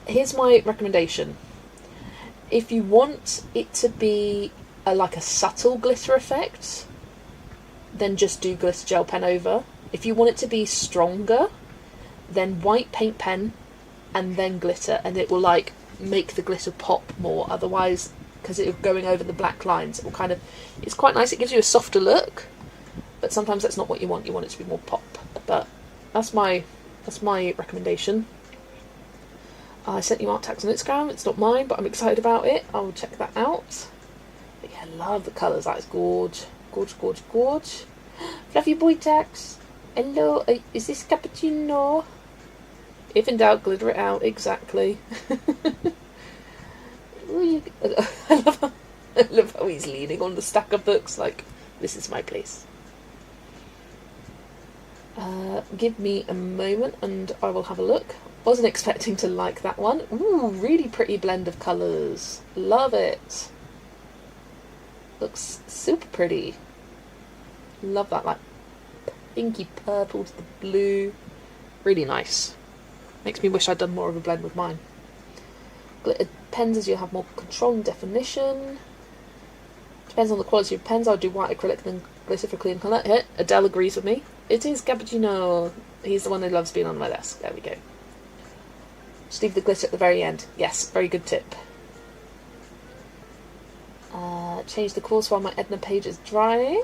here's my recommendation. If you want it to be like a subtle glitter effect, then just do glitter gel pen over. If you want it to be stronger, then white paint pen and then glitter, and it will like make the glitter pop more. Otherwise, because it's going over the black lines, it will kind of, it's quite nice. It gives you a softer look, but sometimes that's not what you want. You want it to be more pop. But that's my recommendation. I sent you art tags on Instagram. It's not mine, but I'm excited about it. I will check that out. But yeah, I love the colours. That is gorge. Gorge, gorge, gorge. Fluffy boy tax. Hello, is this cappuccino? If in doubt, glitter it out. Exactly. I love how he's leaning on the stack of books like, this is my place. Give me a moment and I will have a look. Wasn't expecting to like that one. Ooh, really pretty blend of colours. Love it. Looks super pretty. Love that, like pinky purple to the blue. Really nice. Makes me wish I'd done more of a blend with mine. Glitter pens as you have more control and definition. Depends on the quality of pens. I'll do white acrylic and then glitter for clean colour. Adele agrees with me. It is Cappuccino. He's the one who loves being on my desk. There we go. Just leave the glitter at the very end. Yes, very good tip. Change the course while my Edna page is drying.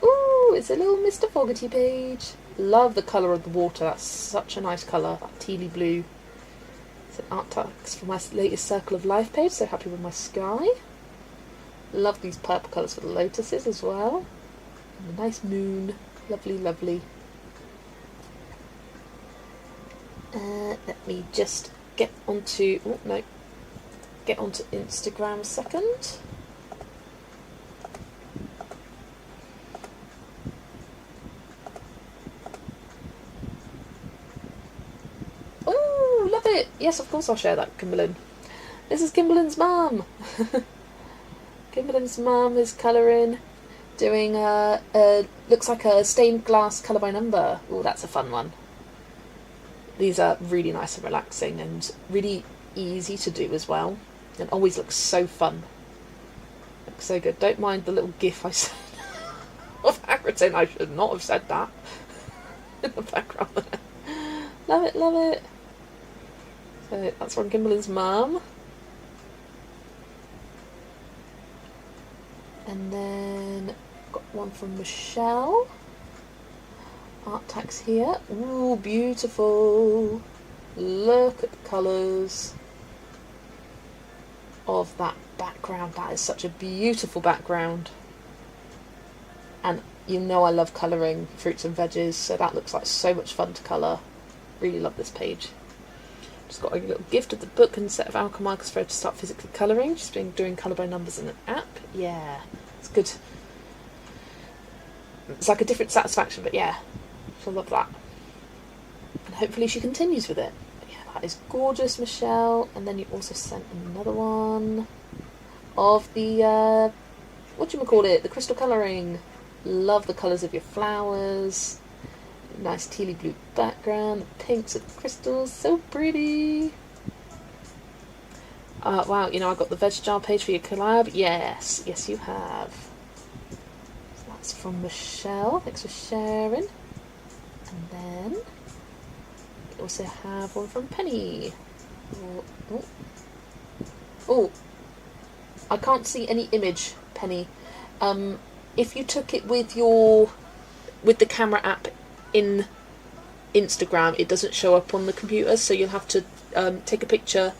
Ooh, it's a little Mr. Fogarty page. Love the colour of the water. That's such a nice colour. That tealy blue. It's an art text for my latest Circle of Life page. So happy with my sky. Love these purple colours for the lotuses as well. And a nice moon. Lovely, lovely. Let me just get onto... Oh, no. Get onto Instagram a second. Oh, love it. Yes, of course I'll share that, Kimberlyn. This is Kimberlyn's mum. Kimberlyn's mum is colouring, doing looks like a stained glass colour by number. Oh, that's a fun one. These are really nice and relaxing and really easy to do as well. And always looks so fun. Looks so good. Don't mind the little gif I said of Hagrid. I should not have said that in the background. Love it, love it. So that's from Kimberlyn's mum. And then got one from Michelle. Art tags here. Ooh, beautiful. Look at the colours of that background. That is such a beautiful background. And you know I love colouring fruits and veggies, so that looks like so much fun to colour. Really love this page. Just got a little gift of the book and set of alcohol markers for her to start physically colouring. She's been doing colour by numbers in an app. Yeah, it's good. It's like a different satisfaction, but yeah, she'll love that. And hopefully she continues with it. But yeah, that is gorgeous, Michelle. And then you also sent another one of the, whatchamacallit, the crystal colouring. Love the colours of your flowers. Nice tealy blue background, the pinks of the crystals, so pretty. Wow, you know, I got the veg jar page for your collab. Yes, yes you have. So that's from Michelle, thanks for sharing. And then we also have one from Penny. Oh, I can't see any image, Penny. If you took it with the camera app in Instagram, it doesn't show up on the computer, so you'll have to take a picture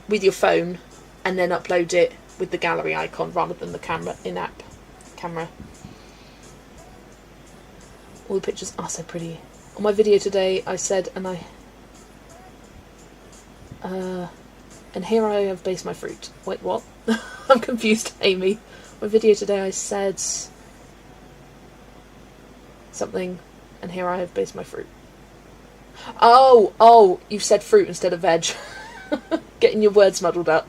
with your phone and then upload it with the gallery icon rather than the camera in-app camera. All the pictures are so pretty. On my video today I said, and here I have based my fruit. Wait, what? I'm confused, Amy. My video today I said something, and here I have based my fruit. Oh, you've said fruit instead of veg. Getting your words muddled up.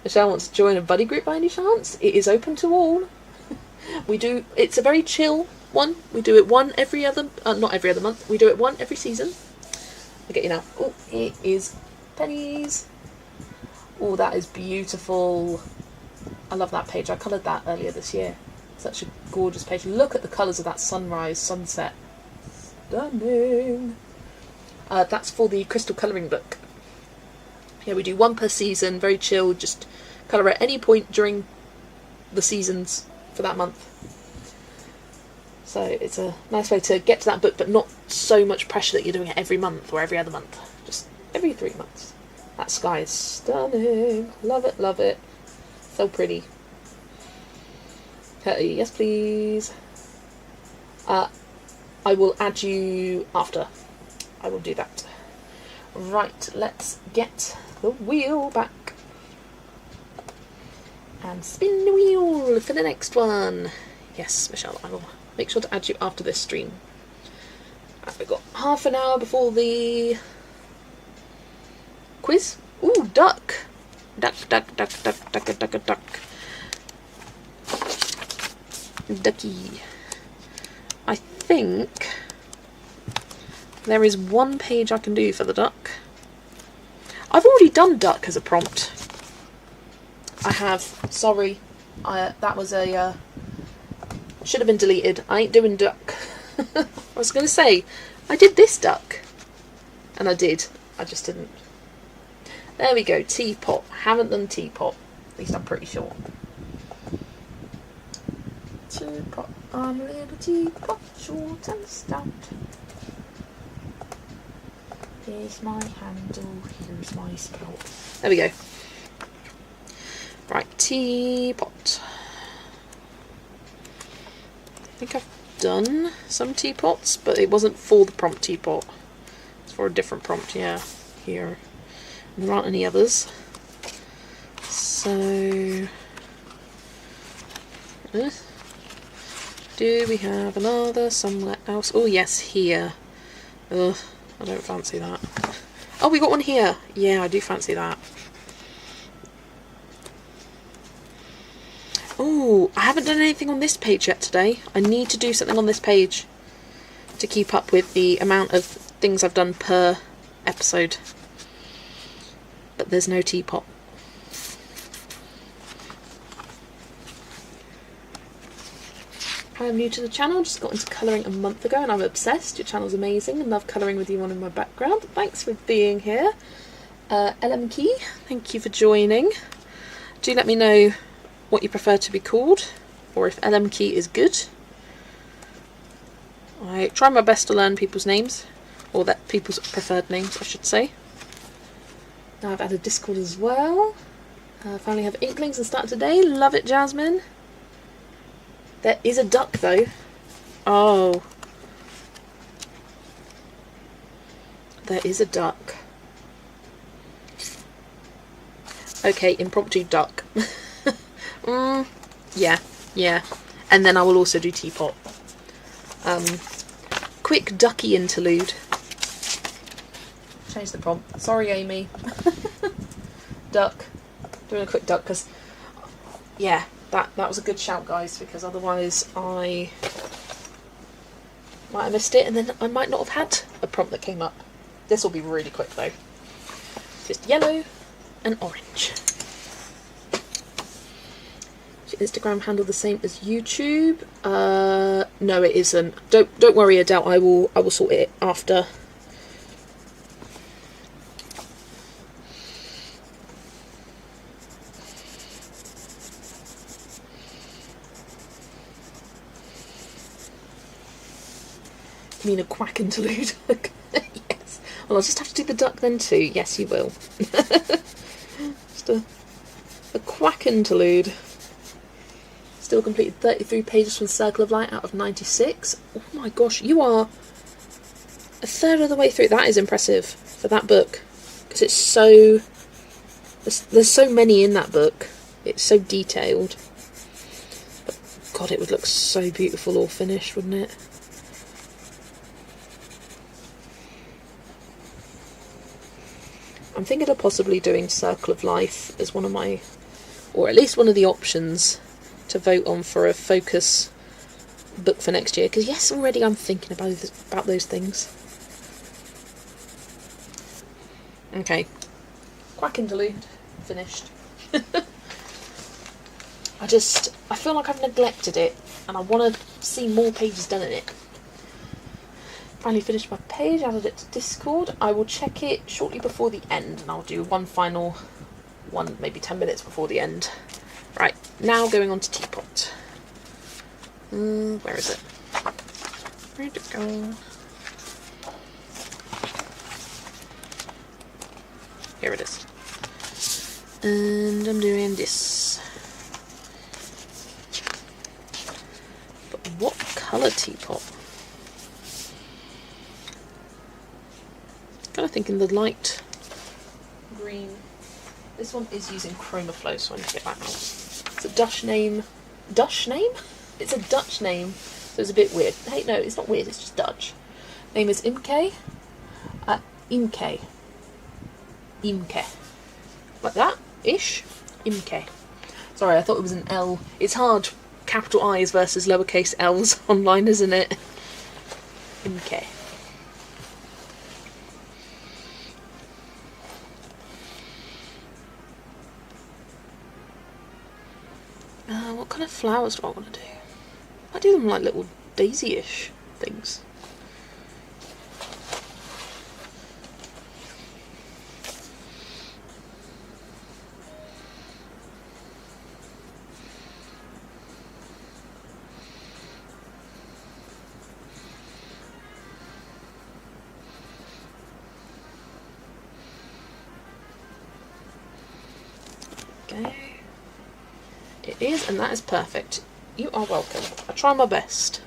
Michelle wants to join a buddy group by any chance? It is open to all. It's a very chill one. We do it one every other, not every other month. We do it one every season. I'll get you now. Oh, it is Pennies. Oh, that is beautiful. I love that page. I coloured that earlier this year. Such a gorgeous page. Look at the colours of that sunrise, sunset. Stunning. That's for the crystal colouring book. Yeah, we do one per season, very chill, just colour at any point during the seasons for that month. So it's a nice way to get to that book, but not so much pressure that you're doing it every month or every other month. Just every 3 months. That sky is stunning. Love it, love it. So pretty. Yes, please. I will add you after. I will do that. Right, let's get the wheel back. And spin the wheel for the next one. Yes, Michelle, I will make sure to add you after this stream. Right, we've got half an hour before the quiz. Ooh, duck. Duck. Ducky. I think there is one page I can do for the duck. I've already done duck as a prompt. I have. Sorry. That was a... should have been deleted. I ain't doing duck. I was going to say, I did this duck. And I did. I just didn't. There we go. Teapot. Haven't done teapot. At least I'm pretty sure. Teapot. I'm a little teapot. Short and stout. Here's my handle. Here's my spout. There we go. Right. Teapot. I think I've done some teapots, but it wasn't for the prompt teapot. It's for a different prompt, yeah. Here. And there aren't any others. So... do we have another somewhere else? Oh yes, here. Ugh, I don't fancy that. Oh, we got one here. Yeah, I do fancy that. Oh, I haven't done anything on this page yet today. I need to do something on this page to keep up with the amount of things I've done per episode. But there's no teapot. I'm new to the channel, just got into colouring a month ago and I'm obsessed. Your channel's amazing and love colouring with you on in my background. Thanks for being here. LM Key, thank you for joining. Do let me know what you prefer to be called, or if LM Key is good. I try my best to learn people's names, or that people's preferred names, I should say. Now I've added Discord as well. Finally have Inklings and start today. Love it, Jasmine. There is a duck though. Oh. There is a duck. Okay, impromptu duck. Yeah. And then I will also do teapot. Quick ducky interlude. Change the prompt. Sorry, Amy. Duck. Doing a quick duck because, yeah, that was a good shout, guys, because otherwise I might have missed it and then I might not have had a prompt that came up. This will be really quick though. Just yellow and orange. Is your Instagram handle the same as YouTube? No, it isn't. Don't worry, Adele. I will sort it after. You mean a quack interlude? Yes. Well, I'll just have to do the duck then too. Yes, you will. Just a quack interlude. Still completed 33 pages from Circle of Light out of 96. Oh my gosh, you are a third of the way through. That is impressive for that book. Because it's so... There's so many in that book. It's so detailed. But God, it would look so beautiful all finished, wouldn't it? I'm thinking of possibly doing Circle of Life as one of my... or at least one of the options to vote on for a focus book for next year, because yes, already I'm thinking about those things. Okay, quack interlude finished. I feel like I've neglected it and I want to see more pages done in it. Finally finished my page, added it to Discord. I will check it shortly before the end and I'll do one final one, maybe 10 minutes before the end. Right, now going on to teapot. Where is it? Where'd it go? Here it is. And I'm doing this. But what colour teapot? Kind of thinking the light green. This one is using Chromaflow, so I need to get that out. It's a Dutch name. Dutch name? It's a Dutch name, so it's a bit weird. Hey, no, it's not weird, it's just Dutch. Name is Imke. Imke. Imke. Like that? Ish? Imke. Sorry, I thought it was an L. It's hard, capital I's versus lowercase L's online, isn't it? Imke. What kind of flowers do I want to do? I do them like little daisy-ish things. Okay. It is, and that is perfect. You are welcome. I try my best.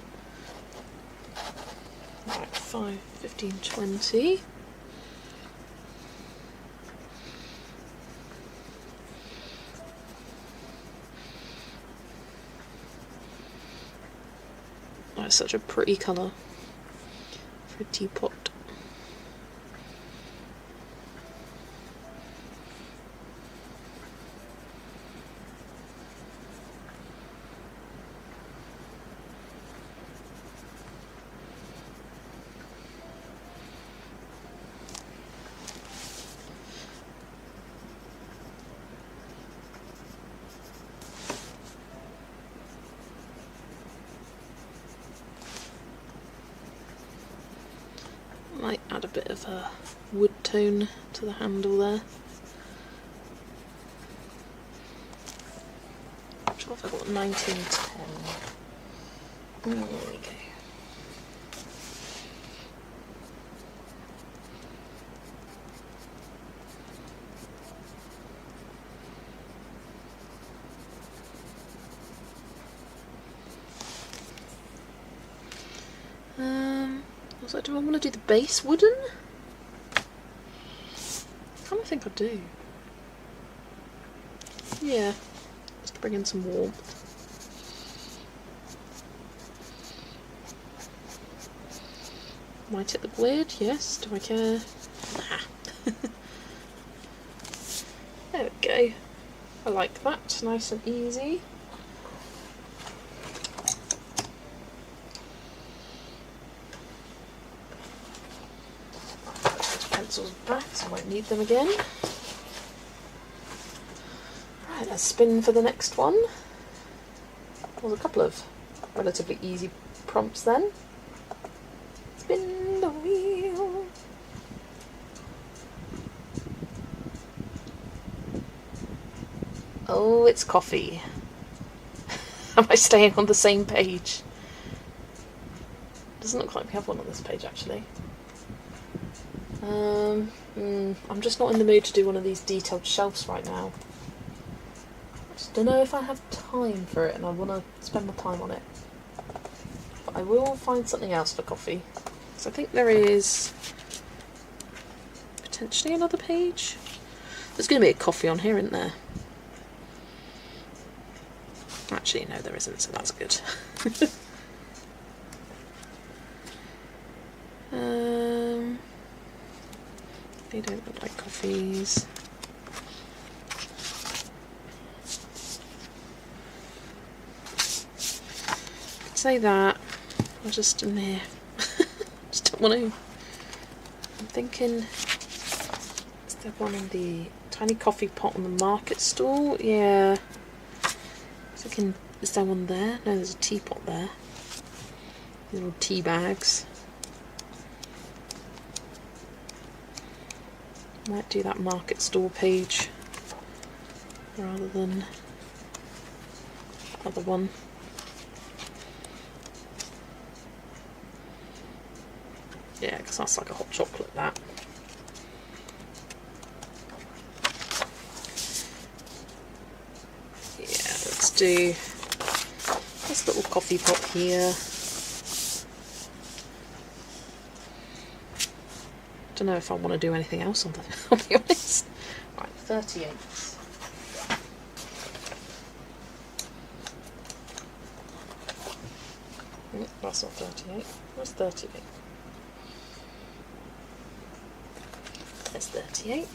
Right, 5, 15, 20. Oh, it's such a pretty colour for a teapot. Might add a bit of a wood tone to the handle there. What have I got? 1910. There we go. So do I want to do the base wooden? I kind of think I do. Yeah, just to bring in some warmth. Might it look weird? Yes. Do I care? Nah. There we go. I like that. Nice and easy. Pencils back, so I won't need them again. Right, let's spin for the next one. There's a couple of relatively easy prompts then. Spin the wheel. Oh, it's coffee. Am I staying on the same page? Doesn't look like we have one on this page actually. I'm just not in the mood to do one of these detailed shelves right now. I just don't know if I have time for it and I want to spend my time on it. But I will find something else for coffee. So I think there is potentially another page. There's going to be a coffee on here, isn't there? Actually, no, there isn't, so that's good. They don't look like coffees. Could say that. I just in there. Just don't want to. I'm thinking, is there one in the tiny coffee pot on the market stall? Yeah. Thinking, is there one there? No, there's a teapot there. Little tea bags. Might do that market stall page rather than the other one. Yeah, because that's like a hot chocolate, that. Yeah, let's do this little coffee pot here. Don't know if I want to do anything else on that, I'll be honest. Right, 38. That's not 38. Where's 38? There's 38.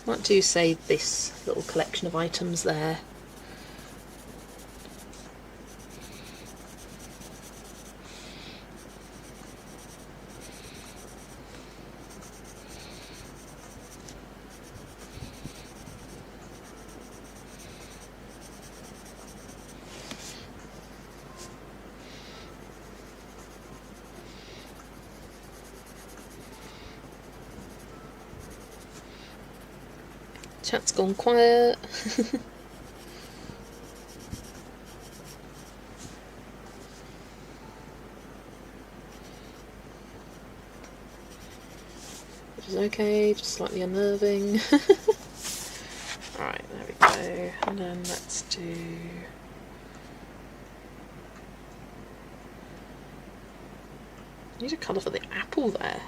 Might do say this little collection of items there. Chat's gone quiet. Which is okay, just slightly unnerving. Alright, there we go. And then let's do... I need a colour for the apple there.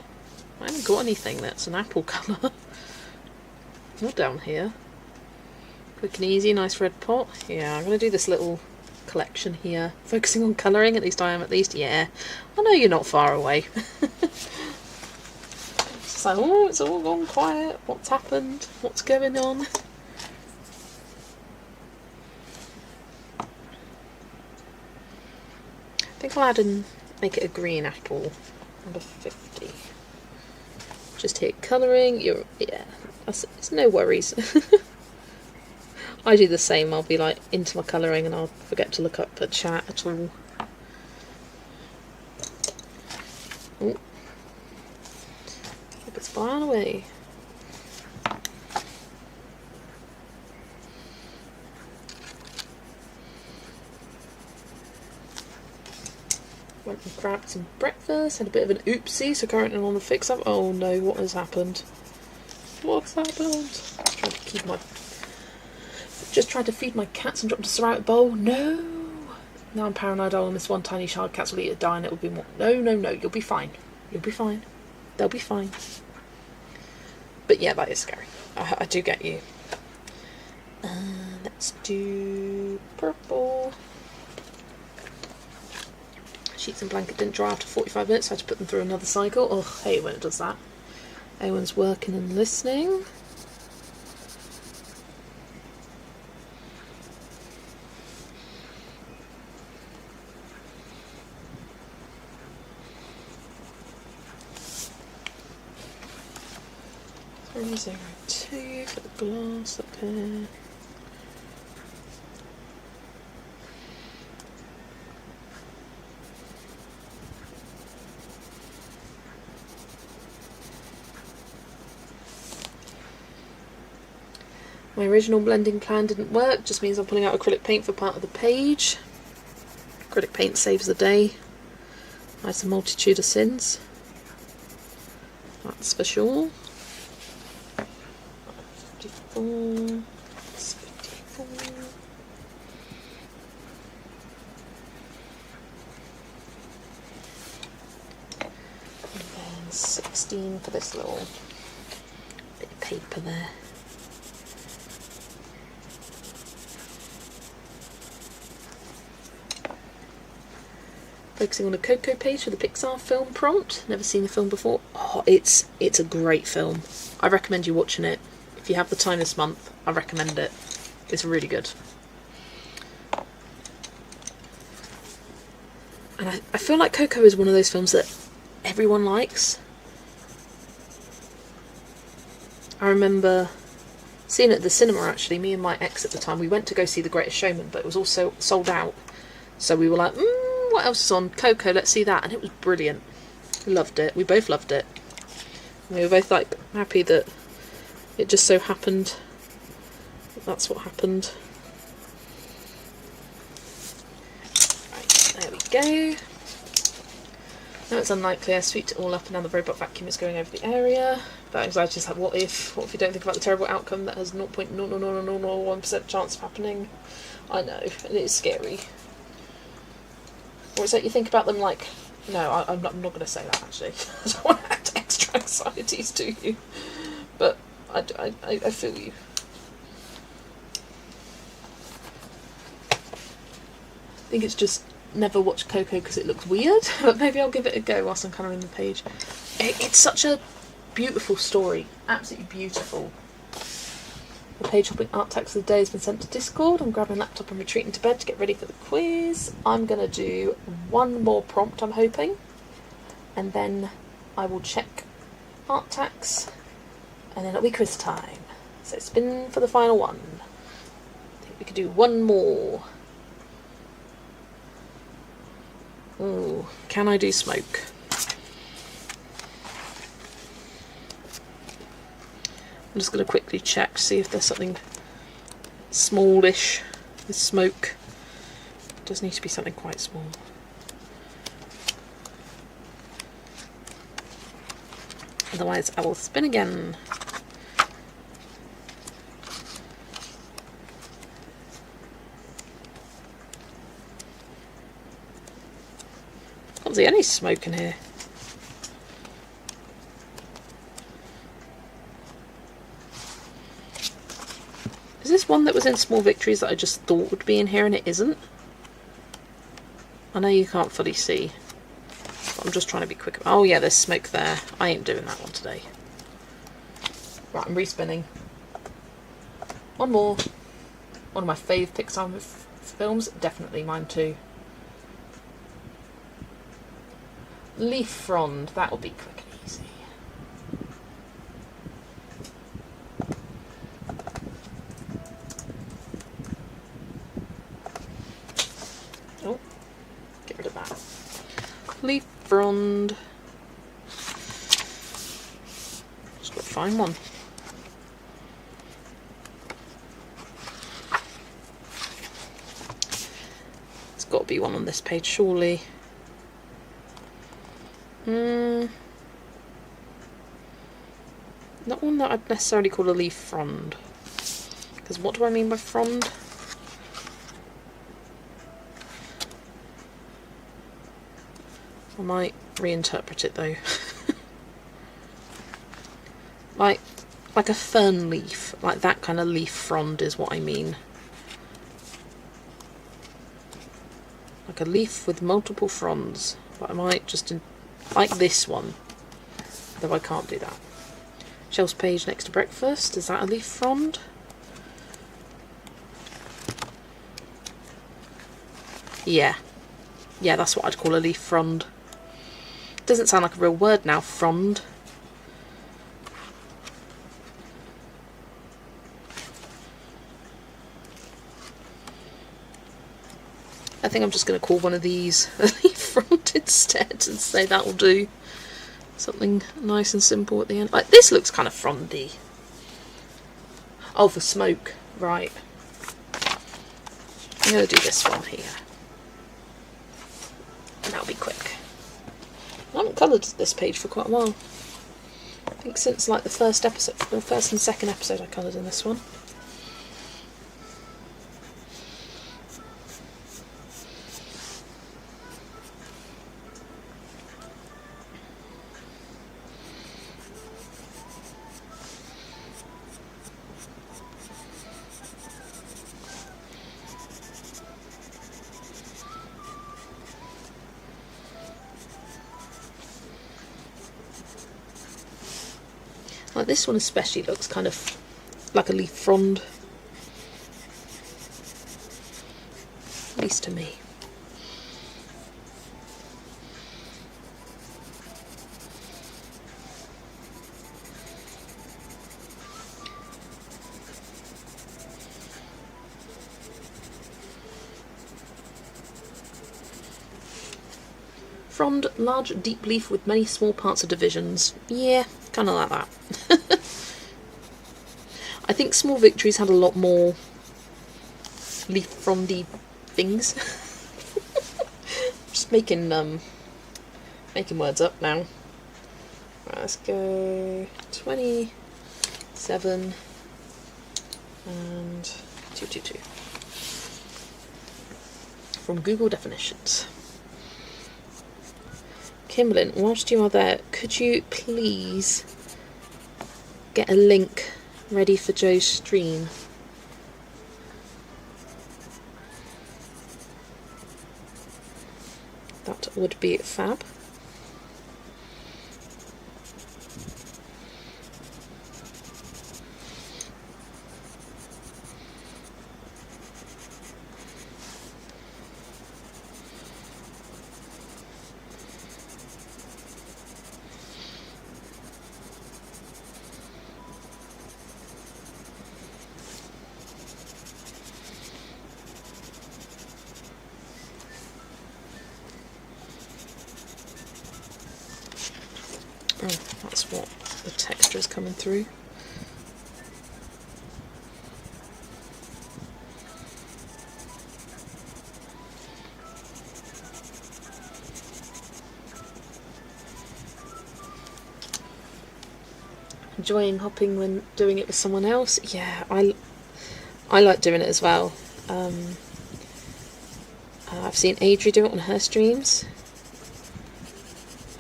I haven't got anything that's an apple colour. All down here. Quick and easy, nice red pot. Yeah, I'm going to do this little collection here. Focusing on colouring, at least I am, at least. Yeah, I know you're not far away. It's like, oh, it's all gone quiet. What's happened? What's going on? I think I'll add and make it a green apple. Number 50. Just hit colouring. Yeah, it's no worries. I do the same. I'll be like into my colouring and I'll forget to look up at chat at all. Oh, hope it's flying away. Went and grabbed some breakfast, had a bit of an oopsie, so currently I'm on the fix up. Oh no, what has happened? What's happened? Just tried to feed my cats and dropped a ceramic bowl. No! Now I'm paranoid I'll miss one tiny child. Cats will eat it, die, and it will be more. No, no, no, you'll be fine. You'll be fine. They'll be fine. But yeah, that is scary. I do get you. Let's do purple. Sheets and blanket didn't dry after 45 minutes, so I had to put them through another cycle. Oh, I hate when it does that. Everyone's working and listening. Zero 2 for the glass up here. My original blending plan didn't work, just means I'm pulling out acrylic paint for part of the page. Acrylic paint saves the day. Hides a multitude of sins. That's for sure. 54. That's 54. And then 16 for this little bit of paper there. Focusing on a Coco page for the Pixar film prompt. Never seen the film before. Oh, it's a great film. I recommend you watching it. If you have the time this month, I recommend it. It's really good. And I feel like Coco is one of those films that everyone likes. I remember seeing it at the cinema actually. Me and my ex at the time, we went to go see The Greatest Showman, but it was also sold out. So we were like, what else is on? Coco, let's see that. And it was brilliant. We loved it. We both loved it. And we were both like happy that it just so happened that that's what happened. Right, there we go. Now it's unlikely I sweeped it all up and now the robot vacuum is going over the area. That anxiety is like, what if you don't think about the terrible outcome that has 0.00001% chance of happening? I know, it is scary. Or is it you think about them like, no, I'm not going to say that actually. I don't want to add extra anxieties to you. But I feel you. I think it's just never watched Coco because it looks weird, but maybe I'll give it a go whilst I'm colouring the page. It's such a beautiful story, absolutely beautiful. The page hopping art text of the day has been sent to Discord. I'm grabbing a laptop and retreating to bed to get ready for the quiz. I'm going to do one more prompt, I'm hoping, and then I will check art tags, and then it'll be quiz time. So spin for the final one. I think we could do one more. Ooh, can I do smoke? I'm just going to quickly check to see if there's something smallish with smoke. It does need to be something quite small. Otherwise I will spin again. Can't see any smoke in here. Is this one that was in Small Victories that I just thought would be in here and it isn't? I know you can't fully see, but I'm just trying to be quick. Oh yeah, there's smoke there. I ain't doing that one today. Right, I'm respinning. One more. One of my fave Pixar films, definitely mine too. Leaf Frond, that will be quick and easy. Oh, get rid of that. Leaf Frond. Just got to find one. There's got to be one on this page, surely. Not one that I'd necessarily call a leaf frond. Because what do I mean by frond? I might reinterpret it though. like a fern leaf, like that kind of leaf frond is what I mean. Like a leaf with multiple fronds. But I might just like this one, though I can't do that. Shelves page next to breakfast, is that a leaf frond? Yeah, that's what I'd call a leaf frond. Doesn't sound like a real word now, frond. I think I'm just going to call one of these a leaf frond instead and say that'll do. Something nice and simple at the end. Like, this looks kind of frondy. Oh, for smoke. Right. I'm going to do this one here. And that'll be quick. I haven't coloured this page for quite a while. I think since like the first episode, the first and second episode I coloured in this one. Like this one especially looks kind of like a leaf frond, at least to me. Frond, large deep leaf with many small parts of divisions. Yeah, kind of like that. I think Small Victories had a lot more leaf frondy things. Just making words up now. Right, let's go 27 and 222 from Google Definitions. Kimberlyn, whilst you are there, could you please get a link ready for Joe's stream? That would be fab. Oh, that's what the texture is coming through. Enjoying hopping when doing it with someone else. Yeah, I like doing it as well. I've seen Adri do it on her streams.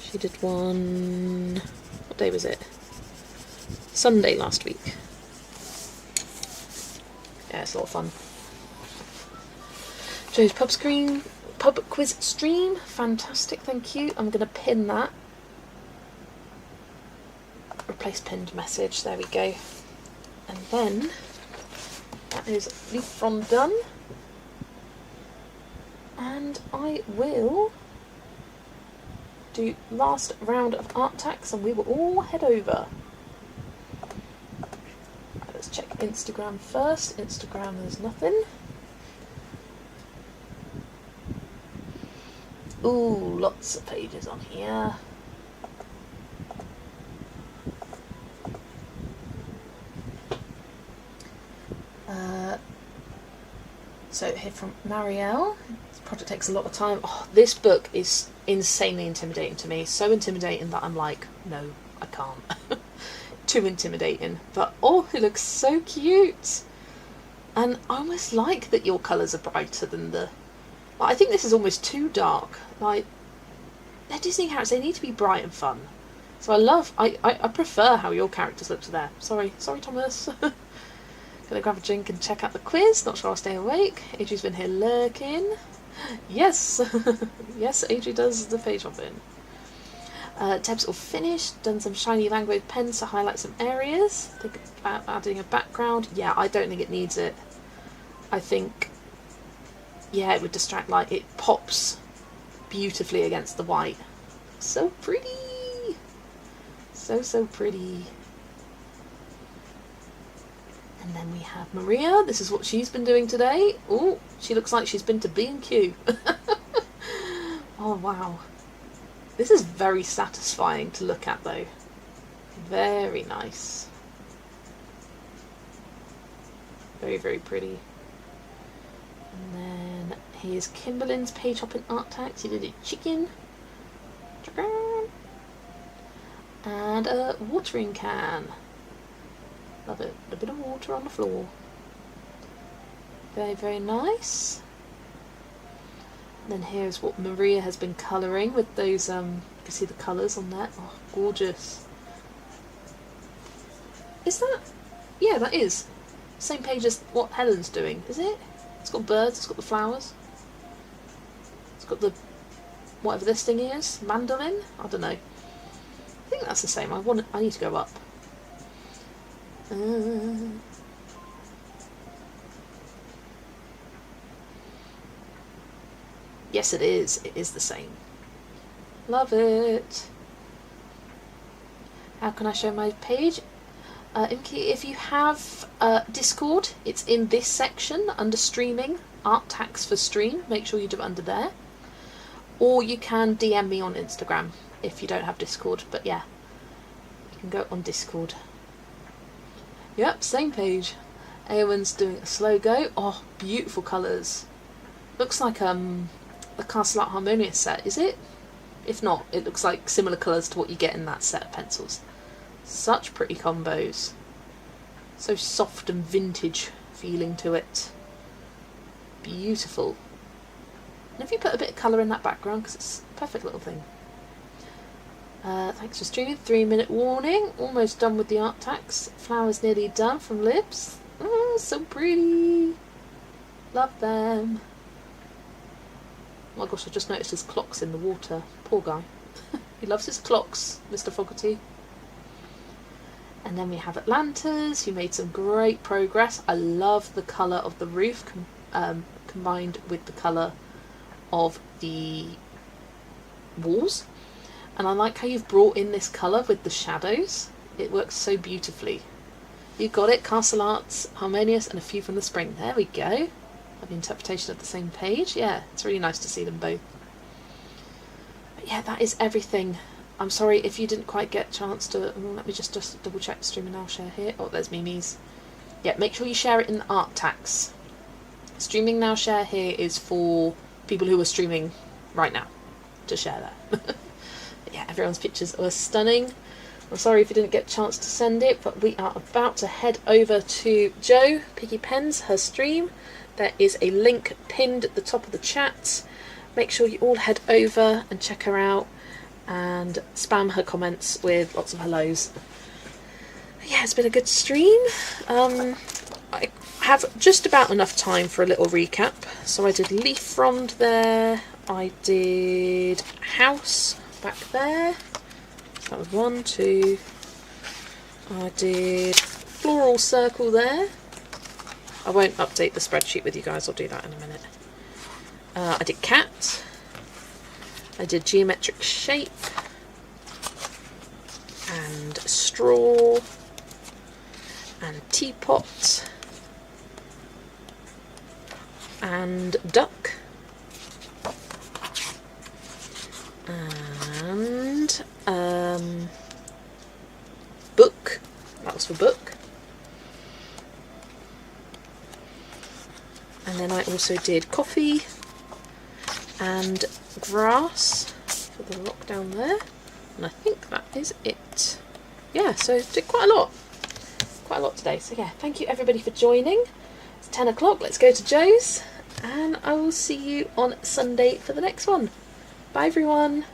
She did one... What day was it? Sunday last week. Yeah, it's a lot of fun. Joe's pub quiz stream. Fantastic, thank you. I'm going to pin that. Replace pinned message. There we go. And then that is leaf from done. And I will do last round of art tax and we will all head over. Right, let's check Instagram first. Instagram, there's nothing. Ooh, lots of pages on here. So here from Marielle. This project takes a lot of time. Oh, this book is insanely intimidating to me. So intimidating that I'm like, no, I can't. Too intimidating. But oh, it looks so cute. And I almost like that your colours are brighter than the... I think this is almost too dark. Like, they're Disney characters, they need to be bright and fun. So I prefer how your characters look to there. Sorry Thomas. Gonna grab a drink and check out the quiz. Not sure I'll stay awake. Adri's been here lurking. Yes, yes, Adri does the page hopping. Deb's all finished. Done some shiny Van Gogh pens to highlight some areas. Think about adding a background. Yeah, I don't think it needs it. I think, yeah, it would distract light. It pops beautifully against the white. So pretty. So pretty. And then we have Maria. This is what she's been doing today. Oh, she looks like she's been to B&Q. Oh, wow. This is very satisfying to look at, though. Very nice. Very, very pretty. And then here's Kimberly's page hopping art tax. He did a chicken. And a watering can. Love it. A bit of water on the floor. Very, very nice. And then here's what Maria has been colouring with those, you can see the colours on that. Oh, gorgeous. Is that? Yeah, that is. Same page as what Helen's doing, is it? It's got birds, it's got the flowers. It's got the, whatever this thing is, mandolin? I don't know. I think that's the same. I need to go up. Yes, it is. It is the same. Love it. How can I show my page? If you have Discord, it's in this section under streaming, art tax for stream. Make sure you do it under there. Or you can DM me on Instagram if you don't have Discord. But yeah, you can go on Discord. Yep, same page. Eowyn's doing a slow go. Oh, beautiful colours. Looks like the Castle Art Harmonious set, is it? If not, it looks like similar colours to what you get in that set of pencils. Such pretty combos. So soft and vintage feeling to it. Beautiful. And if you put a bit of colour in that background, because it's a perfect little thing. Thanks for streaming. 3-minute warning. Almost done with the art tax. Flowers nearly done from Libs. Oh, so pretty. Love them. Oh my gosh, I just noticed his clocks in the water. Poor guy. He loves his clocks, Mr. Fogarty. And then we have Atlantas, who made some great progress. I love the colour of the roof combined with the colour of the walls. And I like how you've brought in this colour with the shadows. It works so beautifully. You got it, Castle Arts, Harmonious, and a few from the spring. There we go. The interpretation of the same page. Yeah, it's really nice to see them both. But yeah, that is everything. I'm sorry if you didn't quite get a chance to... let me just double check stream now share here. Oh, there's Mimi's. Yeah, make sure you share it in the art tax. Streaming now share here is for people who are streaming right now to share that. But yeah, everyone's pictures are stunning. I'm sorry if you didn't get a chance to send it, but we are about to head over to Jo Piggy Pens, her stream. There is a link pinned at the top of the chat. Make sure you all head over and check her out and spam her comments with lots of hellos. Yeah, it's been a good stream. I have just about enough time for a little recap. So I did leaf frond there, I did house back there, that was 1, 2, I did floral circle there. I won't update the spreadsheet with you guys, I'll do that in a minute. I did cat, I did geometric shape, and straw, and teapot, and duck, and book, that was for book, and then I also did coffee and grass for the rock down there, and I think that is it. Yeah, so did quite a lot today. So yeah, thank you everybody for joining. It's 10 o'clock, let's go to Jo's, and I will see you on Sunday for the next one. Bye everyone.